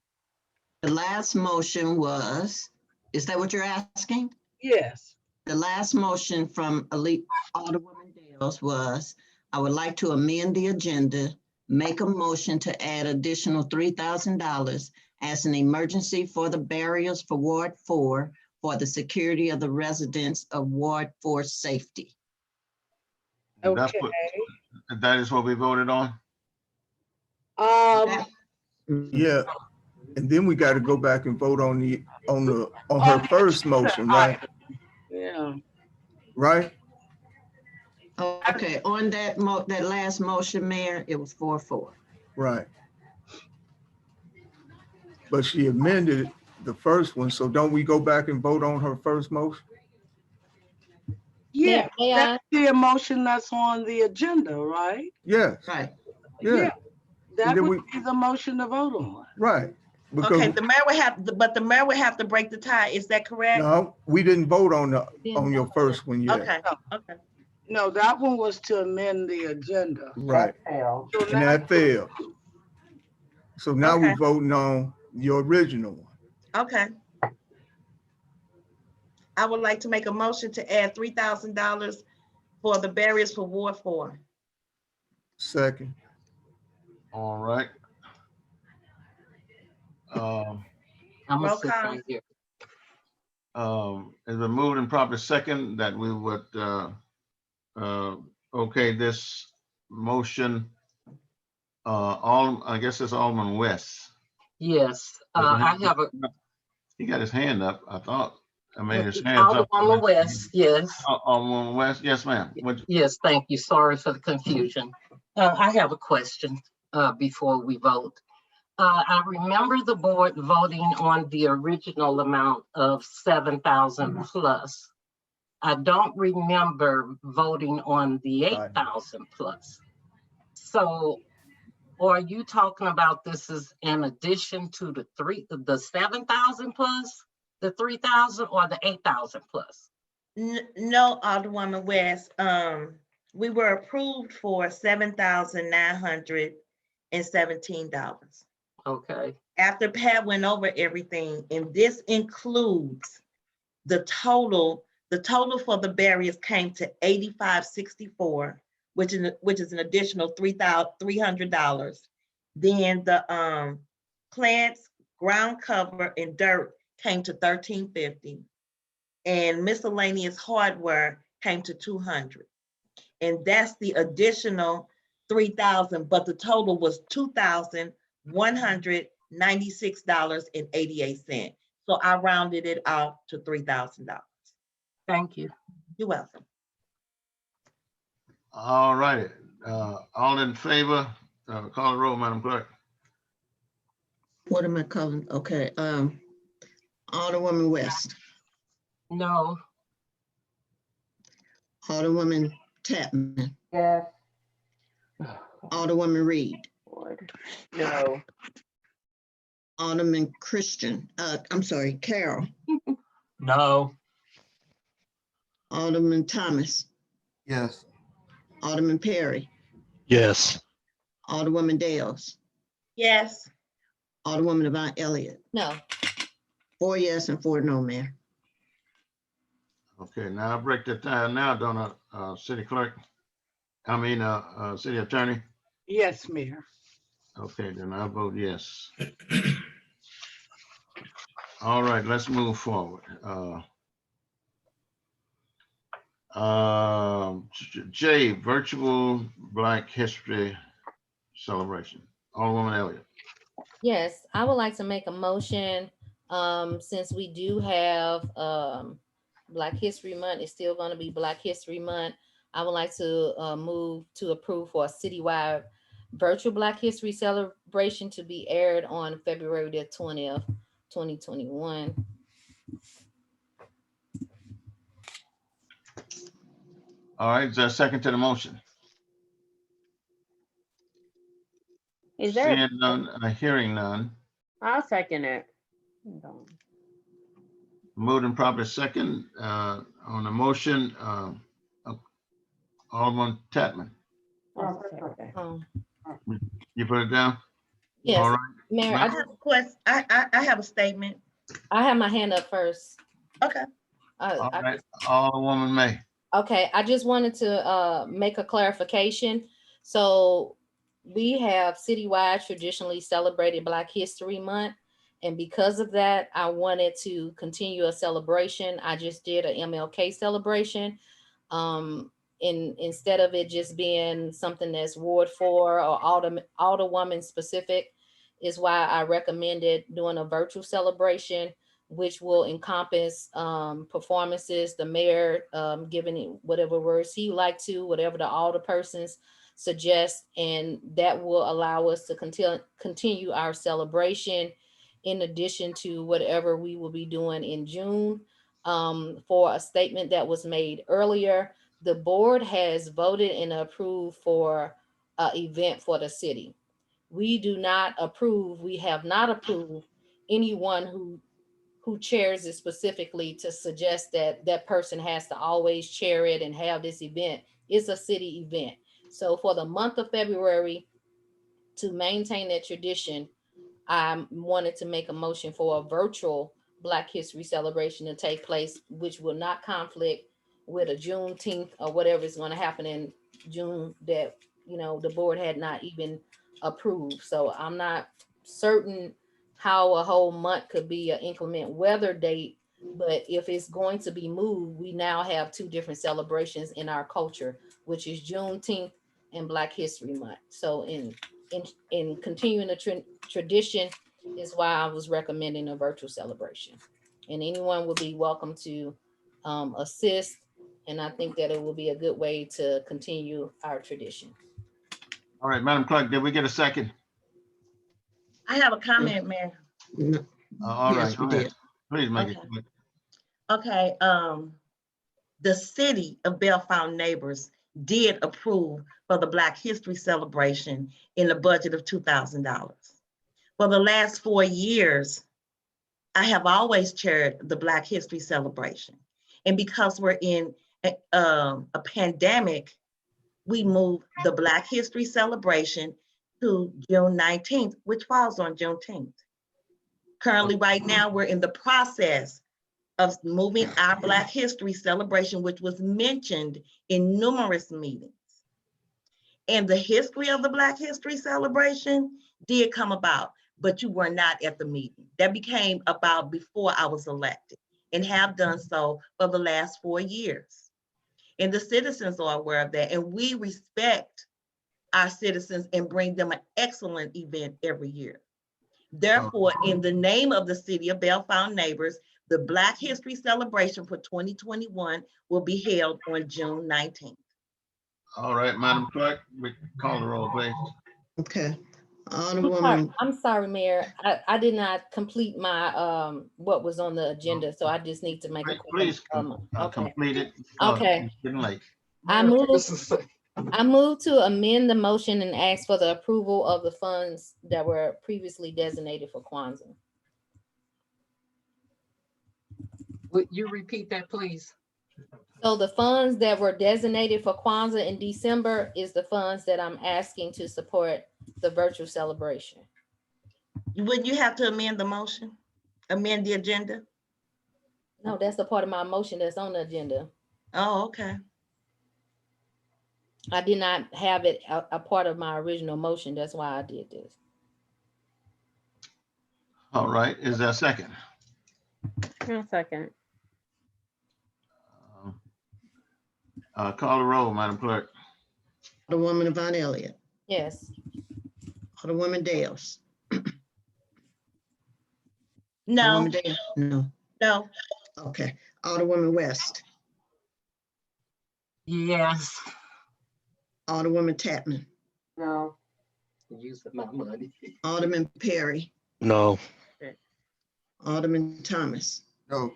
[SPEAKER 3] The last motion was, is that what you're asking?
[SPEAKER 18] Yes.
[SPEAKER 3] The last motion from Alderwoman Dales was, I would like to amend the agenda, make a motion to add additional $3,000 as an emergency for the barriers for Ward 4 for the security of the residents of Ward 4 safety.
[SPEAKER 18] Okay.
[SPEAKER 4] That is what we voted on?
[SPEAKER 6] Yeah, and then we got to go back and vote on her first motion, right?
[SPEAKER 18] Yeah.
[SPEAKER 6] Right?
[SPEAKER 3] Okay, on that last motion, Mayor, it was 4-4.
[SPEAKER 6] Right. But she amended the first one, so don't we go back and vote on her first motion?
[SPEAKER 18] Yeah, that's the motion that's on the agenda, right?
[SPEAKER 6] Yes.
[SPEAKER 3] Right.
[SPEAKER 6] Yeah.
[SPEAKER 18] That would be the motion to vote on.
[SPEAKER 6] Right. because
[SPEAKER 5] Okay, the mayor would have, but the mayor would have to break the tie. Is that correct?
[SPEAKER 6] no, we didn't vote on your first one yet.
[SPEAKER 5] Okay, okay.
[SPEAKER 18] No, that one was to amend the agenda.
[SPEAKER 6] Right,
[SPEAKER 11] Failed.
[SPEAKER 18] So
[SPEAKER 6] and
[SPEAKER 18] now,
[SPEAKER 6] that failed. So now
[SPEAKER 5] Okay.
[SPEAKER 6] we're voting on your original one.
[SPEAKER 5] Okay. I would like to make a motion to add $3,000 for the barriers for Ward 4.
[SPEAKER 6] Second.
[SPEAKER 4] All right.
[SPEAKER 13] I'm
[SPEAKER 5] Roll
[SPEAKER 13] gonna sit
[SPEAKER 5] call.
[SPEAKER 13] right here.
[SPEAKER 4] It's been moved and properly second that we would okay this motion. I guess it's Alderman West.
[SPEAKER 13] Yes, I have a.
[SPEAKER 4] He got his hand up, I thought. I mean, his hand's up.
[SPEAKER 13] Alderwoman West, yes.
[SPEAKER 4] Alderman West, yes, ma'am.
[SPEAKER 13] Yes, thank you. Sorry for the confusion. I have a question before we vote. I remember the board voting on the original amount of 7,000 plus. I don't remember voting on the 8,000 plus. So are you talking about this is in addition to the 7,000 plus, the 3,000 or the 8,000 plus?
[SPEAKER 5] No, Alderwoman West, we were approved for $7,917.
[SPEAKER 13] Okay.
[SPEAKER 5] After Pat went over everything, and this includes the total for the barriers came to $8,564, which is an additional $3,300. Then the plants, ground cover, and dirt came to $1,350, and miscellaneous hardware came to $200. And that's the additional $3,000, but the total was $2,196.88. So I rounded it out to $3,000.
[SPEAKER 13] Thank you.
[SPEAKER 5] You're welcome.
[SPEAKER 4] All righty. All in favor, call the roll, Madam Clerk.
[SPEAKER 3] What am I calling? Okay, Alderwoman West,
[SPEAKER 13] No.
[SPEAKER 3] Alderwoman Tapman,
[SPEAKER 11] Yes.
[SPEAKER 3] Alderwoman Reed,
[SPEAKER 7] No.
[SPEAKER 3] Alderman Christian, I'm sorry, Carroll,
[SPEAKER 2] No.
[SPEAKER 3] Alderman Thomas,
[SPEAKER 6] Yes.
[SPEAKER 3] Alderman Perry,
[SPEAKER 9] Yes.
[SPEAKER 3] Alderwoman Dales,
[SPEAKER 5] Yes.
[SPEAKER 3] Alderwoman Avant Elliott.
[SPEAKER 1] No.
[SPEAKER 3] 4 yes and 4 no, Mayor.
[SPEAKER 4] Okay, now I break the tie now, don't I, City Clerk? I mean, City Attorney?
[SPEAKER 18] yes, Mayor.
[SPEAKER 4] Okay, then I vote yes. All right, let's move forward. J, virtual Black History celebration. Alderwoman Elliott.
[SPEAKER 1] Yes, I would like to make a motion, since we do have, Black History Month, it's still gonna be Black History Month. I would like to, move to approve for a citywide virtual Black History celebration to be aired on February the 20th, 2021.
[SPEAKER 4] All right, is there a second to the motion?
[SPEAKER 7] Is there?
[SPEAKER 4] Seeing none, hearing none.
[SPEAKER 7] I'll second it.
[SPEAKER 4] Moved and properly second, on the motion, Alderman Tatman. You put it down?
[SPEAKER 1] Yes,
[SPEAKER 4] All right.
[SPEAKER 1] Mayor,
[SPEAKER 5] I have a question. I have a statement.
[SPEAKER 1] I have my hand up first.
[SPEAKER 5] Okay.
[SPEAKER 4] All right, Alderwoman May.
[SPEAKER 1] Okay, I just wanted to make a clarification. So we have citywide traditionally celebrated Black History Month. And because of that, I wanted to continue a celebration. I just did a MLK celebration. Instead of it just being something that's Ward 4 or Alderwoman specific, is why I recommended doing a virtual celebration, which will encompass performances, the mayor giving it whatever words he like to, whatever the alderpersons suggest, and that will allow us to continue our celebration in addition to whatever we will be doing in June. For a statement that was made earlier, the board has voted and approved for an event for the city. We do not approve, we have not approved anyone who chairs it specifically to suggest that that person has to always chair it and have this event. It's a city event. So for the month of February, to maintain that tradition, I wanted to make a motion for a virtual Black History celebration to take place, which will not conflict with a Juneteenth or whatever is going to happen in June that, you know, the board had not even approved. So I'm not certain how a whole month could be an inclement weather date, but if it's going to be moved, we now have two different celebrations in our culture, which is Juneteenth and Black History Month. So in continuing the tradition is why I was recommending a virtual celebration. And anyone will be welcome to assist. And I think that it will be a good way to continue our tradition.
[SPEAKER 4] All right, Madam Clerk, did we get a second?
[SPEAKER 5] I have a comment, Mayor.
[SPEAKER 4] All right,
[SPEAKER 3] Yes, we
[SPEAKER 4] go ahead.
[SPEAKER 3] did.
[SPEAKER 4] Please make it
[SPEAKER 5] Okay.
[SPEAKER 4] quick.
[SPEAKER 5] Okay, the city of Bellefonte Neighbors did approve for the Black History celebration in the budget of $2,000. For the last 4 years, I have always chaired the Black History celebration. And because we're in a pandemic, we moved the Black History celebration to June 19th, which falls on Juneteenth. Currently, right now, we're in the process of moving our Black History celebration, which was mentioned in numerous meetings. And the history of the Black History celebration did come about, but you were not at the meeting. That became about before I was elected and have done so for the last 4 years. And the citizens are aware of that. And we respect our citizens and bring them an excellent event every year. Therefore, in the name of the city of Bellefonte Neighbors, the Black History celebration for 2021 will be held on June 19th.
[SPEAKER 4] All right, Madam Clerk, we call the roll, please.
[SPEAKER 3] Okay.
[SPEAKER 1] I'm sorry, Mayor. I did not complete my what was on the agenda, so I just need to make a quick
[SPEAKER 4] Please
[SPEAKER 1] okay.
[SPEAKER 4] complete it.
[SPEAKER 1] Okay.
[SPEAKER 4] It's getting late.
[SPEAKER 1] I move to amend the motion and ask for the approval of the funds that were previously designated for Kwanzaa.
[SPEAKER 13] Would you repeat that, please?
[SPEAKER 1] So the funds that were designated for Kwanzaa in December is the funds that I'm asking to support the virtual celebration.
[SPEAKER 5] Wouldn't you have to amend the motion? Amend the agenda?
[SPEAKER 1] No, that's a part of my motion that's on the agenda.
[SPEAKER 5] Oh, okay.
[SPEAKER 1] I did not have it a part of my original motion. That's why I did this.
[SPEAKER 4] All right, is there a second?
[SPEAKER 7] A second.
[SPEAKER 4] Call the roll, Madam Clerk.
[SPEAKER 3] Alderwoman Yvonne Elliott.
[SPEAKER 1] Yes.
[SPEAKER 3] Alderwoman Dales.
[SPEAKER 5] No.
[SPEAKER 3] Alderwoman Dales? No.
[SPEAKER 5] No.
[SPEAKER 3] Okay. Alderwoman West.
[SPEAKER 13] Yes.
[SPEAKER 3] Alderwoman Tapman.
[SPEAKER 13] No. Using my money.
[SPEAKER 3] Alderman Perry.
[SPEAKER 9] No.
[SPEAKER 3] Alderman Thomas.
[SPEAKER 6] No.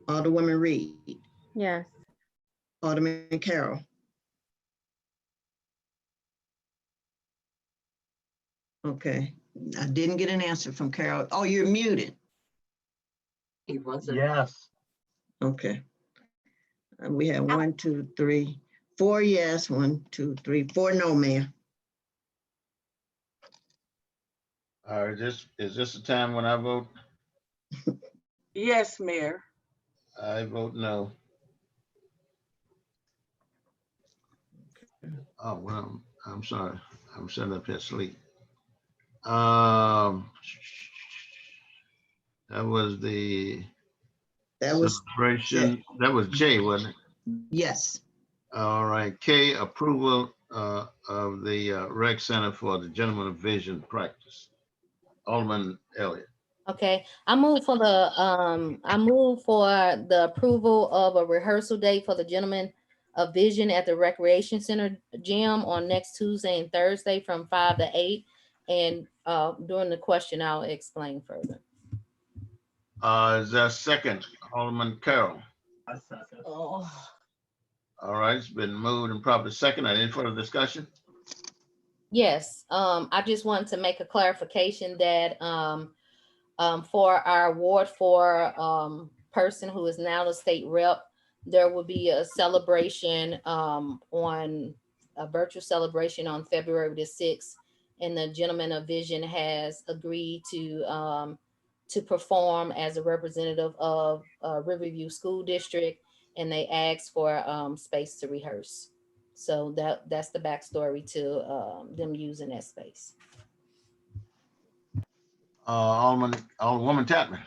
[SPEAKER 3] Alderwoman Reed.
[SPEAKER 7] Yes.
[SPEAKER 3] Alderman Carroll. Okay, I didn't get an answer from Carol. Oh, you're muted.
[SPEAKER 13] He wasn't.
[SPEAKER 2] Yes.
[SPEAKER 3] Okay. And we have 1, 2, 3, 4 yes, 1, 2, 3, 4 no, Mayor.
[SPEAKER 4] All right, is this the time when I vote?
[SPEAKER 18] Yes, Mayor.
[SPEAKER 4] I vote no. Oh, well, I'm sorry. I'm sitting up here asleep. That was the celebration. That was J, wasn't it?
[SPEAKER 3] Yes.
[SPEAKER 4] All right, K, approval of the rec center for the Gentleman of Vision practice. Alderman Elliott.
[SPEAKER 1] Okay, I move for the approval of a rehearsal date for the Gentleman of Vision at the Recreation Center gym on next Tuesday and Thursday from 5 to 8. And during the question, I'll explain further.
[SPEAKER 4] Is there a second? Alderman Carroll.
[SPEAKER 13] Oh.
[SPEAKER 4] All right, it's been moved and properly second. Any further discussion?
[SPEAKER 1] Yes, I just want to make a clarification that For our Ward 4 person who is now the state rep, there will be a celebration on a virtual celebration on February the 6th. And the gentleman of Vision has agreed to perform as a representative of Riverview School District, and they asked for space to rehearse. So that's the backstory to them using that space.
[SPEAKER 4] Alderwoman Tapman.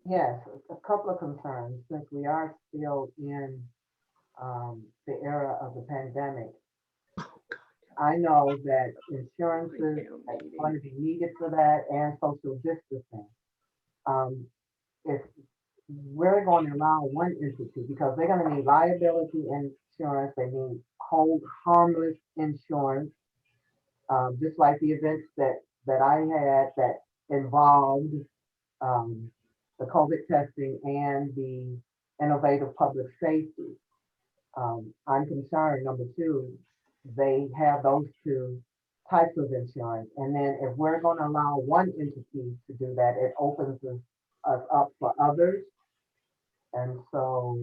[SPEAKER 11] Yes, a couple of concerns, since we are still in the era of the pandemic. I know that insurances are going to be needed for that and social distancing. If we're going to allow one entity, because they're going to need liability insurance, they need hold harmless insurance, just like the events that I had that involved the COVID testing and the innovative public safety. I'm concerned, number two, they have those two types of insurance. And then if we're going to allow one entity to do that, it opens us up for others. And so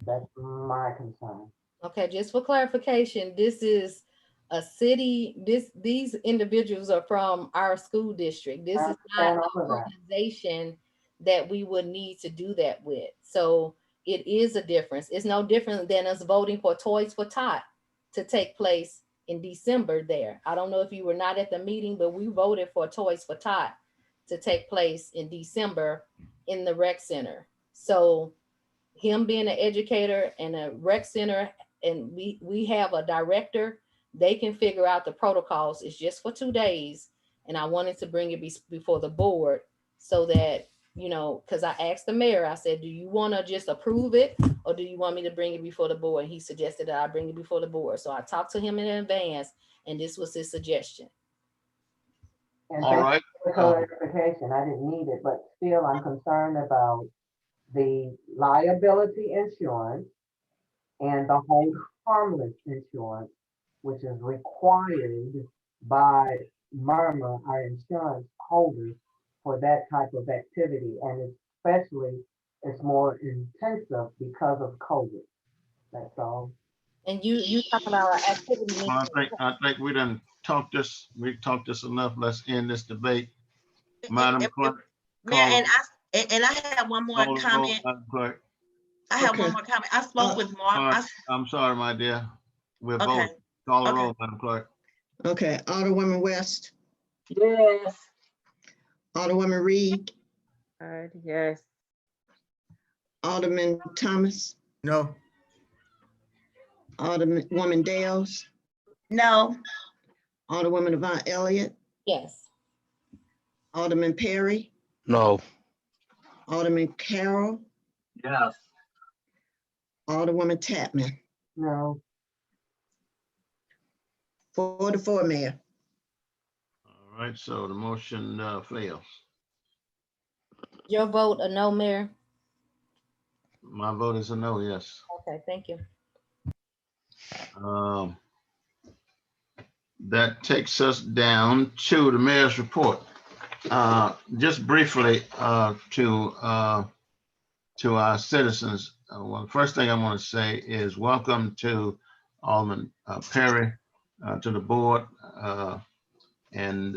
[SPEAKER 11] that's my concern.
[SPEAKER 1] Okay, just for clarification, this is a city, these individuals are from our school district. This is not an organization that we would need to do that with. So it is a difference. It's no different than us voting for Toys for Tot to take place in December there. I don't know if you were not at the meeting, but we voted for Toys for Tot to take place in December in the rec center. So him being an educator and a rec center, and we have a director, they can figure out the protocols. It's just for 2 days. And I wanted to bring it before the board so that, you know, because I asked the mayor, I said, do you want to just approve it or do you want me to bring it before the board? And he suggested that I bring it before the board. So I talked to him in advance and this was his suggestion.
[SPEAKER 11] And
[SPEAKER 4] All right.
[SPEAKER 11] for clarification, I didn't need it, but still I'm concerned about the liability insurance and the hold harmless insurance, which is required by Murmur, our insurance holders, for that type of activity. And especially, it's more intensive because of COVID. That's all.
[SPEAKER 1] And you talking about our activity.
[SPEAKER 4] I think we done talked this, we've talked this enough. Let's end this debate. Madam Clerk.
[SPEAKER 5] Mayor, and I have one more comment. I have one more comment. I spoke with Mark.
[SPEAKER 4] I'm sorry, my dear. We're both. Call the roll, Madam Clerk.
[SPEAKER 3] Okay, Alderwoman West,
[SPEAKER 11] Yes.
[SPEAKER 3] Alderwoman Reed,
[SPEAKER 7] Yes.
[SPEAKER 3] Alderman Thomas,
[SPEAKER 6] No.
[SPEAKER 3] Alderwoman Dales,
[SPEAKER 5] No.
[SPEAKER 3] Alderwoman Avant Elliott,
[SPEAKER 1] Yes.
[SPEAKER 3] Alderman Perry,
[SPEAKER 9] No.
[SPEAKER 3] Alderman Carroll,
[SPEAKER 2] Yes.
[SPEAKER 3] Alderwoman Tapman.
[SPEAKER 11] No.
[SPEAKER 3] 4-4, Mayor.
[SPEAKER 4] All right, so the motion fails.
[SPEAKER 1] Your vote a no, Mayor?
[SPEAKER 4] My vote is a no, yes.
[SPEAKER 1] Okay, thank you.
[SPEAKER 4] That takes us down to the mayor's report. Just briefly to our citizens. Well, the first thing I want to say is welcome to Alderman Perry to the board. And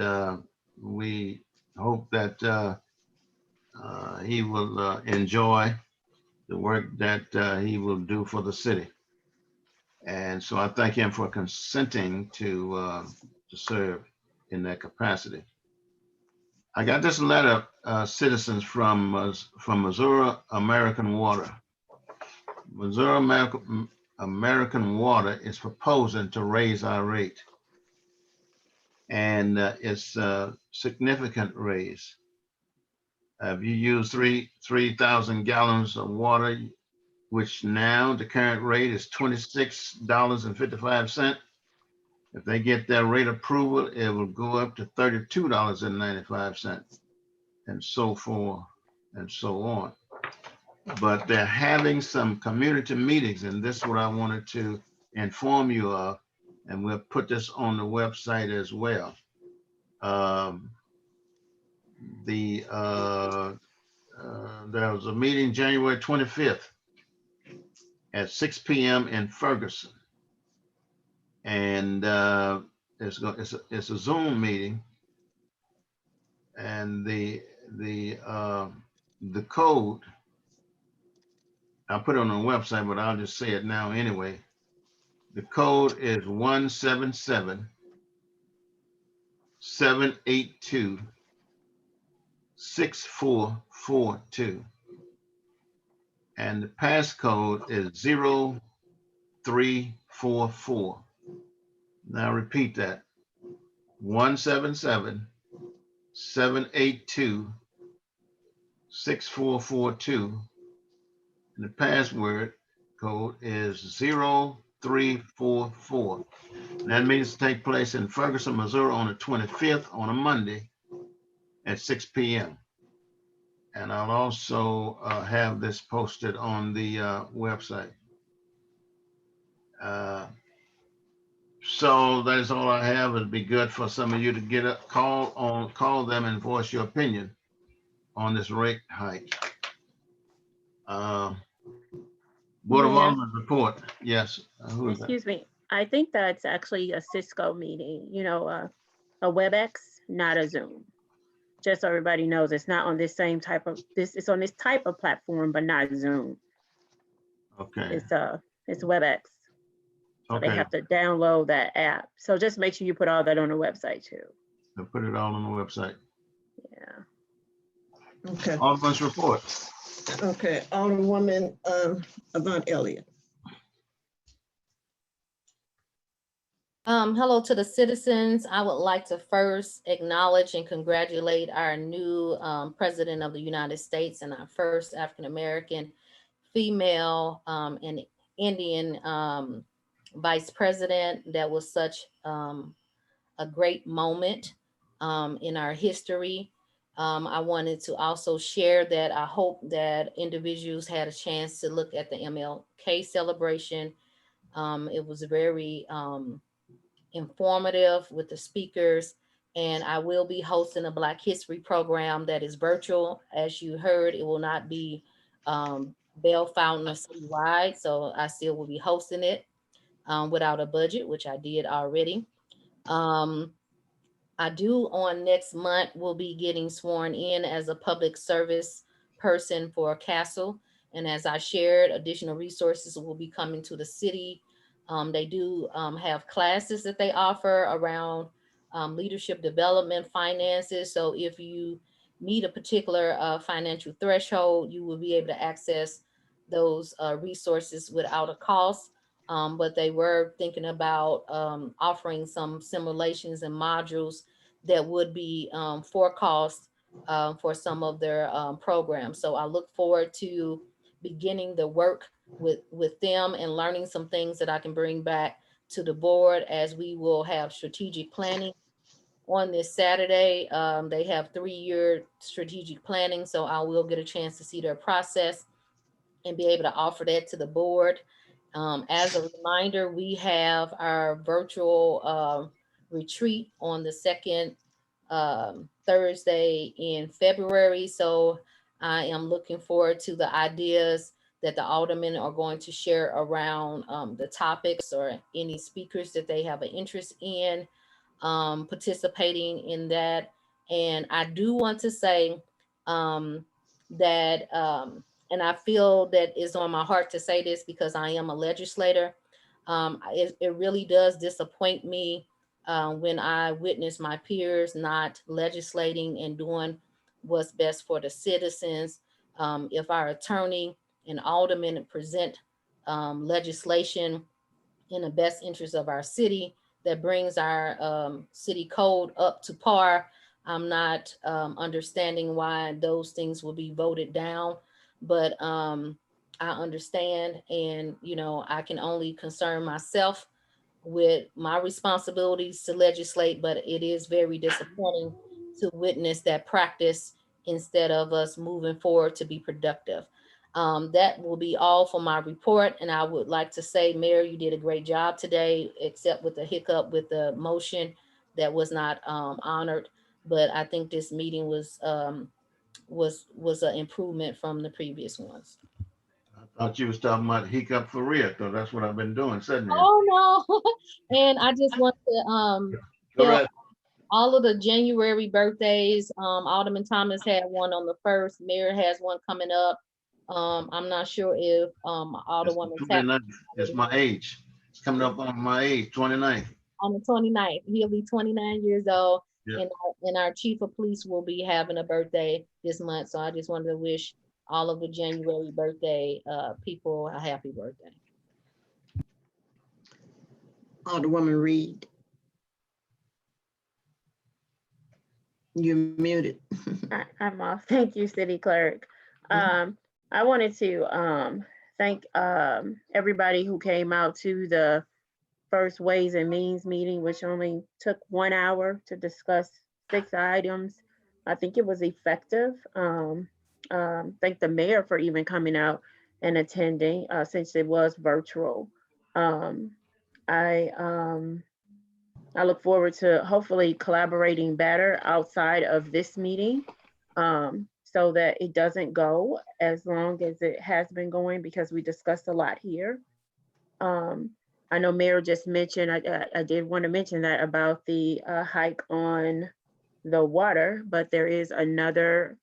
[SPEAKER 4] we hope that he will enjoy the work that he will do for the city. And so I thank him for consenting to serve in that capacity. I got this letter, citizens from Missouri American Water. Missouri American Water is proposing to raise our rate. And it's a significant raise. If you use 3,000 gallons of water, which now the current rate is $26.55. If they get their rate approval, it will go up to $32.95, and so forth and so on. But they're having some community meetings, and this is what I wanted to inform you of, and we'll put this on the website as well. there was a meeting January 25th at 6 p.m. in Ferguson. And it's a Zoom meeting. And the code, I'll put it on the website, but I'll just say it now anyway. The code is 177-782-6442. And the passcode is 0344. Now repeat that. 177-782-6442. And the password code is 0344. And that means to take place in Ferguson, Missouri on the 25th on a Monday at 6 p.m. And I'll also have this posted on the website. So that is all I have. It'd be good for some of you to get a call them and voice your opinion on this rate hike. Board of
[SPEAKER 7] Mayor?
[SPEAKER 4] Alderman report. Yes. Who is that?
[SPEAKER 7] Excuse me. I think that's actually a Cisco meeting, you know, a WebEx, not a Zoom. Just so everybody knows, it's not on this same type of, it's on this type of platform, but not Zoom.
[SPEAKER 4] Okay.
[SPEAKER 7] It's WebEx. So
[SPEAKER 4] Okay.
[SPEAKER 7] they have to download that app. So just make sure you put all that on the website too.
[SPEAKER 4] I'll put it all on the website.
[SPEAKER 7] Yeah.
[SPEAKER 3] Okay.
[SPEAKER 4] Alderman's report.
[SPEAKER 3] Okay, Alderwoman Avant Elliott.
[SPEAKER 1] Hello to the citizens. I would like to first acknowledge and congratulate our new President of the United States and our first African-American female and Indian Vice President. That was such a great moment in our history. I wanted to also share that I hope that individuals had a chance to look at the MLK celebration. It was very informative with the speakers, and I will be hosting a Black History program that is virtual. As you heard, it will not be Bell Fountain or citywide, so I still will be hosting it without a budget, which I did already. I do on next month will be getting sworn in as a public service person for Castle. And as I shared, additional resources will be coming to the city. They do have classes that they offer around leadership development, finances. So if you meet a particular financial threshold, you will be able to access those resources without a cost. But they were thinking about offering some simulations and modules that would be for cost for some of their programs. So I look forward to beginning the work with them and learning some things that I can bring back to the board, as we will have strategic planning on this Saturday. They have 3-year strategic planning, so I will get a chance to see their process and be able to offer that to the board. As a reminder, we have our virtual retreat on the second Thursday in February. So I am looking forward to the ideas that the aldermen are going to share around the topics or any speakers that they have an interest in participating in that. And I do want to say that, and I feel that it's on my heart to say this because I am a legislator. It really does disappoint me when I witness my peers not legislating and doing what's best for the citizens. If our attorney and aldermen present legislation in the best interest of our city that brings our city code up to par, I'm not understanding why those things will be voted down. But I understand, and I can only concern myself with my responsibilities to legislate, but it is very disappointing to witness that practice instead of us moving forward to be productive. That will be all for my report. And I would like to say, Mayor, you did a great job today, except with the hiccup with the motion that was not honored. but I think this meeting was an improvement from the previous ones.
[SPEAKER 4] Thought you was talking about hiccup for real, though. That's what I've been doing, sitting here.
[SPEAKER 1] Oh no. And I just want to
[SPEAKER 4] Go
[SPEAKER 1] tell
[SPEAKER 4] ahead.
[SPEAKER 1] all of the January birthdays. Alderman Thomas had one on the 1st. Mayor has one coming up. I'm not sure if Alderwoman Tap
[SPEAKER 4] 29th. It's my age. It's coming up on my age, 29th.
[SPEAKER 1] on the 29th. He'll be 29 years old.
[SPEAKER 4] Yeah.
[SPEAKER 1] And our chief of police will be having a birthday this month. So I just wanted to wish all of the January birthday people a happy birthday.
[SPEAKER 3] Alderwoman Reed. You're muted.
[SPEAKER 7] I'm off. Thank you, City Clerk. I wanted to thank everybody who came out to the first Ways and Means meeting, which only took 1 hour to discuss 6 items. I think it was effective. Thank the mayor for even coming out and attending since it was virtual. I look forward to hopefully collaborating better outside of this meeting so that it doesn't go as long as it has been going, because we discussed a lot here. I know Mayor just mentioned, I did want to mention that about the hike on the water, but there is another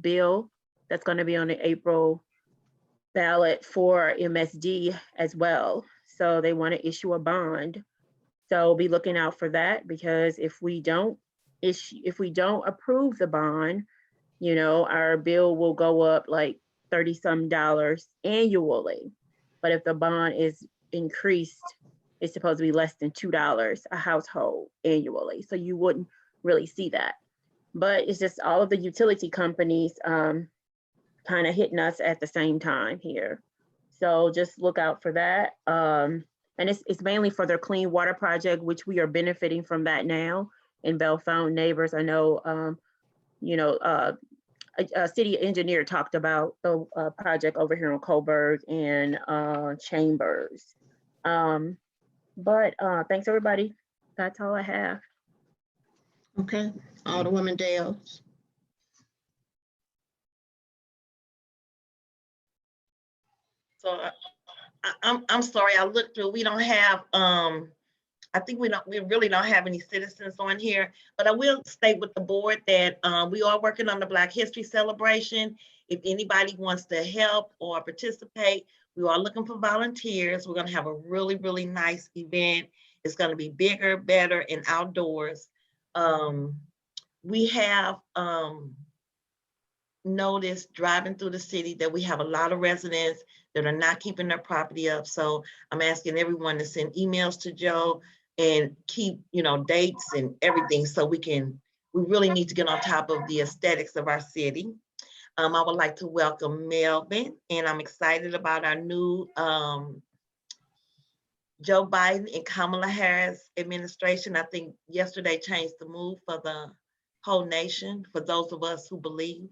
[SPEAKER 7] bill that's going to be on the April ballot for MSD as well. So they want to issue a bond. So be looking out for that, because if we don't approve the bond, you know, our bill will go up like $30 some annually. But if the bond is increased, it's supposed to be less than $2 a household annually. So you wouldn't really see that. But it's just all of the utility companies kind of hitting us at the same time here. So just look out for that. And it's mainly for their clean water project, which we are benefiting from that now in Bellefonte neighbors. I know, you know, a city engineer talked about the project over here in Coburg and Chambers. But thanks everybody. That's all I have.
[SPEAKER 3] Okay, Alderwoman Dales.
[SPEAKER 5] So I'm sorry, I looked through, we don't have, I think we really don't have any citizens on here, but I will state with the board that we are working on the Black History Celebration. If anybody wants to help or participate, we are looking for volunteers. We're gonna have a really, really nice event. It's gonna be bigger, better, and outdoors. We have noticed driving through the city that we have a lot of residents that are not keeping their property up. So I'm asking everyone to send emails to Joe and keep, you know, dates and everything, so we really need to get on top of the aesthetics of our city. I would like to welcome Melvin, and I'm excited about our new Joe Biden and Kamala Harris administration. I think yesterday changed the mood for the whole nation, for those of us who believe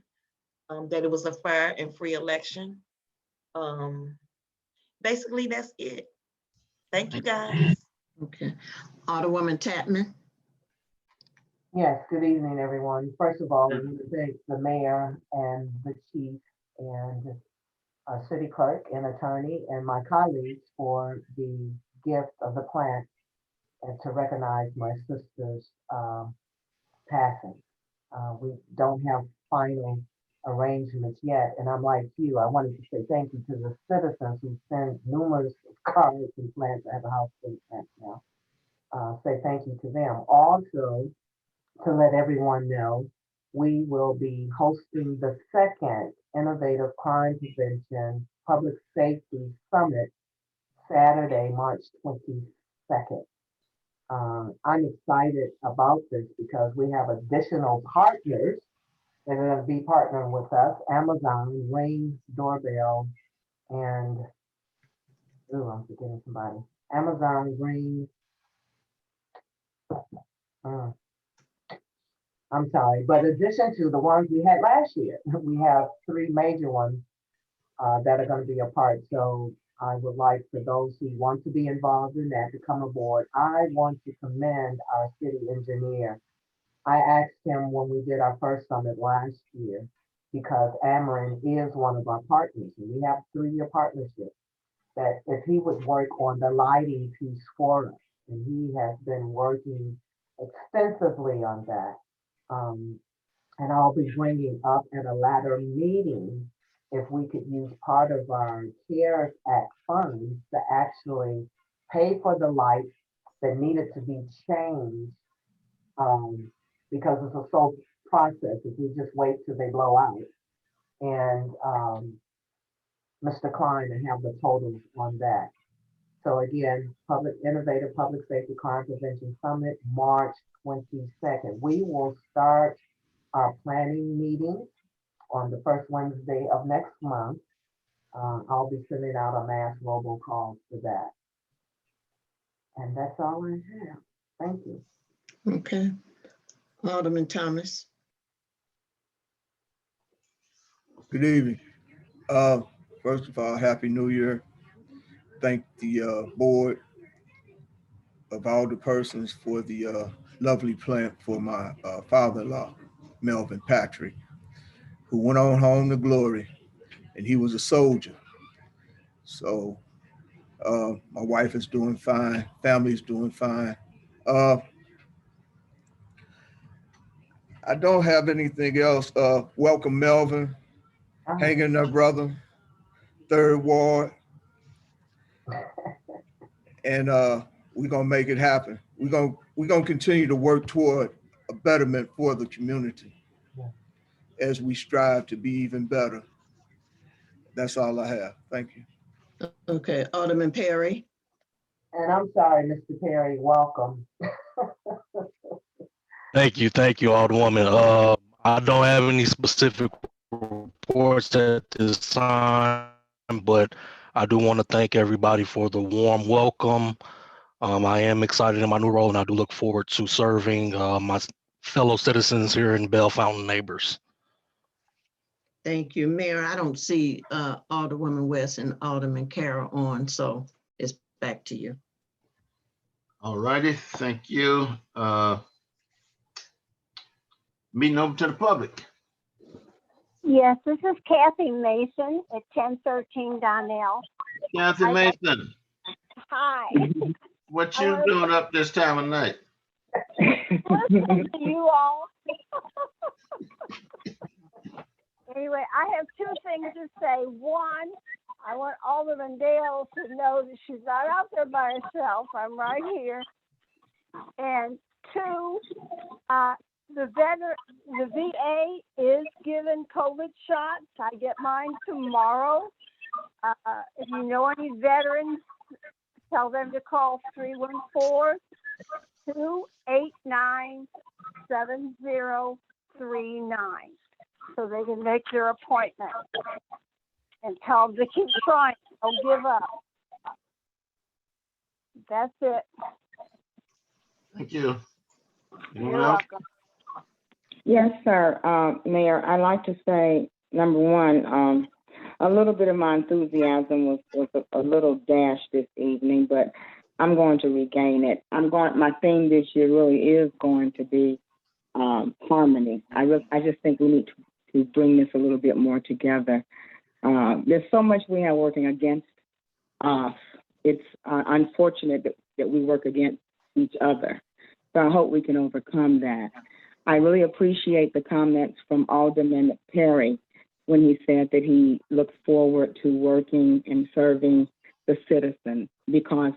[SPEAKER 5] that it was a fair and free election. Basically, that's it. Thank you, guys.
[SPEAKER 3] Okay, Alderwoman Tapman.
[SPEAKER 11] Yes, good evening, everyone. First of all, I want to thank the mayor and the chief and city clerk and attorney and my colleagues for the gift of the plant and to recognize my sister's passing. We don't have final arrangements yet, and I'm like you, I wanted to say thank you to the citizens who sent numerous cards and plants. I have a house full of plants now. Say thank you to them. Also, to let everyone know, we will be hosting the second Innovative Crime Prevention Public Safety Summit Saturday, March 22nd. I'm excited about this because we have additional partners that are going to be partnering with us: Amazon, Ring Doorbell, and I'm forgetting somebody. Amazon, Ring. I'm sorry, but in addition to the ones we had last year, we have 3 major ones that are going to be a part. So I would like for those who want to be involved in that to come aboard. I want to commend our city engineer I asked him when we did our first summit last year, because Amarin is one of our partners, and we have a 3-year partnership, that if he would work on the lighting piece for us, and he has been working extensively on that. And I'll be bringing up at a latter meeting if we could use part of our CARES Act funds to actually pay for the lights that needed to be changed, because it's a slow process if we just wait till they blow out. And Mr. Klein to have the totals on that. So again, Innovative Public Safety Crime Prevention Summit, March 22nd. We will start our planning meeting on the first Wednesday of next month. I'll be sending out a mass robocall for that. And that's all I have. Thank you.
[SPEAKER 3] Okay. Alderman Thomas.
[SPEAKER 6] Good evening. First of all, Happy New Year. Thank the board of all the persons for the lovely plant for my father-in-law, Melvin Patrick, who went on home to glory, and he was a soldier. So my wife is doing fine, family is doing fine. I don't have anything else. Welcome, Melvin. Hang in there, brother. 3rd Ward. And we're gonna make it happen. We're gonna continue to work toward a betterment for the community as we strive to be even better. That's all I have. Thank you.
[SPEAKER 3] Okay, Alderman Perry.
[SPEAKER 11] And I'm sorry, Mr. Perry, welcome.
[SPEAKER 9] Thank you, Alderwoman. I don't have any specific reports at this time, but I do want to thank everybody for the warm welcome. I am excited in my new role, and I do look forward to serving my fellow citizens here in Bell Fountain neighbors.
[SPEAKER 3] Thank you, Mayor. I don't see Alderwoman West and Alderman Carroll on, so it's back to you.
[SPEAKER 4] All righty, thank you. Meeting open to the public.
[SPEAKER 12] Yes, this is Kathy Mason at 1013 Donnell.
[SPEAKER 4] Kathy Mason,
[SPEAKER 12] Hi.
[SPEAKER 4] what you doing up this time of night?
[SPEAKER 12] Listening to you all. Anyway, I have 2 things to say. One, I want Alderman Dale to know that she's not out there by herself. I'm right here. And 2, the VA is giving COVID shots. I get mine tomorrow. If you know any veterans, tell them to call 314-289-7039 so they can make their appointment. And tell them to keep trying. Don't give up. That's it.
[SPEAKER 4] Thank you.
[SPEAKER 12] You're welcome.
[SPEAKER 22] Yes, sir. Mayor, I'd like to say, number one, a little bit of my enthusiasm was a little dashed this evening, but I'm going to regain it. My theme this year really is going to be harmony. I just think we need to bring this a little bit more together. There's so much we have working against us. It's unfortunate that we work against each other. So I hope we can overcome that. I really appreciate the comments from Alderman Perry when he said that he looks forward to working and serving the citizens, because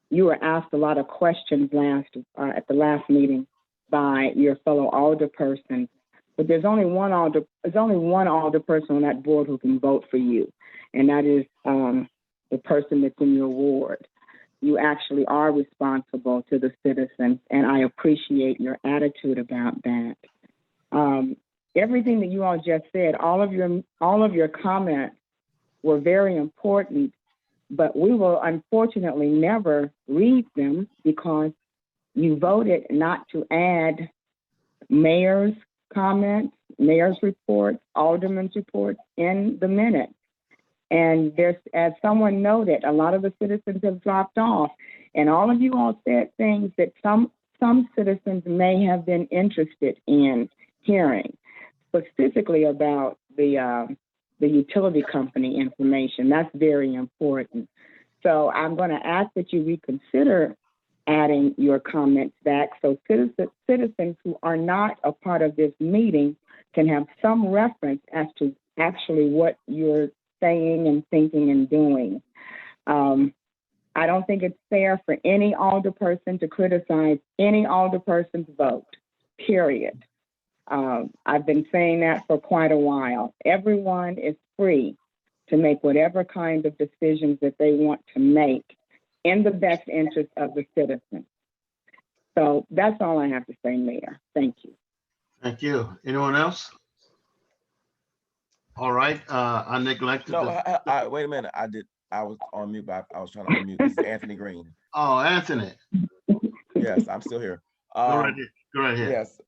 [SPEAKER 22] you were asked a lot of questions at the last meeting by your fellow alderperson, but there's only one alderperson on that board who can vote for you, and that is the person that's in your ward. You actually are responsible to the citizens, and I appreciate your attitude about that. Everything that you all just said, all of your comments were very important, but we will unfortunately never read them because you voted not to add mayor's comments, mayor's reports, alderman's reports in the minutes. And there's, as someone noted, a lot of the citizens have dropped off, and all of you all said things that some some citizens may have been interested in hearing, specifically about the utility company information. That's very important. So I'm going to ask that you reconsider adding your comments back so citizens who are not a part of this meeting can have some reference as to actually what you're saying and thinking and doing. I don't think it's fair for any alderperson to criticize any alderperson's vote, period. I've been saying that for quite a while. Everyone is free to make whatever kind of decisions that they want to make in the best interest of the citizens. So that's all I have to say, Mayor. Thank you.
[SPEAKER 4] Thank you. Anyone else? All right, I neglected.
[SPEAKER 14] No, wait a minute. I was on mute, but I was trying to unmute. This is Anthony Green.
[SPEAKER 4] Oh, Anthony.
[SPEAKER 14] Yes, I'm still here.
[SPEAKER 4] Go right ahead. Go right ahead.
[SPEAKER 14] Yes,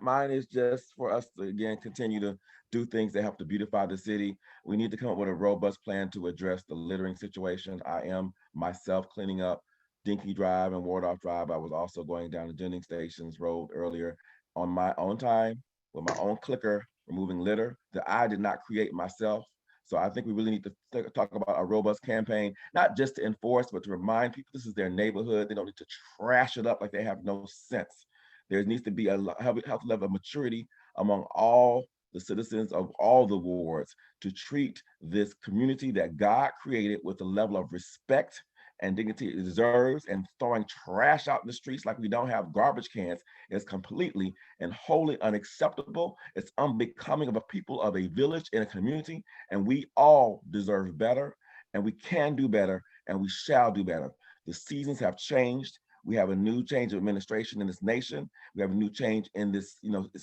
[SPEAKER 14] mine is just for us to, again, continue to do things that help to beautify the city. We need to come up with a robust plan to address the littering situation. I am myself cleaning up Dinky Drive and Wardoff Drive. I was also going down the Jennings Stations Road earlier on my own time with my own clicker, removing litter that I did not create myself. So I think we really need to talk about a robust campaign, not just to enforce, but to remind people this is their neighborhood. They don't need to trash it up like they have no sense. There needs to be a healthy level of maturity among all the citizens of all the wards to treat this community that God created with a level of respect and dignity it deserves, and throwing trash out in the streets like we don't have garbage cans is completely and wholly unacceptable. It's unbecoming of a people of a village and a community, and we all deserve better, and we can do better, and we shall do better. The seasons have changed. We have a new change of administration in this nation. We have a new change in this,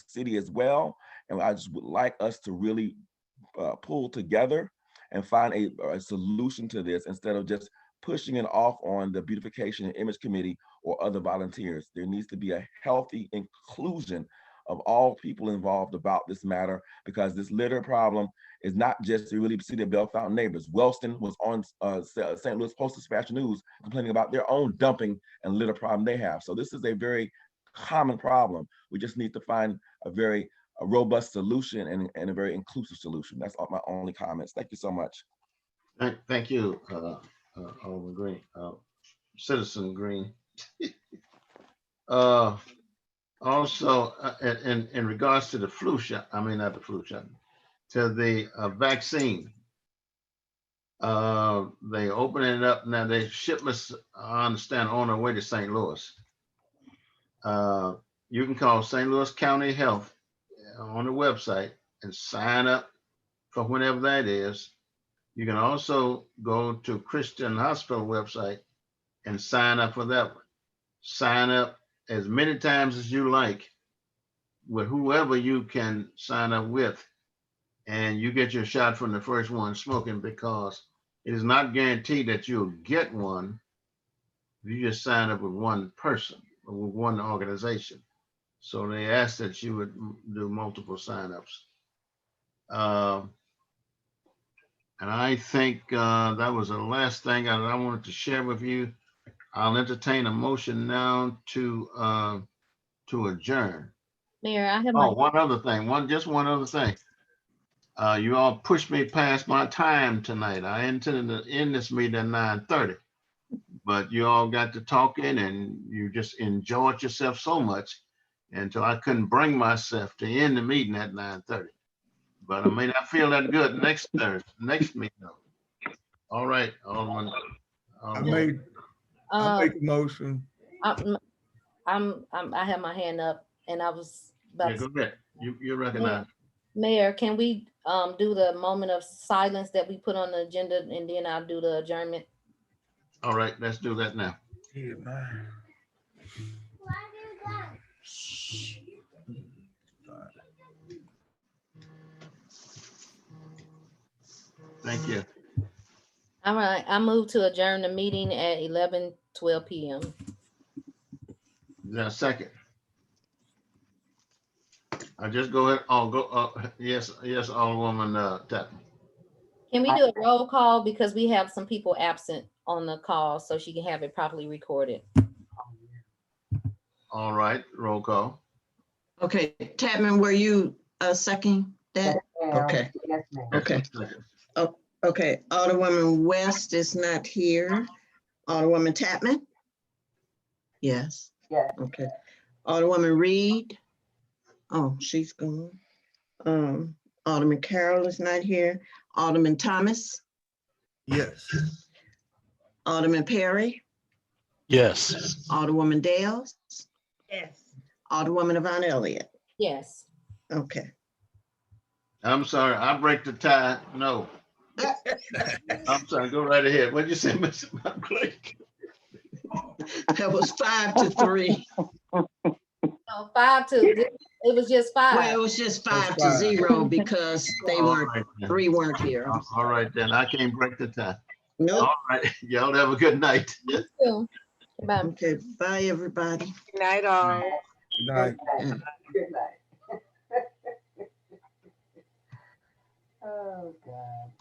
[SPEAKER 14] city as well. And I just would like us to really pull together and find a solution to this instead of just pushing it off on the Beautification and Image Committee or other volunteers. There needs to be a healthy inclusion of all people involved about this matter, because this litter problem is not just the really City of Bell Fountain neighbors. Wellston was on St. Louis Post-Dispatch News complaining about their own dumping and litter problem they have. So this is a very common problem. We just need to find a robust solution and a very inclusive solution. That's all my only comments. Thank you so much.
[SPEAKER 4] Thank you, Alderman Green, Citizen Green. Also, in regards to the flu shot, not the flu shot, to the vaccine, they opening it up now. They shipments, I understand, on their way to St. Louis. You can call St. Louis County Health on the website and sign up for whenever that is. You can also go to Christian Hospital website and sign up for that one. Sign up as many times as you like with whoever you can sign up with, and you get your shot from the first one smoking, because it is not guaranteed that you'll get one if you just sign up with one person or with one organization. So they ask that you would do multiple signups. And I think that was the last thing I wanted to share with you. I'll entertain a motion now to adjourn.
[SPEAKER 1] Mayor, I have
[SPEAKER 4] one other thing. One other thing. You all pushed me past my time tonight. I intended to end this meeting at 9:30, but you all got to talking and you just enjoyed yourself so much until I couldn't bring myself to end the meeting at 9:30. But I may not feel that good next meeting. All right, Alderman.
[SPEAKER 6] I make a motion.
[SPEAKER 1] I have my hand up, and I was about
[SPEAKER 4] go ahead. You're recognized.
[SPEAKER 1] Mayor, can we do the moment of silence that we put on the agenda, and then I'll do the adjournment?
[SPEAKER 4] All right, let's do that now.
[SPEAKER 6] Yeah, man.
[SPEAKER 4] Thank you.
[SPEAKER 1] All right, I move to adjourn the meeting at 11:12 p.m.
[SPEAKER 4] Is there a second? I just go ahead. I'll go. Yes, Alderwoman Tappan.
[SPEAKER 1] Can we do a roll call, because we have some people absent on the call, so she can have it properly recorded?
[SPEAKER 4] All right, roll call.
[SPEAKER 3] Okay, Tapman, were you second that? Okay,
[SPEAKER 11] Yes, ma'am.
[SPEAKER 3] okay. Oh, okay, Alderwoman West is not here. Alderwoman Tapman? Yes,
[SPEAKER 11] Yes.
[SPEAKER 3] okay. Alderwoman Reed? Oh, she's gone. Alderman Carroll is not here. Alderman Thomas?
[SPEAKER 6] Yes.
[SPEAKER 3] Alderman Perry?
[SPEAKER 9] Yes.
[SPEAKER 3] Alderwoman Dales?
[SPEAKER 5] Yes.
[SPEAKER 3] Alderwoman Yvonne Elliott?
[SPEAKER 1] Yes.
[SPEAKER 3] Okay.
[SPEAKER 4] I'm sorry, I break the tie. No. I'm sorry, go right ahead. What'd you say, Mr. Montclair?
[SPEAKER 3] That was 5-3.
[SPEAKER 1] No, 5-2. It was just 5.
[SPEAKER 3] Well, it was just 5-0 because they weren't,
[SPEAKER 4] All right, then.
[SPEAKER 3] 3 weren't here.
[SPEAKER 4] All right, then. I can't break the tie.
[SPEAKER 3] Nope.
[SPEAKER 4] All right, y'all have a good night.
[SPEAKER 1] You too. Bye.
[SPEAKER 3] Okay, bye, everybody.
[SPEAKER 18] Good night, all.
[SPEAKER 6] Good night.
[SPEAKER 11] Good night. Oh, God.